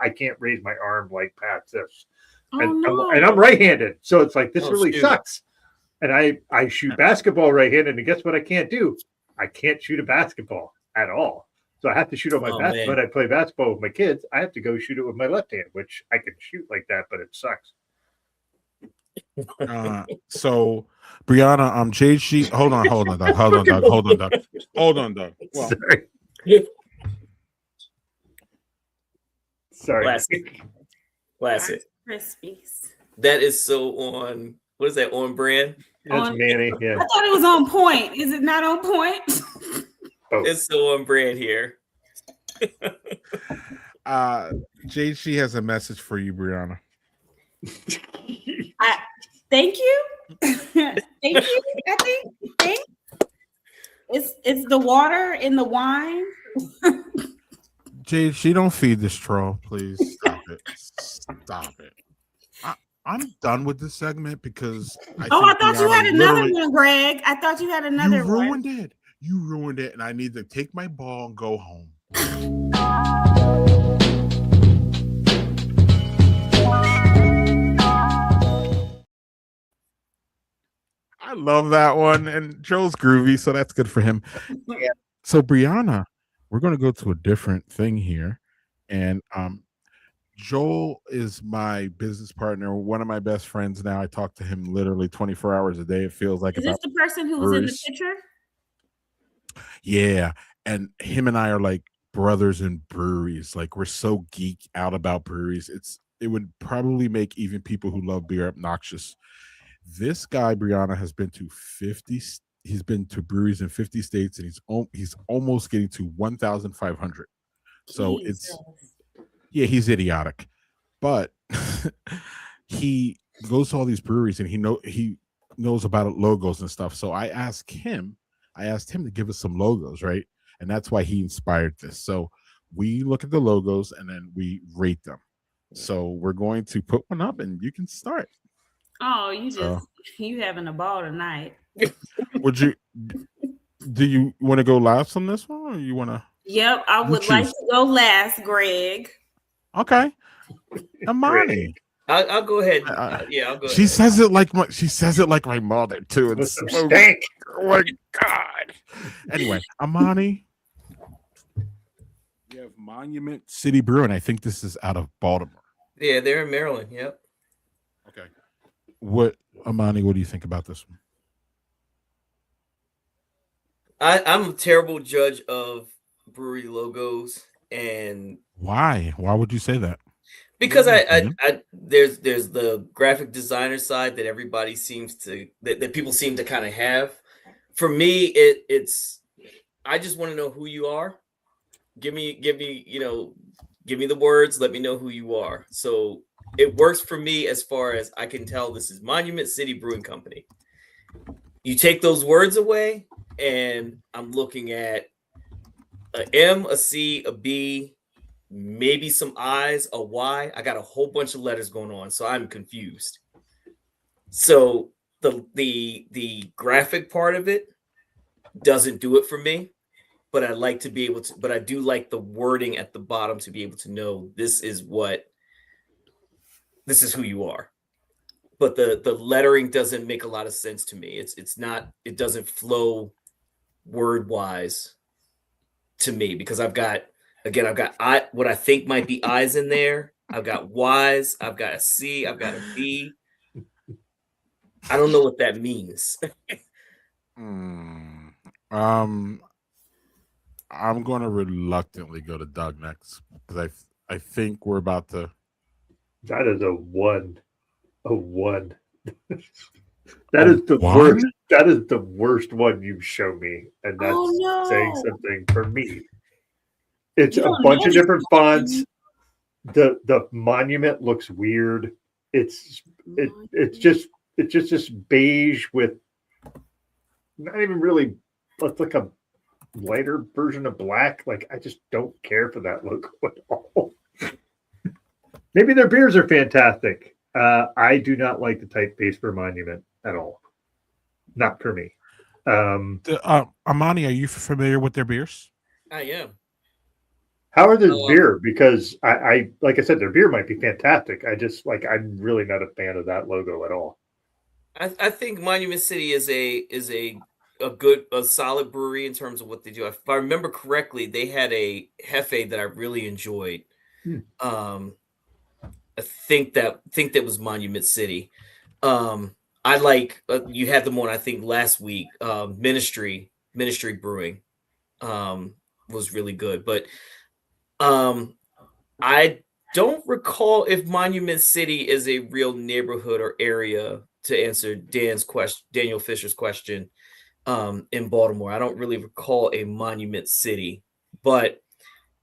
Speaker 3: I can't raise my arm like past this. And I'm right-handed. So it's like, this really sucks. And I shoot basketball right-handed, and guess what I can't do? I can't shoot a basketball at all. So I have to shoot on my basketball. When I play basketball with my kids, I have to go shoot it with my left hand, which I can shoot like that, but it sucks.
Speaker 1: So Brianna, Jade Sheet. Hold on, Doug. Hold on, Doug. Well,
Speaker 3: sorry.
Speaker 4: Classic.
Speaker 2: Krispies.
Speaker 4: That is so on. What is that, on brand?
Speaker 3: That's Manny. Yeah.
Speaker 2: I thought it was on point. Is it not on point?
Speaker 4: It's so on brand here.
Speaker 2: Jade,
Speaker 1: she has a message for you, Brianna.
Speaker 2: Thank you. Thank you. I think it's the water in the wine.
Speaker 1: Jade, she don't feed this troll. Please stop it. Stop it. I'm done with this segment because
Speaker 2: I thought you had another one, Greg. I thought you had another one.
Speaker 1: You ruined it, and I need to take my ball and go home. I love that one, and Joe's groovy, so that's good for him.
Speaker 2: Yeah.
Speaker 1: So Brianna, we're going to go to a different thing here, and Joel is my business partner, one of my best friends now. I talk to him literally 24 hours a day. It feels like.
Speaker 2: Is this the person who was in the picture?
Speaker 1: Yeah, and him and I are like brothers in breweries. Like, we're so geek out about breweries. It would probably make even people who love beer obnoxious. This guy, Brianna, has been to 50. He's been to breweries in 50 states, and he's almost getting to 1,500. So yeah, he's idiotic, but he goes to all these breweries, and he knows about logos and stuff. So I asked him to give us some logos, right? And that's why he inspired this. So we look at the logos and then we rate them. So we're going to put one up, and you can start.
Speaker 2: Oh, you having a ball tonight.
Speaker 1: Do you want to go last on this one, or you want to?
Speaker 2: Yep, I would like to go last, Greg.
Speaker 1: Okay, Imani.
Speaker 4: I'll go ahead. Yeah, I'll go.
Speaker 1: She says it like my mother too. It's so, oh my God. Anyway, Imani, you have Monument City Brew, and I think this is out of Baltimore.
Speaker 4: Yeah, they're in Maryland. Yep.
Speaker 1: Okay. Imani, what do you think about this one?
Speaker 4: I'm a terrible judge of brewery logos, and
Speaker 1: Why? Why would you say that?
Speaker 4: because
Speaker 1: Mhm.
Speaker 4: there's the graphic designer side that everybody seems to that people seem to kind of have. For me, it's I just want to know who you are. Give me give me the words. Let me know who you are. So it works for me as far as I can tell. This is Monument City Brewing Company. You take those words away, and I'm looking at a M, a C, a B, maybe some I's, a Y. I got a whole bunch of letters going on, so I'm confused. So the graphic part of it doesn't do it for me, but I like to be able to, but I do like the wording at the bottom to be able to know this is who you are. But the lettering doesn't make a lot of sense to me. It's not, it doesn't flow word wise to me because I've got I what I think might be I's in there. I've got Y's, I've got a C, I've got a B. I don't know what that means.
Speaker 1: I'm going to reluctantly go to Doug next because I think we're about to.
Speaker 3: That is a one. A one. That is the
Speaker 1: one?
Speaker 3: worst. That is the worst one you've shown me, and that's
Speaker 2: Oh, no.
Speaker 3: saying something for me. It's
Speaker 2: You
Speaker 3: a
Speaker 2: don't
Speaker 3: bunch
Speaker 2: know
Speaker 3: of
Speaker 2: this
Speaker 3: different fonts. The monument looks weird. It's just this beige with not even really. It's like a lighter version of black. Like I just don't care for that logo at all. Maybe their beers are fantastic. I do not like the typeface for Monument at all. Not for me.
Speaker 1: Imani, are you familiar with their beers?
Speaker 4: I am.
Speaker 3: How are this beer? Because I like I said, their beer might be fantastic. I just I'm really not a fan of that logo at all.
Speaker 4: I think Monument City is a solid brewery in terms of what they do. If I remember correctly, they had a Hefe that I really enjoyed. I think that was Monument City. I like you had them on, I think, last week. Ministry Brewing was really good, but I don't recall if Monument City is a real neighborhood or area, to answer Daniel Fisher's question, in Baltimore. I don't really recall a Monument City, but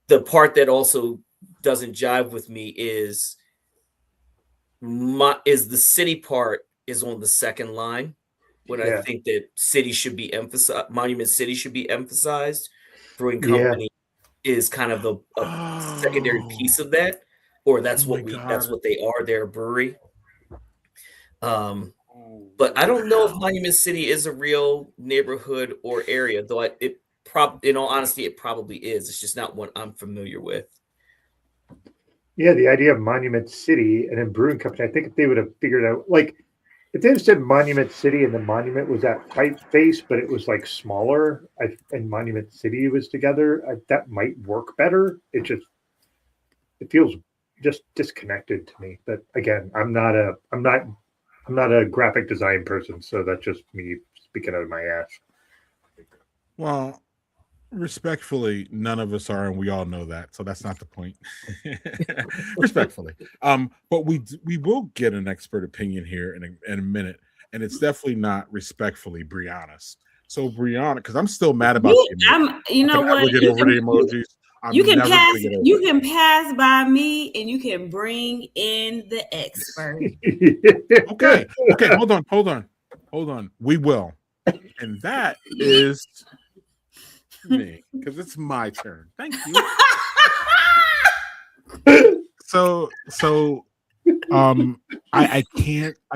Speaker 4: the part that also doesn't jive with me is the city part is on the second line, when I think that city should be emphasized. Monument City should be emphasized. Brewing Company is kind of a secondary piece of that, or that's what they are. They're a brewery. But I don't know if Monument City is a real neighborhood or area, though. In all honesty, it probably is. It's just not one I'm familiar with.
Speaker 3: Yeah, the idea of Monument City and then Brewing Company, I think if they would have figured out, like, if they had said Monument City and the monument was that typeface, but it was like smaller, and Monument City was together, that might work better. It feels just disconnected to me. But again, I'm not a graphic design person, so that's just me speaking out of my ass.
Speaker 1: Well, respectfully, none of us are, and we all know that, so that's not the point. Respectfully, but we will get an expert opinion here in a minute, and it's definitely not respectfully Brianna's. So Brianna, because I'm still mad about
Speaker 2: you know what?
Speaker 1: Get over the emojis.
Speaker 2: You can pass by me, and you can bring in the expert.
Speaker 1: Okay. Hold on. We will, and that is me, because it's my turn. Thank you. So I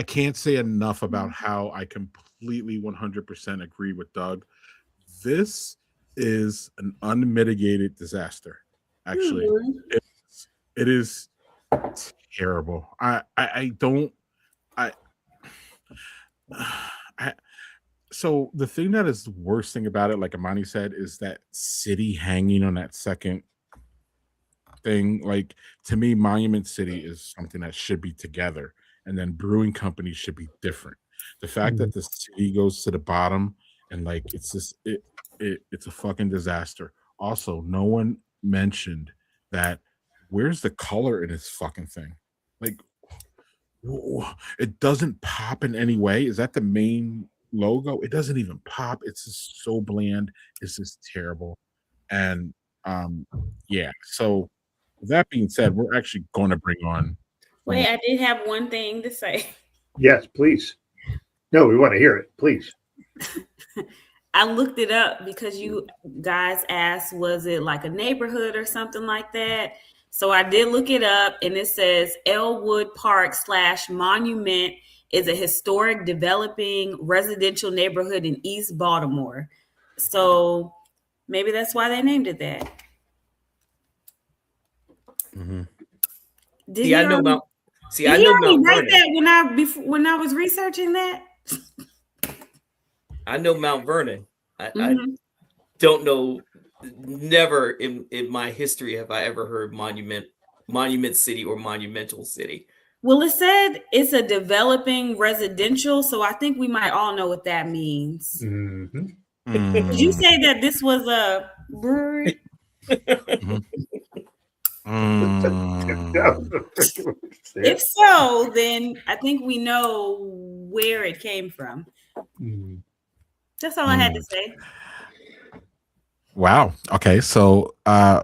Speaker 1: can't say enough about how I completely 100% agree with Doug. This is an unmitigated disaster. Actually, it is terrible. So the thing that is the worst thing about it, like Imani said, is that city hanging on that second thing. Like, to me, Monument City is something that should be together, and then Brewing Company should be different. The fact that the city goes to the bottom and like it's just it's a fucking disaster. Also, no one mentioned that where's the color in this fucking thing? Like it doesn't pop in any way. Is that the main logo? It doesn't even pop. It's just so bland. It's just terrible. And yeah. So with that being said, we're actually going to bring on.
Speaker 2: Wait, I did have one thing to say.
Speaker 3: Yes, please. No, we want to hear it, please.
Speaker 2: I looked it up because you guys asked, was it like a neighborhood or something like that? So I did look it up, and it says Elwood Park / Monument is a historic developing residential neighborhood in East Baltimore. So maybe that's why they named it that.
Speaker 1: Mm-hmm.
Speaker 4: I know Mount Vernon.
Speaker 2: That when I was researching that.
Speaker 4: I know Mount Vernon. I don't know. Never in my history have I ever heard Monument City or Monumental City.
Speaker 2: Well, it said it's a developing residential, so I think we might all know what that means.
Speaker 3: Mm-hmm.
Speaker 2: Did you say that this was a brewery? If so, then I think we know where it came from. That's all I had to say.
Speaker 1: Wow. Okay. So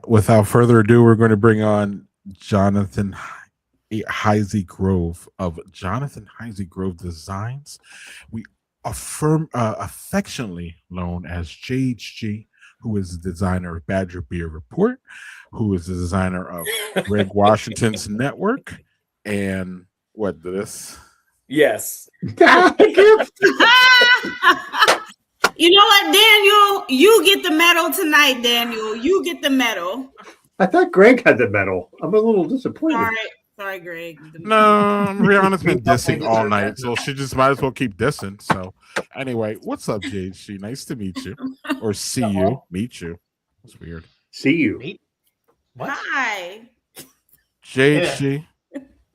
Speaker 1: without further ado, we're going to bring on Jonathan Heisey Grove of Jonathan Heisey Grove Designs. We affectionately known as JHG, who is the designer of Badger Beer Report, who is the designer of Greg Washington's Network, and what this?
Speaker 4: Yes.
Speaker 2: You know what, Daniel? You get the medal tonight, Daniel. You get the medal.
Speaker 3: I thought Greg had the medal. I'm a little disappointed.
Speaker 2: Sorry, Greg.
Speaker 1: No, Rihanna's been dissing all night, so she just might as well keep dissing. So, anyway, what's up, JHG? Nice to meet you, or see you. Meet you. That's weird.
Speaker 3: See you.
Speaker 2: What? Hi,
Speaker 1: JHG.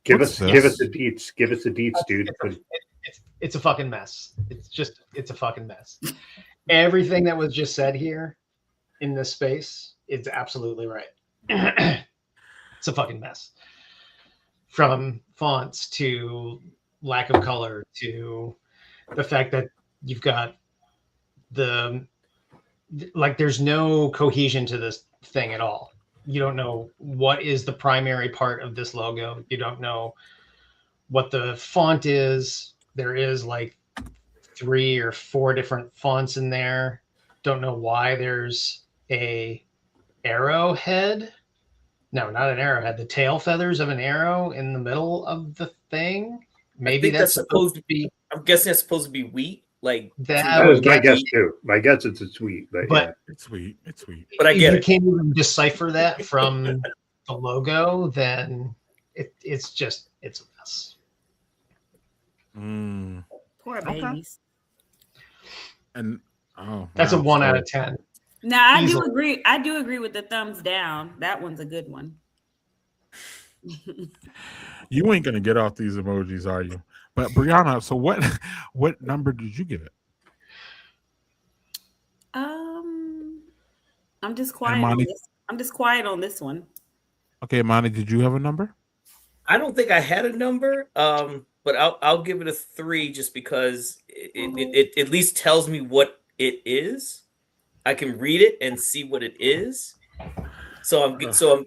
Speaker 3: Give us the deets. Give us the deets, dude.
Speaker 5: It's a fucking mess. It's a fucking mess. Everything that was just said here in this space is absolutely right. It's a fucking mess. From fonts to lack of color to the fact that you've got there's no cohesion to this thing at all. You don't know what is the primary part of this logo. You don't know what the font is. There is like 3 or 4 different fonts in there. Don't know why there's a arrowhead. No, not an arrowhead. The tail feathers of an arrow in the middle of the thing. Maybe that's supposed to be.
Speaker 4: I'm guessing that's supposed to be wheat. Like
Speaker 3: that was my guess too. My guess it's a sweet, but yeah.
Speaker 1: It's sweet. It's sweet.
Speaker 4: But I get it.
Speaker 5: If you can't even decipher that from the logo, then it's a mess.
Speaker 2: Poor babies.
Speaker 1: And
Speaker 5: that's a 1 out of 10.
Speaker 2: No, I do agree. I do agree with the thumbs down. That one's a good one.
Speaker 1: You ain't gonna get off these emojis, are you? But Brianna, so what number did you give it?
Speaker 2: I'm just quiet on this. I'm just quiet on this one.
Speaker 1: Okay, Imani, did you have a number?
Speaker 4: I don't think I had a number. But I'll give it a 3 just because it at least tells me what it is. I can read it and see what it is. So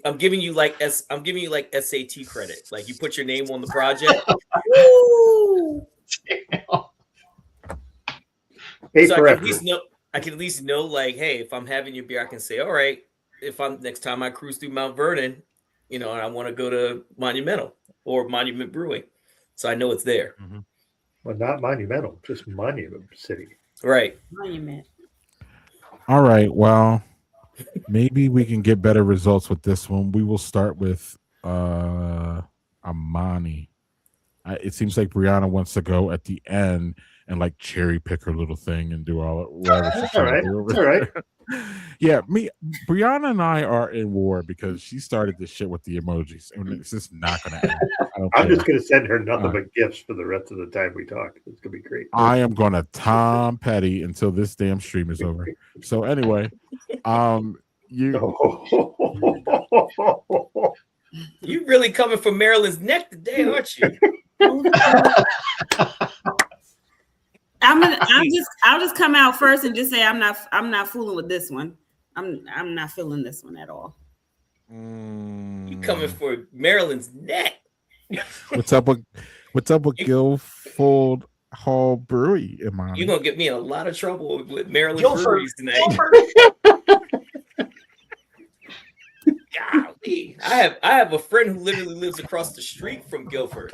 Speaker 4: I'm giving you like SAT credit. Like you put your name on the project. So I can at least know like, hey, if I'm having your beer, I can say, all right, if I'm next time I cruise through Mount Vernon, and I want to go to Monumental or Monument Brewing. So I know it's there.
Speaker 1: Mm-hmm.
Speaker 3: Well, not Monumental, just Monument City.
Speaker 4: Right.
Speaker 2: Monument.
Speaker 1: All right. Well, maybe we can get better results with this one. We will start with Imani. It seems like Brianna wants to go at the end, and like cherry pick her little thing and do all whatever she's
Speaker 3: That's all
Speaker 1: trying
Speaker 3: right.
Speaker 1: to do over
Speaker 3: That's all right.
Speaker 1: there. Yeah, Brianna and I are in war because she started this shit with the emojis, and it's just not going to end.
Speaker 3: I'm just going to send her nothing but gifts for the rest of the time we talk. It's going to be great.
Speaker 1: I am going to Tom Petty until this damn stream is over. So anyway, you
Speaker 4: really coming for Maryland's neck today, aren't you?
Speaker 2: I'll just come out first and just say I'm not fooling with this one. I'm not feeling this one at all.
Speaker 4: You coming for Maryland's neck?
Speaker 1: What's up with Guilford Hall Brewery, Imani?
Speaker 4: You're gonna get me in a lot of trouble with Maryland breweries tonight. Golly. I have a friend who literally lives across the street from Guilford.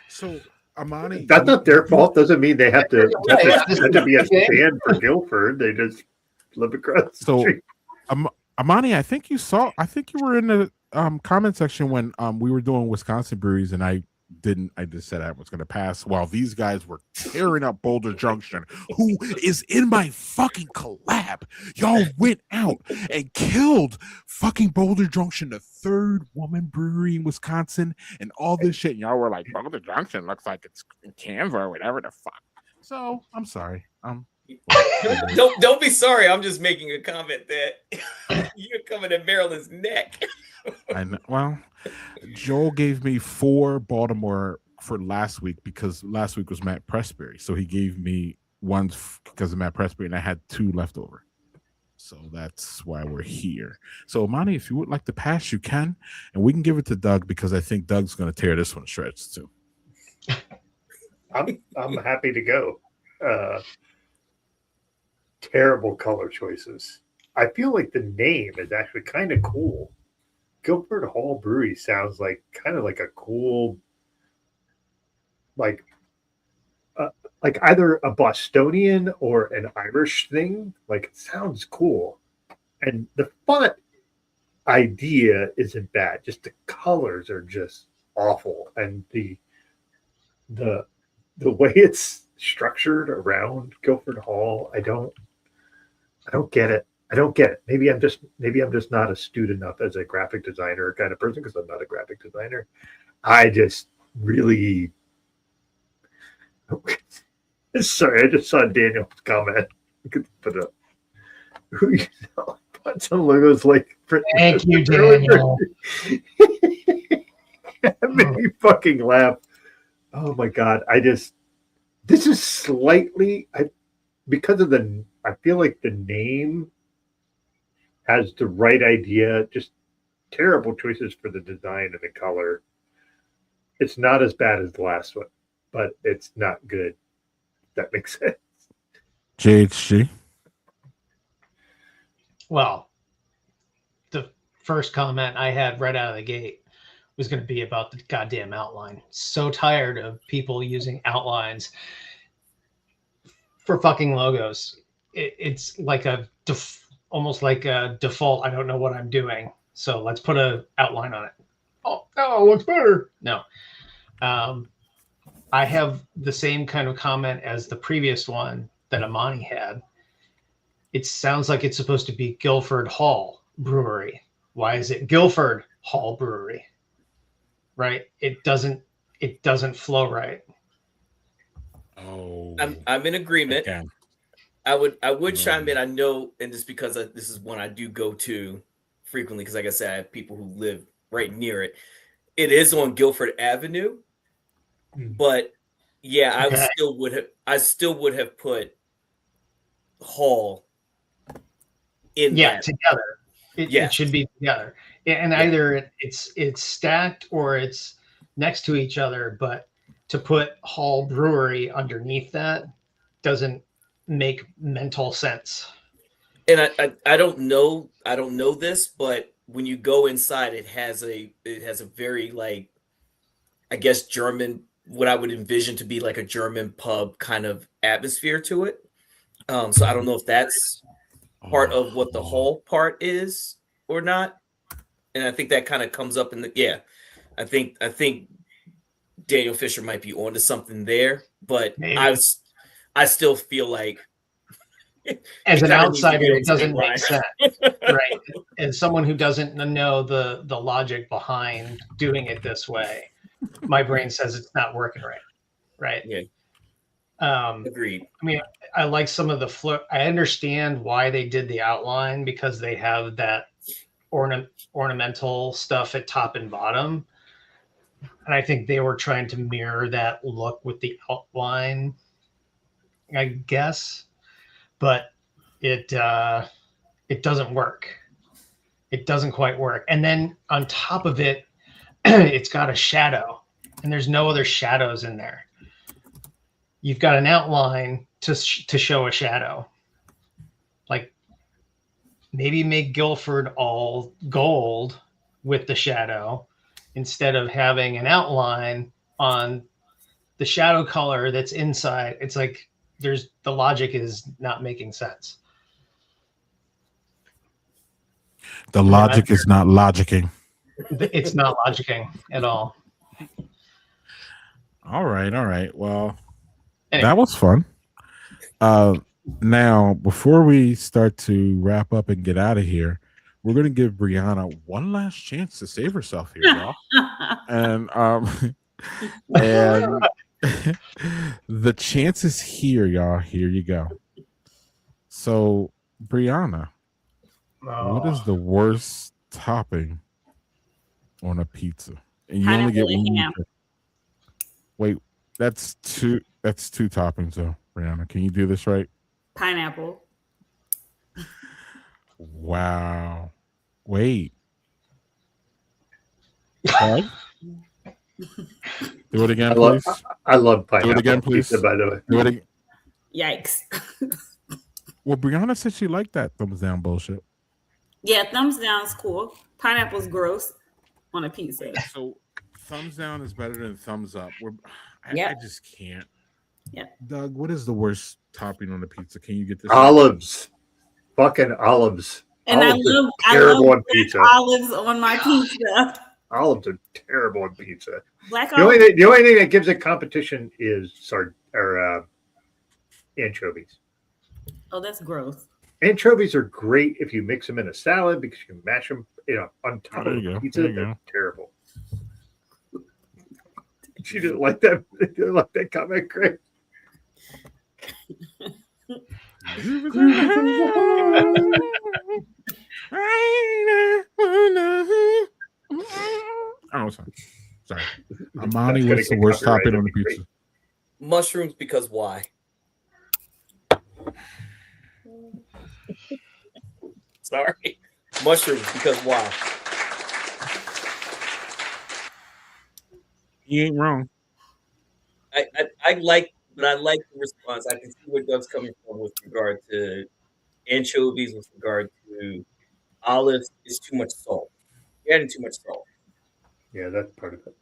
Speaker 1: So Imani,
Speaker 3: that's not their fault. Doesn't mean they have to be a stand for Guilford. They just live across the street.
Speaker 1: Imani, I think you were in the comment section when we were doing Wisconsin breweries, and I just said I was going to pass while these guys were tearing up Boulder Junction, who is in my fucking collab. Y'all went out and killed fucking Boulder Junction, the third woman brewery in Wisconsin, and all this shit. And y'all were like, Boulder Junction looks like it's in Canva or whatever the fuck. So I'm sorry.
Speaker 4: Don't be sorry. I'm just making a comment that you're coming at Maryland's neck.
Speaker 1: I know. Well, Joel gave me 4 Baltimore for last week because last week was Matt Pressberry. So he gave me one because of Matt Pressberry, and I had 2 left over. So that's why we're here. So, Imani, if you would like to pass, you can. And we can give it to Doug because I think Doug's going to tear this one to shreds too.
Speaker 3: I'm happy to go. Terrible color choices. I feel like the name is actually kind of cool. Guilford Hall Brewery sounds like kind of like a cool, like either a Bostonian or an Irish thing. Like, it sounds cool, and the font idea isn't bad. Just the colors are just awful, and the way it's structured around Guilford Hall, I don't get it. I don't get it. Maybe I'm just not astute enough as a graphic designer kind of person, because I'm not a graphic designer. I just really sorry. I just saw Daniel's comment. You could put up some logos like.
Speaker 5: Thank you, Daniel.
Speaker 3: That made me fucking laugh. Oh my god! This is slightly because of I feel like the name has the right idea, just terrible choices for the design and the color. It's not as bad as the last one, but it's not good. That makes sense.
Speaker 1: JHG.
Speaker 5: Well, the first comment I had right out of the gate was going to be about the goddamn outline. So tired of people using outlines for fucking logos. It's like almost like a default. I don't know what I'm doing, so let's put an outline on it. Oh, no, it looks better. No. I have the same kind of comment as the previous one that Imani had. It sounds like it's supposed to be Guilford Hall Brewery. Why is it Guilford Hall Brewery? Right? It doesn't flow right.
Speaker 1: Oh,
Speaker 4: I'm in agreement.
Speaker 1: Okay.
Speaker 4: I would chime in. I know, and just because this is one I do go to frequently, because like I said, I have people who live right near it. It is on Guilford Avenue, but yeah, okay. I still would have put Hall in.
Speaker 5: Yeah, together. It should be together, and either it's stacked or it's next to each other. But to put Hall Brewery underneath that doesn't make mental sense.
Speaker 4: And I don't know this, but when you go inside, it has a very, like, I guess German, what I would envision to be like a German pub kind of atmosphere to it. So I don't know if that's part of what the Hall part is or not. And I think that kind of comes up in I think Daniel Fisher might be onto something there, but maybe. I still feel like
Speaker 5: as an
Speaker 4: kinda needs to be
Speaker 5: outsider,
Speaker 4: on
Speaker 5: it
Speaker 4: the
Speaker 5: doesn't
Speaker 4: same
Speaker 5: make
Speaker 4: line.
Speaker 5: sense, right? And someone who doesn't know the logic behind doing it this way, my brain says it's not working right?
Speaker 4: Yeah,
Speaker 5: Um,
Speaker 4: agreed.
Speaker 5: I mean, I like some of the I understand why they did the outline because they have that ornamental stuff at top and bottom, and I think they were trying to mirror that look with the outline, I guess, but it doesn't work. It doesn't quite work. And then on top of it, it's got a shadow, and there's no other shadows in there. You've got an outline to show a shadow. Like maybe make Guilford all gold with the shadow instead of having an outline on the shadow color that's inside. It's like the logic is not making sense.
Speaker 1: The logic is not logicking.
Speaker 5: It's not logicking at all.
Speaker 1: All right. Well,
Speaker 5: Anyway.
Speaker 1: that was fun. Now, before we start to wrap up and get out of here, we're going to give Brianna one last chance to save herself here, y'all. And and the chance is here, y'all. Here you go. So, Brianna, what is the worst topping on a pizza? And you only get one.
Speaker 2: Ham.
Speaker 1: Wait, that's two toppings though, Brianna. Can you do this right?
Speaker 2: Pineapple.
Speaker 1: Wow. Wait. Doug? Do it again, please.
Speaker 3: I love pineapple.
Speaker 1: Do it again, please.
Speaker 3: Pizza, by the way.
Speaker 1: Do it again.
Speaker 2: Yikes.
Speaker 1: Well, Brianna said she liked that thumbs down bullshit.
Speaker 2: Yeah, thumbs down is cool. Pineapple's gross on a pizza.
Speaker 1: So thumbs down is better than thumbs up.
Speaker 2: Yep.
Speaker 1: I just can't.
Speaker 2: Yeah.
Speaker 1: Doug, what is the worst topping on the pizza? Can you get this?
Speaker 3: Olives. Fucking olives.
Speaker 2: And
Speaker 3: olives
Speaker 2: I love
Speaker 3: on pizza.
Speaker 2: olives on my pizza.
Speaker 3: Olives are terrible on pizza.
Speaker 2: Black
Speaker 3: The
Speaker 2: olives.
Speaker 3: only thing that gives it competition is anchovies.
Speaker 2: Oh, that's gross.
Speaker 3: Anchovies are great if you mix them in a salad because you can mash them, on top
Speaker 1: There
Speaker 3: of
Speaker 1: you go.
Speaker 3: pizza.
Speaker 1: There you
Speaker 3: They're
Speaker 1: go.
Speaker 3: terrible. She didn't like that. Didn't like that comment, Craig.
Speaker 1: Oh, sorry. Imani, what's the worst topping on the pizza?
Speaker 4: Mushrooms, because why? Sorry. Mushrooms, because why?
Speaker 1: You ain't wrong.
Speaker 4: I like the response. I can see where Doug's coming from with regard to anchovies, with regard to olives. It's too much salt. You're adding too much salt.
Speaker 3: Yeah, that's part of it.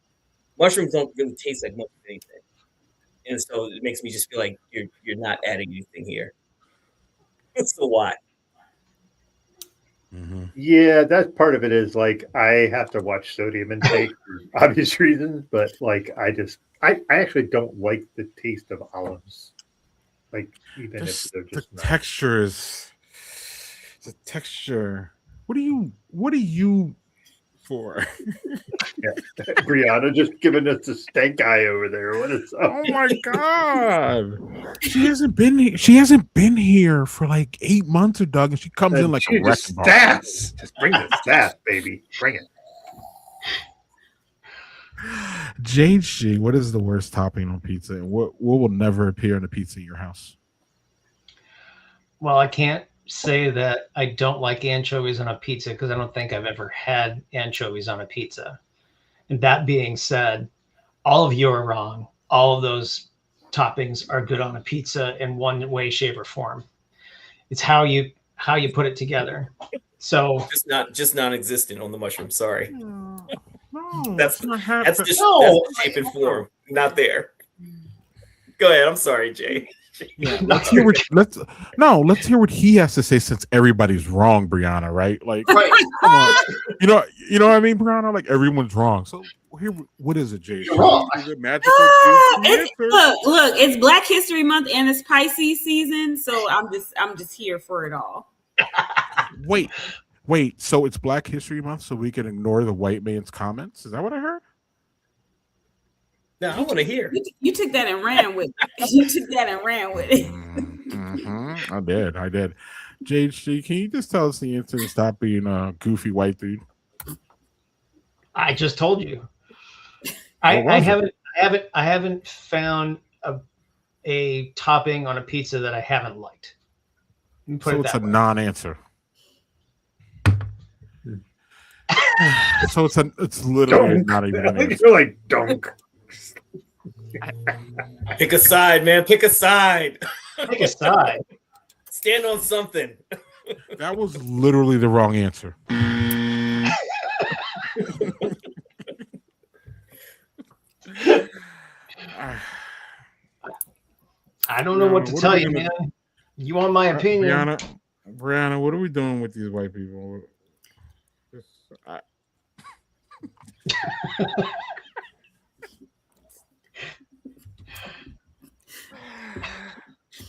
Speaker 4: Mushrooms don't really taste like much of anything, and so it makes me just feel like you're not adding anything here. So why?
Speaker 1: Mm-hmm.
Speaker 3: Yeah, that's part of it. Is like I have to watch sodium intake for obvious reasons, but like I actually don't like the taste of olives. Like even if they're just
Speaker 1: the texture is the texture. What are you for?
Speaker 3: Yeah. Brianna just giving us the stank eye over there. What is up?
Speaker 1: Oh my god! She hasn't been here for like 8 months, or Doug, and she comes in like a wrecking ball.
Speaker 3: Just bring the staff, baby. Bring it.
Speaker 1: JG, what is the worst topping on pizza, and what will never appear in a pizza in your house?
Speaker 5: Well, I can't say that I don't like anchovies on a pizza because I don't think I've ever had anchovies on a pizza. And that being said, all of you are wrong. All of those toppings are good on a pizza in one way, shape, or form. It's how you put it together. So
Speaker 4: just non-existent on the mushroom. Sorry,
Speaker 1: No,
Speaker 4: that's
Speaker 1: not
Speaker 4: that's just
Speaker 5: No.
Speaker 4: that's the shape and form, not there. Go ahead. I'm sorry, Jay.
Speaker 1: Yeah, let's hear what he has to say, since everybody's wrong, Brianna, right? Like,
Speaker 5: right.
Speaker 1: come on. You know what I mean, Brianna? Like, everyone's wrong. So here. What is it, Jay?
Speaker 5: You're wrong.
Speaker 1: Is it magical?
Speaker 2: Look, it's Black History Month and it's Pisces season, so I'm just here for it all.
Speaker 1: Wait. So it's Black History Month, so we can ignore the white man's comments. Is that what I heard?
Speaker 4: No, I want to hear.
Speaker 2: You took that and ran with it. You took that and ran with it.
Speaker 1: Mm-hmm. I did. JHG, can you just tell us the answer and stop being a goofy white dude?
Speaker 5: I just told you. I haven't found a topping on a pizza that I haven't liked.
Speaker 1: So it's a non-answer. So it's literally not even an answer.
Speaker 3: You're like dunk.
Speaker 4: Pick a side, man. Pick a side.
Speaker 5: Pick a side.
Speaker 4: Stand on something.
Speaker 1: That was literally the wrong answer.
Speaker 5: I don't know what to tell you, man. You want my opinion?
Speaker 1: Brianna, what are we doing with these white people?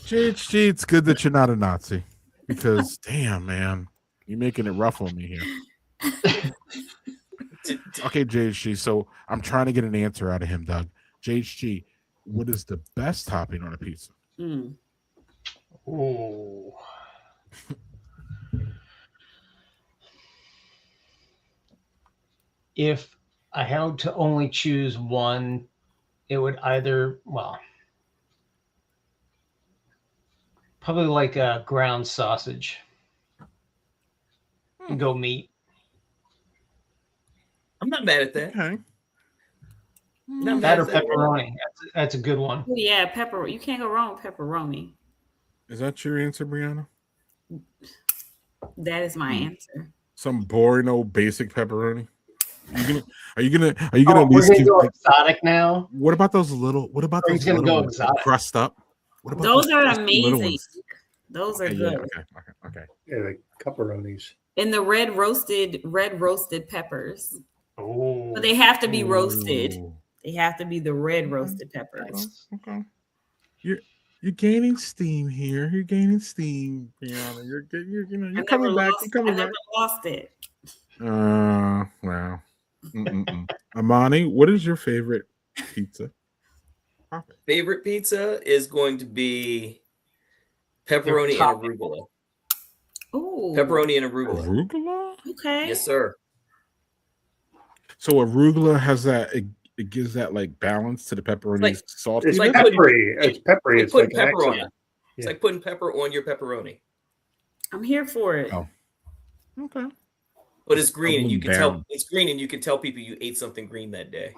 Speaker 1: JHG, it's good that you're not a Nazi because, damn, man, you're making it rough on me here. Okay, JHG, so I'm trying to get an answer out of him, Doug. JHG, what is the best topping on a pizza?
Speaker 5: Oh. If I had to only choose one, it would either, probably like a ground sausage. Go meat.
Speaker 4: I'm not mad at that.
Speaker 1: Okay.
Speaker 4: Not
Speaker 5: That
Speaker 4: mad
Speaker 5: or
Speaker 4: at that.
Speaker 5: pepperoni. That's a good one.
Speaker 2: Yeah, pepperoni. You can't go wrong with pepperoni.
Speaker 1: Is that your answer, Brianna?
Speaker 2: That is my answer.
Speaker 1: Some boring old basic pepperoni? Are you gonna at
Speaker 5: We're
Speaker 1: least
Speaker 5: gonna go exotic now.
Speaker 1: What about those little
Speaker 5: He's gonna go exotic.
Speaker 1: crust up? What about
Speaker 2: Those are
Speaker 1: crusty little
Speaker 2: amazing.
Speaker 1: ones?
Speaker 2: Those are
Speaker 1: Yeah,
Speaker 2: good.
Speaker 1: okay.
Speaker 3: Yeah, like pepperonis.
Speaker 2: And the red roasted peppers.
Speaker 5: Oh,
Speaker 2: But they have to be roasted.
Speaker 1: Ooh.
Speaker 2: They have to be the red roasted peppers.
Speaker 1: Okay. You're gaining steam here. You're gaining steam, Brianna. You're coming back. You're coming
Speaker 2: I never
Speaker 1: back.
Speaker 2: lost it.
Speaker 1: Wow. Imani, what is your favorite pizza?
Speaker 4: Favorite pizza is going to be pepperoni and arugula.
Speaker 2: Ooh.
Speaker 4: Pepperoni and arugula.
Speaker 1: Arugula?
Speaker 2: Okay.
Speaker 4: Yes, sir.
Speaker 1: So arugula has that. It gives that like balance to the pepperoni salty.
Speaker 3: It's
Speaker 4: like
Speaker 3: peppery. It's peppery.
Speaker 4: It's
Speaker 3: It's
Speaker 4: putting
Speaker 3: like
Speaker 4: pepper on it.
Speaker 3: accent.
Speaker 4: It's
Speaker 3: Yeah.
Speaker 4: like putting pepper on your pepperoni.
Speaker 2: I'm here for it.
Speaker 1: Oh. Okay.
Speaker 4: But it's green, and you can
Speaker 1: Down.
Speaker 4: tell it's green, and you can tell people you ate something green that day.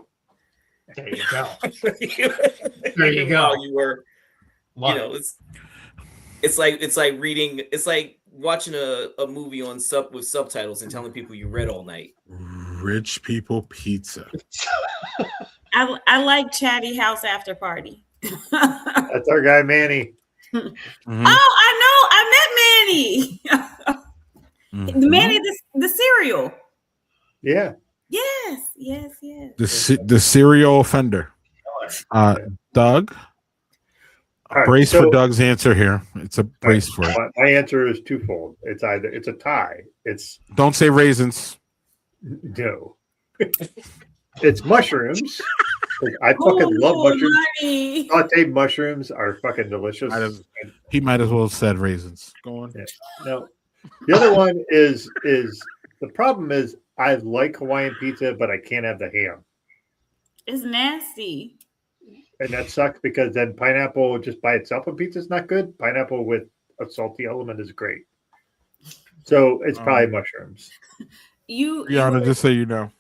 Speaker 5: there you go.
Speaker 4: There
Speaker 5: you go.
Speaker 4: You were,
Speaker 5: Love
Speaker 4: you know, it's like reading. It's like watching a movie on with subtitles and telling people you read all night.
Speaker 1: Rich people pizza.
Speaker 2: I like Chatty House After Party.
Speaker 3: That's our guy Manny.
Speaker 1: Mhm.
Speaker 2: Oh, I met Manny.
Speaker 1: Mhm.
Speaker 2: The Manny, the cereal.
Speaker 3: Yeah.
Speaker 2: Yes.
Speaker 1: The serial offender. Doug.
Speaker 3: All right,
Speaker 1: Brace
Speaker 3: so-
Speaker 1: for Doug's answer here. It's a brace for it.
Speaker 3: My answer is twofold. It's either it's a tie. It's
Speaker 1: Don't say raisins.
Speaker 3: no. It's mushrooms. I fucking love mushrooms.
Speaker 2: Marty.
Speaker 3: Sauteed mushrooms are fucking delicious.
Speaker 1: He might as well have said raisins. Go on.
Speaker 3: Yeah. No. The other one is the problem is I like Hawaiian pizza, but I can't have the ham.
Speaker 2: It's nasty.
Speaker 3: And that sucks because then pineapple just by itself on pizza is not good. Pineapple with a salty element is great. So it's probably mushrooms.
Speaker 1: Brianna, just so you know.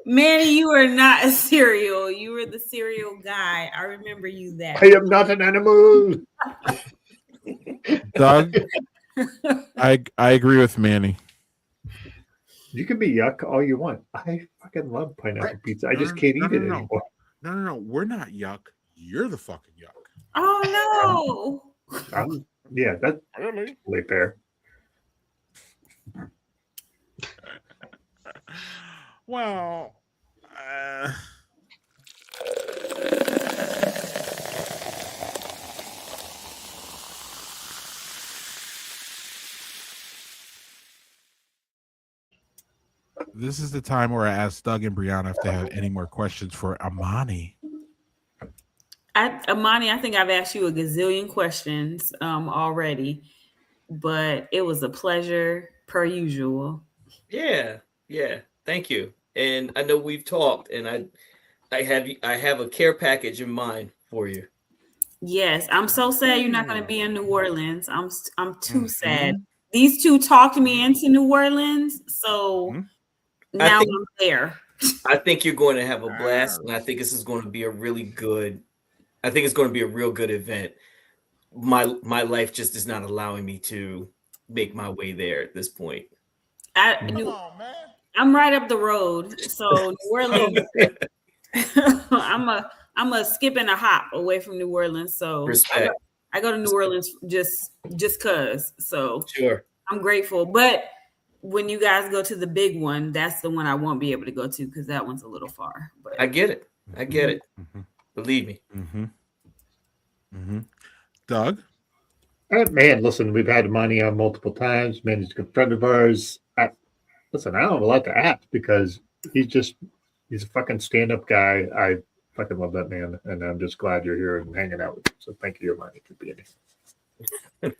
Speaker 2: Manny, you are not a cereal. You were the cereal guy. I remember you that.
Speaker 3: I am not an animal.
Speaker 1: Doug, I agree with Manny.
Speaker 3: You can be yuck all you want. I fucking love pineapple pizza. I just can't eat it anymore.
Speaker 1: No. We're not yuck. You're the fucking yuck.
Speaker 2: Oh no.
Speaker 3: Yeah, that's
Speaker 1: Really?
Speaker 3: totally fair.
Speaker 1: Well, this is the time where I ask Doug and Brianna if they have any more questions for Imani.
Speaker 2: Imani, I think I've asked you a gazillion questions already, but it was a pleasure per usual.
Speaker 4: Yeah. Thank you. And I know we've talked, and I have a care package in mind for you.
Speaker 2: Yes, I'm so sad you're not going to be in New Orleans. I'm too sad. These two talked me into New Orleans, so now I'm there.
Speaker 4: I think you're going to have a blast, and I think this is going to be a really good. I think it's going to be a real good event. My life just is not allowing me to make my way there at this point.
Speaker 2: I'm right up the road, so New Orleans. I'm a skip and a hop away from New Orleans, so
Speaker 4: respect.
Speaker 2: I go to New Orleans just cause. So
Speaker 4: sure,
Speaker 2: I'm grateful. But when you guys go to the big one, that's the one I won't be able to go to because that one's a little far. But
Speaker 4: I get it. Believe me.
Speaker 1: Doug?
Speaker 3: Man, listen, we've had Imani on multiple times. Man, he's a good friend of ours. I don't have a lot to ask because he's a fucking stand-up guy. I fucking love that man, and I'm just glad you're here and hanging out with him. So thank you, Imani, for being here.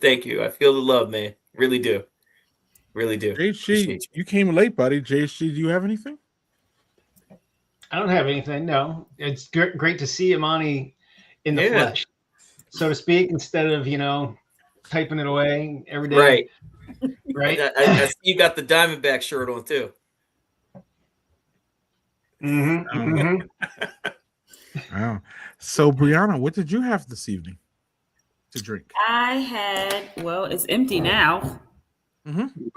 Speaker 4: Thank you. I feel the love, man. Really do.
Speaker 1: JC, you came late, buddy. JC, do you have anything?
Speaker 5: I don't have anything. No, it's great to see Imani in the flesh, so to speak, instead of typing it away every day. Right.
Speaker 4: I see you got the Diamondback shirt on too.
Speaker 1: Wow. So, Brianna, what did you have this evening to drink?
Speaker 2: It's empty now.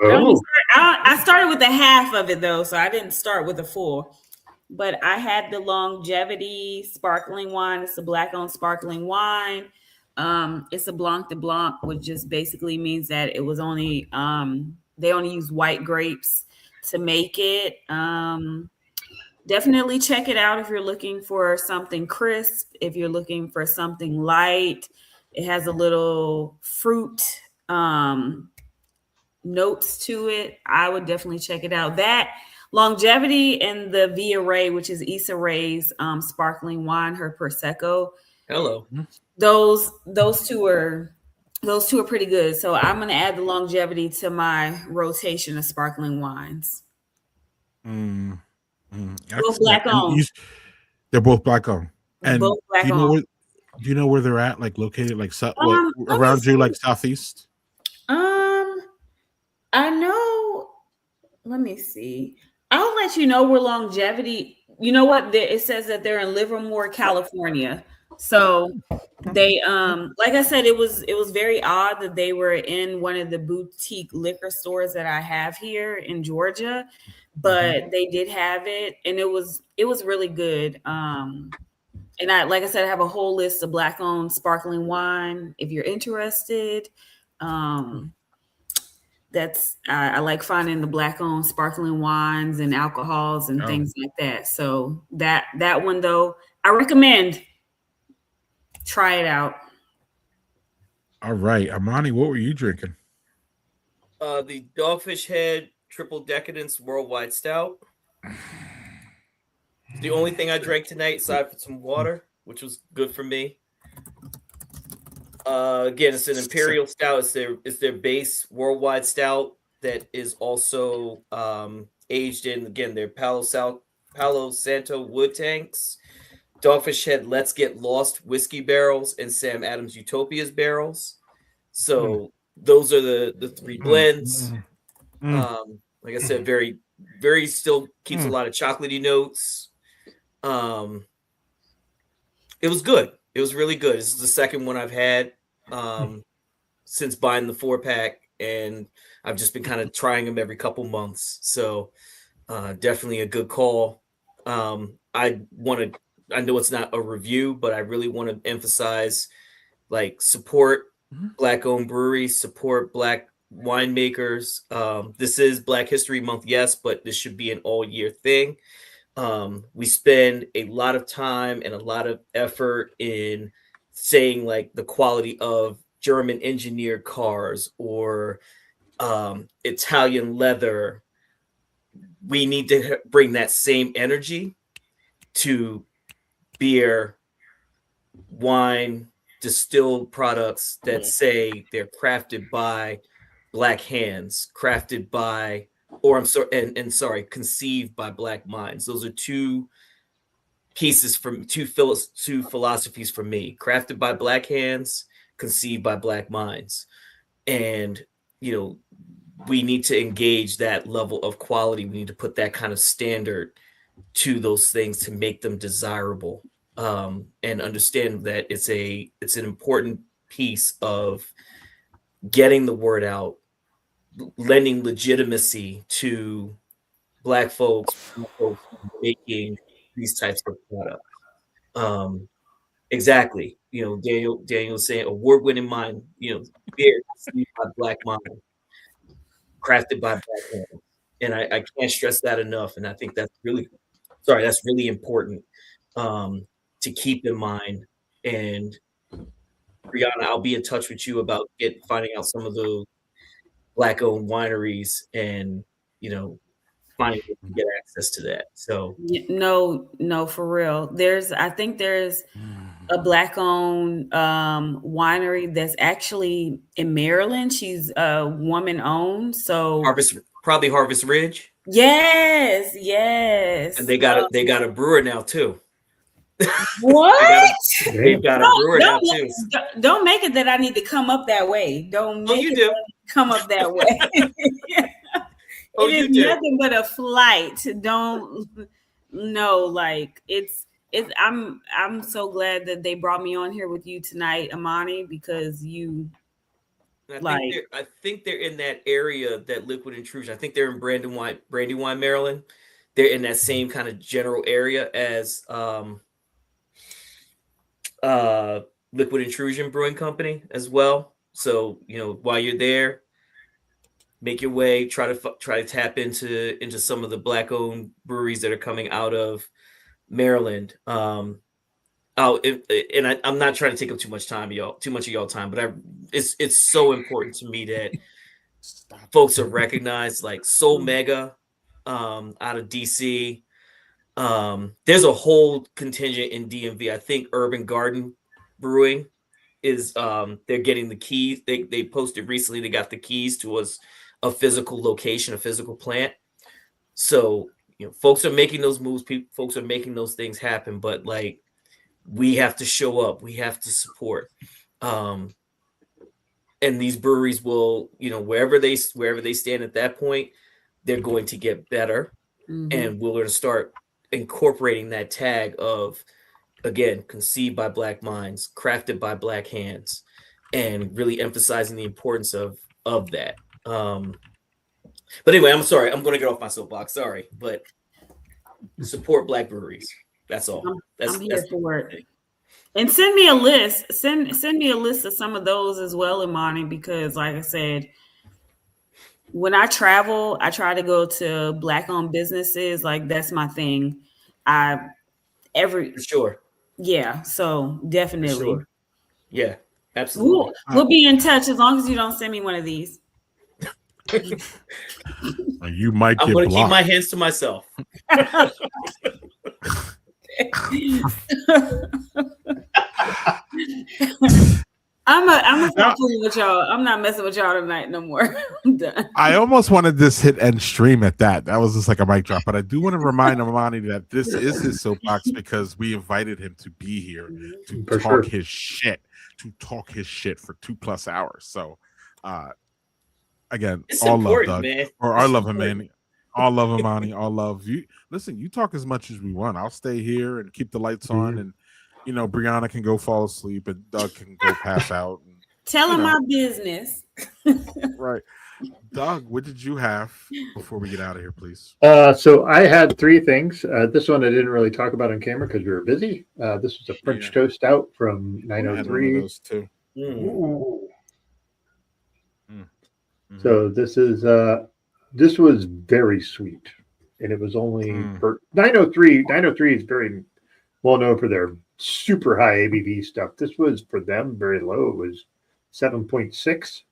Speaker 3: Oh.
Speaker 2: I started with a half of it though, so I didn't start with a full. But I had the Longevity sparkling wine. It's a black-owned sparkling wine. It's a Blanc de Blanc, which just basically means that it was only they only use white grapes to make it. Definitely check it out if you're looking for something crisp, if you're looking for something light. It has a little fruit notes to it. I would definitely check it out. That Longevity and the Via Ray, which is Issa Rae's sparkling wine, her Prosecco.
Speaker 4: Hello.
Speaker 2: Those two are pretty good. So I'm going to add the Longevity to my rotation of sparkling wines. Both black owned.
Speaker 1: They're both black owned. And
Speaker 2: both black
Speaker 1: owned. Do you know where they're at? Like located, like around you, like southeast.
Speaker 2: I know. Let me see. I'll let you know where Longevity. You know what? It says that they're in Livermore, California. So they, like I said, it was very odd that they were in one of the boutique liquor stores that I have here in Georgia, but they did have it, and it was really good. And like I said, I have a whole list of black-owned sparkling wine. If you're interested, I like finding the black-owned sparkling wines and alcohols and things like that. So that one though, I recommend. Try it out.
Speaker 1: All right, Imani, what were you drinking?
Speaker 4: The Dogfish Head Triple Decadence Worldwide Stout. It's the only thing I drank tonight, aside from some water, which was good for me. Again, it's an Imperial Stout. It's their base Worldwide Stout that is also aged in, again, their Palo Santo wood tanks. Dogfish Head Let's Get Lost whiskey barrels and Sam Adams Utopia's barrels. So those are the three blends. Like I said, very, very still keeps a lot of chocolatey notes. It was good. It was really good. This is the second one I've had since buying the 4-pack, and I've just been kind of trying them every couple months. So definitely a good call. I know it's not a review, but I really want to emphasize, like, support Black-owned breweries, support Black winemakers. This is Black History Month, yes, but this should be an all-year thing. We spend a lot of time and a lot of effort in saying like the quality of German engineered cars or Italian leather. We need to bring that same energy to beer, wine, distilled products that say they're crafted by Black hands, crafted by, or I'm sorry, and sorry, conceived by Black minds. Those are two pieces from two philosophies for me: crafted by Black hands, conceived by Black minds. And you know, we need to engage that level of quality. We need to put that kind of standard to those things to make them desirable, and understand that it's an important piece of getting the word out, lending legitimacy to Black folks making these types of products. Exactly. You know, Daniel was saying award-winning mind, you know, beer conceived by Black mind, crafted by Black hands. And I can't stress that enough. And I think that's really important to keep in mind. And Brianna, I'll be in touch with you about finding out some of those Black-owned wineries and, you know, finding ways to get access to that. So
Speaker 2: no, for real. I think there's a Black-owned winery that's actually in Maryland. She's woman-owned. So
Speaker 4: Harvest Ridge.
Speaker 2: Yes.
Speaker 4: And they got a brewer now too.
Speaker 2: What?
Speaker 4: They've got a brewer now too.
Speaker 2: Don't make it that I need to come up that way. Don't make it come up that way. It is nothing but a flight. I'm so glad that they brought me on here with you tonight, Imani, because
Speaker 4: I think they're in that area, that Liquid Intrusion. I think they're in Brandywine, Maryland. They're in that same kind of general area as Liquid Intrusion Brewing Company as well. So, you know, while you're there, make your way, try to tap into some of the Black-owned breweries that are coming out of Maryland. I'm not trying to take up too much of y'all time, but it's so important to me that folks are recognized, like Soul Mega out of DC. There's a whole contingent in DMV. I think Urban Garden Brewing is they're getting the keys. They posted recently they got the keys to a physical location, a physical plant. So, you know, folks are making those moves, folks are making those things happen, but like, we have to show up, we have to support. And these breweries will, you know, wherever they stand at that point, they're going to get better. And we're going to start incorporating that tag of, again, conceived by Black minds, crafted by Black hands, and really emphasizing the importance of that. But anyway, I'm sorry, I'm going to get off my soapbox. Sorry, but support Black breweries. That's all.
Speaker 2: I'm here for it. And send me a list. Send me a list of some of those as well, Imani, because like I said, when I travel, I try to go to Black-owned businesses. Like, that's my thing. For
Speaker 4: sure.
Speaker 2: Yeah. So definitely. For sure.
Speaker 4: Yeah, absolutely.
Speaker 2: We'll be in touch as long as you don't send me one of these.
Speaker 1: You might get blocked.
Speaker 4: I'm going to keep my hands to myself.
Speaker 2: I'm stop fooling with y'all. I'm not messing with y'all tonight no more. I'm done.
Speaker 1: I almost wanted this hit end stream at that. That was just like a mic drop. But I do want to remind Imani that this is his soapbox because we invited him to be here to talk his shit for 2+ hours. So again,
Speaker 4: it's
Speaker 1: all love, Doug.
Speaker 4: Man.
Speaker 1: Or I love him, man. All love Imani. All love you. Listen, you talk as much as we want. I'll stay here and keep the lights on, and you know, Brianna can go fall asleep, and Doug can go pass out. And,
Speaker 2: tell him my business.
Speaker 1: Right, Doug. What did you have before we get out of here, please?
Speaker 3: So I had 3 things. This one I didn't really talk about on camera because we were busy. This was a French toast stout from 903.
Speaker 1: Those too.
Speaker 3: So this was very sweet, and it was only for 903. 903 is very well known for their super high ABV stuff. This was for them very low. It was 7.6.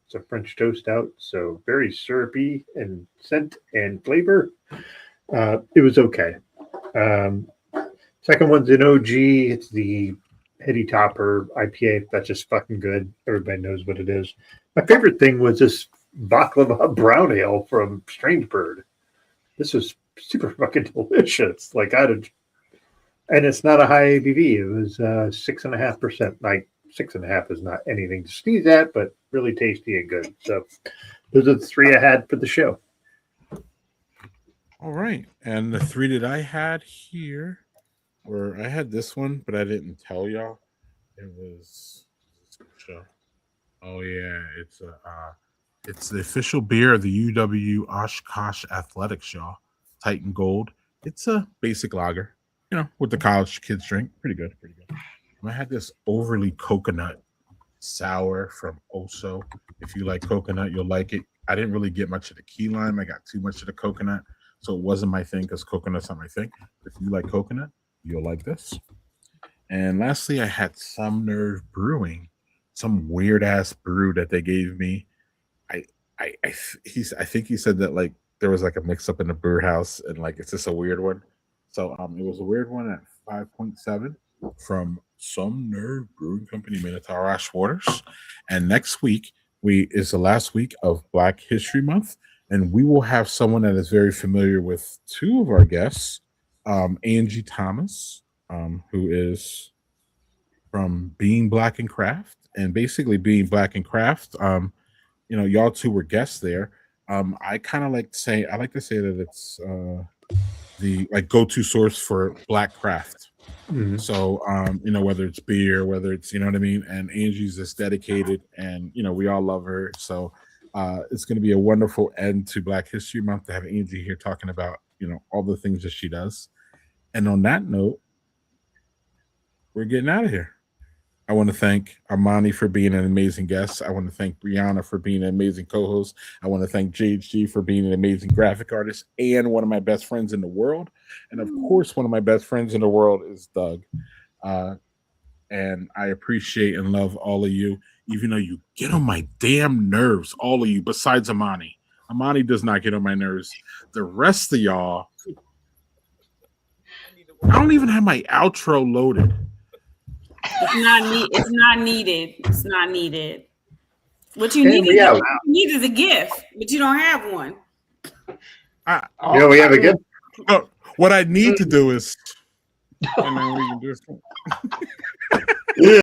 Speaker 3: It's a French toast out, so very syrupy and scent and flavor. It was okay. Second one's an OG. It's the Heady Topper IPA. That's just fucking good. Everybody knows what it is. My favorite thing was this baklava brown ale from Strange Bird. This was super fucking delicious. And it's not a high ABV. It was 6.5%. Like 6.5 is not anything to sneeze at, but really tasty and good. So those are the three I had for the show.
Speaker 1: All right. And the three that I had here were, I had this one, but I didn't tell y'all. It was, oh yeah, it's the official beer of the UW Oshkosh Athletics, y'all. Titan Gold. It's a basic lager, what the college kids drink. Pretty good. I had this overly coconut sour from Oso. If you like coconut, you'll like it. I didn't really get much of the key lime. I got too much of the coconut, so it wasn't my thing because coconut's not my thing. If you like coconut, you'll like this. And lastly, I had Some Nerve Brewing, some weird ass brew that they gave me. I think he said that like there was like a mix up in the brew house and like it's just a weird one. So it was a weird one at 5.7 from Some Nerve Brewing Company, Minotaur Ash Waters. And next week is the last week of Black History Month, and we will have someone that is very familiar with two of our guests, Angie Thomas, who is from Being Black and Craft, and basically Being Black and Craft. Y'all two were guests there. I kind of like to say that it's the like go-to source for Black craft. Mm-hmm. So whether it's beer, whether it's what I mean, and Angie's just dedicated, and we all love her. So it's going to be a wonderful end to Black History Month to have Angie here talking about all the things that she does. And on that note, we're getting out of here. I want to thank Imani for being an amazing guest. I want to thank Brianna for being an amazing co-host. I want to thank JHG for being an amazing graphic artist and one of my best friends in the world. And of course, one of my best friends in the world is Doug. And I appreciate and love all of you, even though you get on my damn nerves, all of you, besides Imani. Imani does not get on my nerves. The rest of y'all, I don't even have my outro loaded.
Speaker 2: It's not needed. What you need is a gift, but you don't have one.
Speaker 3: We have a gift.
Speaker 1: What I need to do is, and then we can do